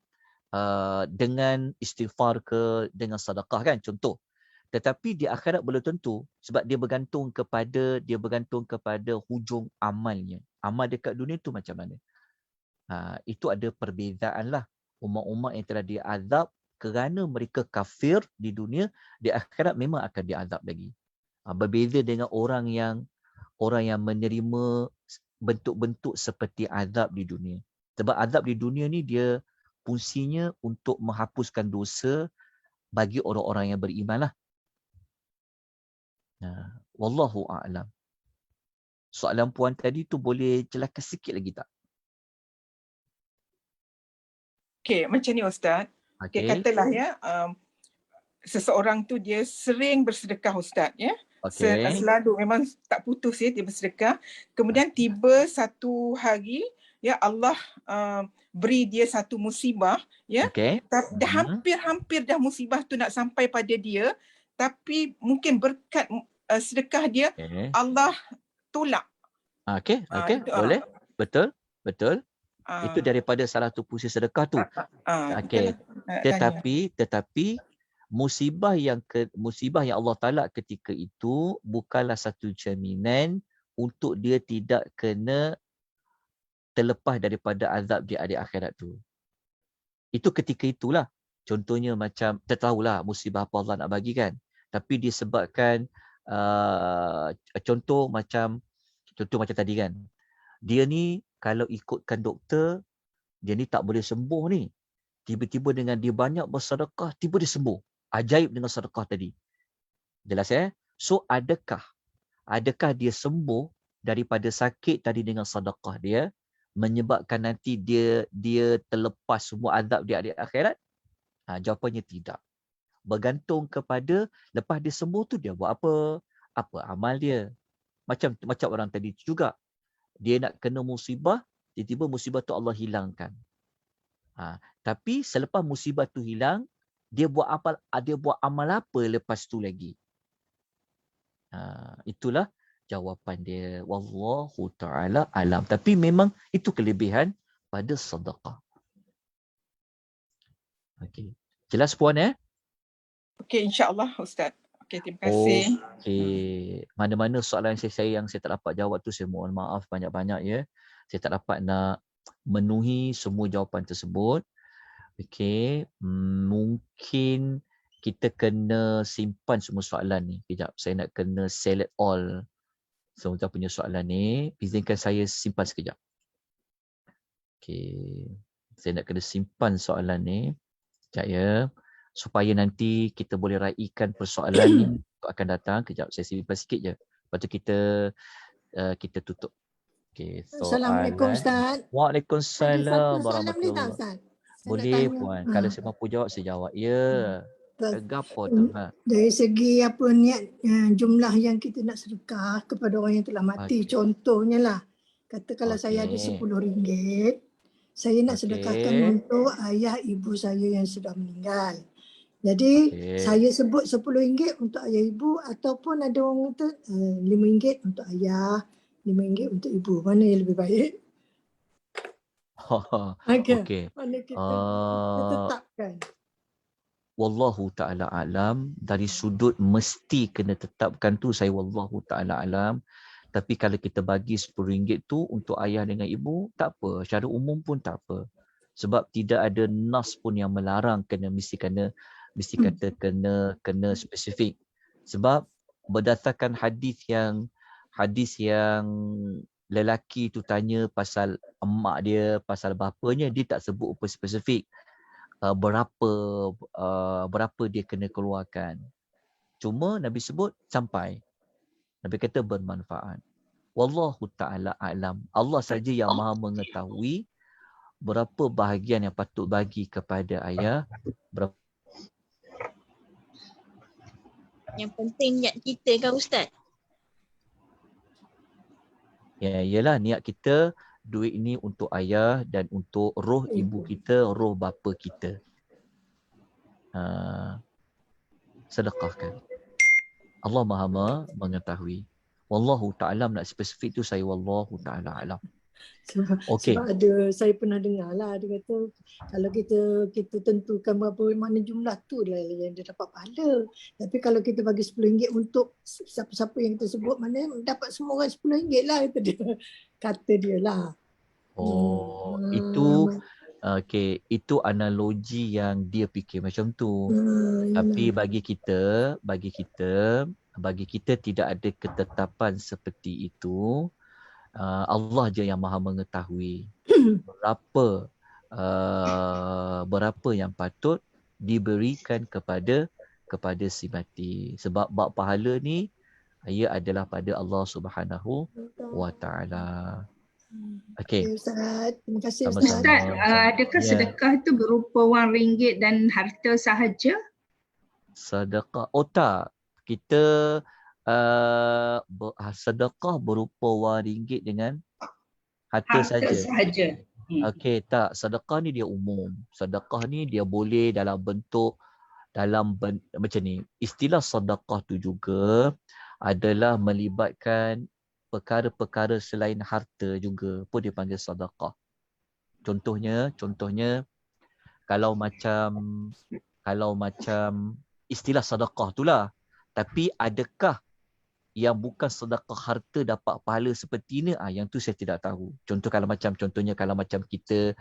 dengan istighfar ke, dengan sedekah kan, contoh. Tetapi di akhirat belum tentu, sebab dia bergantung kepada hujung amalnya. Amal dekat dunia tu macam mana? Itu ada perbezaan lah. Umat-umat yang telah diazab kerana mereka kafir di dunia, di akhirat memang akan diazab lagi. Berbeza dengan orang yang menerima bentuk-bentuk seperti azab di dunia. Sebab azab di dunia ni dia fungsinya untuk menghapuskan dosa bagi orang-orang yang beriman lah. Wallahu a'lam. Soalan puan tadi tu boleh jelaskan sikit lagi tak? Okey, macam ni Ustaz. Okay, Okey. katalah ya, seseorang tu dia sering bersedekah Ustaz ya. Okey. Selalu memang tak putus ya dia bersedekah. Kemudian tiba satu hari ya Allah beri dia satu musibah ya. Okey. Dah hampir dah musibah tu nak sampai pada dia, tapi mungkin berkat sedekah dia Allah tolak. Okey, boleh. Betul. Itu daripada salah satu fungsi sedekah tu. Okey. Tetapi musibah yang Allah Taala ketika itu bukanlah satu jaminan untuk dia tidak kena terlepas daripada azab di akhirat tu. Itu ketika itulah. Contohnya macam kita tahulah musibah apa Allah nak bagi kan. Tapi disebabkan contoh macam tadi kan. Dia ni kalau ikutkan doktor, dia ni tak boleh sembuh ni. Tiba-tiba dengan dia banyak bersedekah, tiba dia sembuh. Ajaib dengan sedekah tadi. Jelas So adakah dia sembuh daripada sakit tadi dengan sedekah dia menyebabkan nanti dia terlepas semua azab di akhirat? Jawapannya tidak. Bergantung kepada lepas dia sembuh tu dia buat apa amal dia. Macam orang tadi juga. Dia nak kena musibah, tiba-tiba musibah tu Allah hilangkan. Tapi selepas musibah tu hilang, dia buat amal apa lepas tu lagi? Itulah jawapan dia. Wallahu ta'ala alam. Tapi memang itu kelebihan pada sedekah. Okey. Jelas puan Okey, insya-Allah Ustaz. Okey, terima kasih. Okey. Mana-mana soalan saya yang saya tak dapat jawab tu, saya mohon maaf banyak-banyak ya. Saya tak dapat nak memenuhi semua jawapan tersebut. Okey, mungkin kita kena simpan semua soalan ni. Kejap, saya nak kena select all semua punya soalan ni. Izinkan saya simpan sekejap. Okey, saya nak kena simpan soalan ni. Sekejap ya. Supaya nanti kita boleh raikan persoalan ni akan datang. Kejap, saya simpan sikit je. Lepas tu kita tutup. Okey, Assalamualaikum Ustaz. Waalaikumsalam Ada soalan boleh tak warahmatullahi. Ustaz? Boleh puan. Kalau saya mampu jawab, saya jawab. Ya. Gapo tu. Dari segi niat jumlah yang kita nak sedekah kepada orang yang telah mati. Contohnya lah. Katakanlah saya ada RM10. Saya nak sedekahkan untuk ayah ibu saya yang sudah meninggal. Jadi saya sebut RM10 untuk ayah ibu, ataupun ada orang kata RM5 untuk ayah, RM5 untuk ibu. Mana yang lebih baik? Okey. Mana kita tetapkan? Wallahu ta'ala alam. Dari sudut mesti kena tetapkan tu, saya wallahu ta'ala alam. Tapi kalau kita bagi RM10 tu untuk ayah dengan ibu, tak apa. Secara umum pun tak apa. Sebab tidak ada nas pun yang melarang mesti kata kena spesifik. Sebab berdasarkan hadis yang lelaki tu tanya pasal emak dia, pasal bapanya, dia tak sebut apa spesifik berapa dia kena keluarkan. Cuma Nabi sebut sampai. Nabi kata bermanfaat. Wallahu ta'ala a'lam. Allah saja yang maha mengetahui berapa bahagian yang patut bagi kepada ayah. Yang penting niat kita kan Ustaz? Ya, ialah niat kita duit ini untuk ayah dan untuk roh ibu kita, roh bapa kita. Sedekahkan. Allah maha mengetahui. Wallahu ta'ala, nak spesifik tu saya wallahu ta'ala alam. Sebab saya pernah dengar lah, dia kata kalau kita tentukan berapa mana jumlah tu lah yang dia dapat pahala. Tapi kalau kita bagi RM10 untuk siapa-siapa yang kita sebut, mana dapat semua orang RM10 lah, kata dia lah. Itu analogi yang dia fikir macam tu. Tapi bagi kita tidak ada ketetapan seperti itu. Allah je yang maha mengetahui berapa yang patut diberikan kepada si mati. Sebab bab pahala ni ia adalah pada Allah Subhanahu wa taala. Okey. Ustaz. Terima kasih Sama-sama. Ustaz. Ustaz, adakah Ya. sedekah itu berupa wang ringgit dan harta sahaja? Sedekah. Oh tak. Kita sedekah berupa wang ringgit dengan harta Harta saja. sahaja. Okey, tak. Sedekah ni dia umum. Sedekah ni dia boleh dalam bentuk macam ni. Istilah sedekah tu juga adalah melibatkan perkara-perkara selain harta juga pun dipanggil sedekah. Contohnya kalau macam istilah sedekah tu lah. Tapi adakah yang bukan sedekah harta dapat pahala seperti ini? Yang tu saya tidak tahu. Contohnya kalau macam kita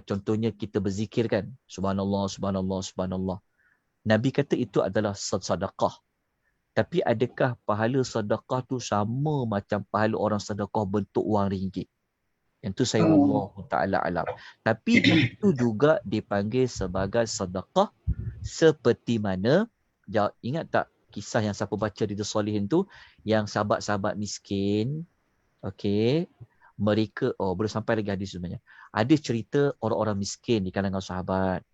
contohnya kita berzikir kan. Subhanallah, subhanallah, subhanallah. Nabi kata itu adalah sedekah. Tapi adakah pahala sedekah tu sama macam pahala orang sedekah bentuk wang ringgit? Yang tu saya Allah Ta'ala alam. Tapi itu juga dipanggil sebagai sedekah seperti mana, ingat tak kisah yang siapa baca di Solihin tu, yang sahabat-sahabat miskin, okey, mereka, belum sampai lagi hadis sebenarnya. Ada cerita orang-orang miskin di kalangan sahabat.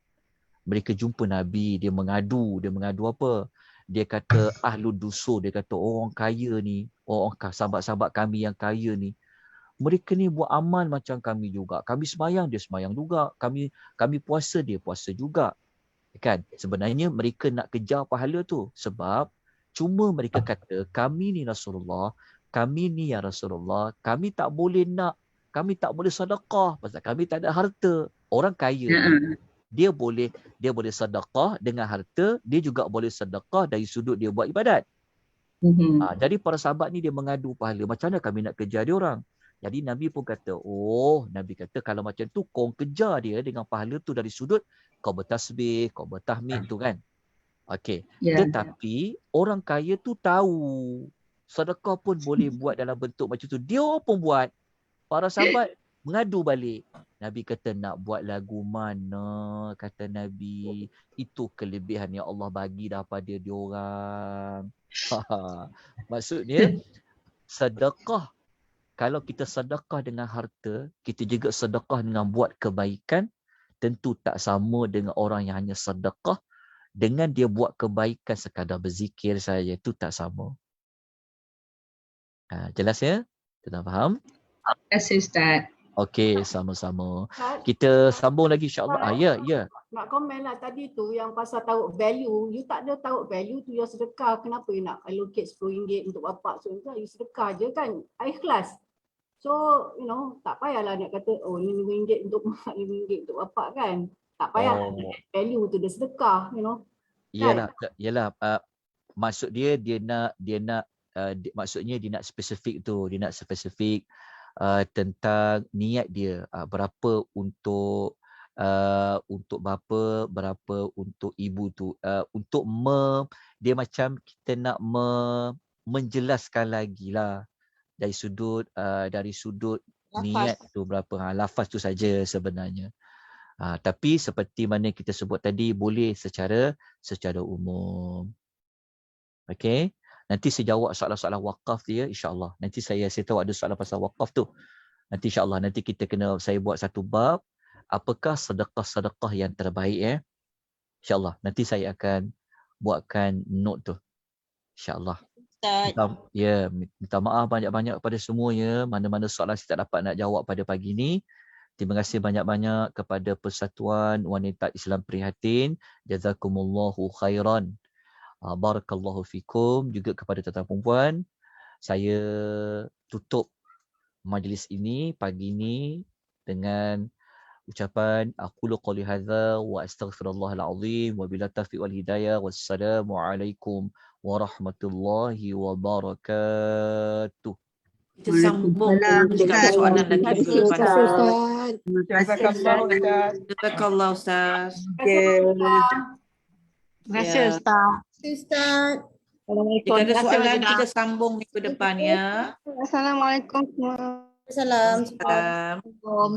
Mereka jumpa Nabi, dia mengadu apa? Dia kata ahlul dusur, dia kata orang kaya ni, sahabat-sahabat kami yang kaya ni, mereka ni buat amal macam kami juga. Kami sembahyang, dia sembahyang juga. Kami puasa, dia puasa juga. Kan? Sebenarnya mereka nak kejar pahala tu. Sebab cuma mereka kata, kami ni Rasulullah, kami ni ya Rasulullah, kami tak boleh sedekah pasal kami tak ada harta. Orang kaya ni, dia boleh sedekah dengan harta, dia juga boleh sedekah dari sudut dia buat ibadat. Jadi para sahabat ni dia mengadu pahala. Macam mana kami nak kejar dia orang? Jadi Nabi pun kata, Nabi kata kalau macam tu kau kejar dia dengan pahala tu dari sudut kau bertasbih, kau bertahmid tu kan. Okey. Tetapi orang kaya tu tahu sedekah pun boleh buat dalam bentuk macam tu. Dia pun buat. Para sahabat mengadu balik. Nabi kata nak buat lagu mana, kata Nabi. Itu kelebihan yang Allah bagi daripada diorang. Maksudnya sedekah, kalau kita sedekah dengan harta, kita juga sedekah dengan buat kebaikan, tentu tak sama dengan orang yang hanya sedekah dengan dia buat kebaikan sekadar berzikir saja. Itu tak sama. Jelas ya? Kita faham? Terima kasih Ustaz. Okey, sama-sama. Kita sambung lagi insya-Allah. Ya. Nak komen lah tadi tu yang pasal tahu value. You tak ada tahu value tu yang sedekah. Kenapa you nak allocate RM10 untuk bapak? So you sedekah je kan. Ikhlas. So, tak payahlah nak kata, ni RM5 untuk mak, RM5 untuk bapak kan. Tak payahlah value tu dia sedekah, Yalah. Maksud dia nak maksudnya dia nak spesifik tu. Dia nak spesifik tentang niat dia. Berapa untuk bapa, berapa untuk ibu tu. Dia macam kita nak menjelaskan lagi lah. Dari sudut niat tu berapa, lafaz tu saja sebenarnya. Tapi seperti mana kita sebut tadi, boleh secara umum. Okey. Nanti saya jawab soalan-soalan wakaf dia insya-Allah. Nanti saya tahu ada soalan pasal wakaf tu. Nanti insya-Allah nanti saya buat satu bab, apakah sedekah-sedekah yang terbaik insya-Allah. Nanti saya akan buatkan note tu. Insya-Allah. Minta maaf banyak-banyak kepada semuanya. Mana-mana soalan saya tak dapat nak jawab pada pagi ni. Terima kasih banyak-banyak kepada Persatuan Wanita Islam Prihatin. Jazakumullahu khairan. Barakallahu fikum. Juga kepada tuan-tuan perempuan. Saya tutup majlis ini pagi ini dengan ucapan aqulu qouli hadza wa astaghfirullahal azim wa billahi taufiq wal hidayah. Wassalamualaikum warahmatullahi wabarakatuh. Kita sambung jika ada soalan lagi. Terima kasih Ustaz. Jazakallah Ustaz. Terima kasih Ustaz. Ustaz. Assalamualaikum. Jika ada Terima kasih, soalan Wajudah. kita sambung minggu depan ya. Assalamualaikum semua. Salam. Salam. Assalamualaikum.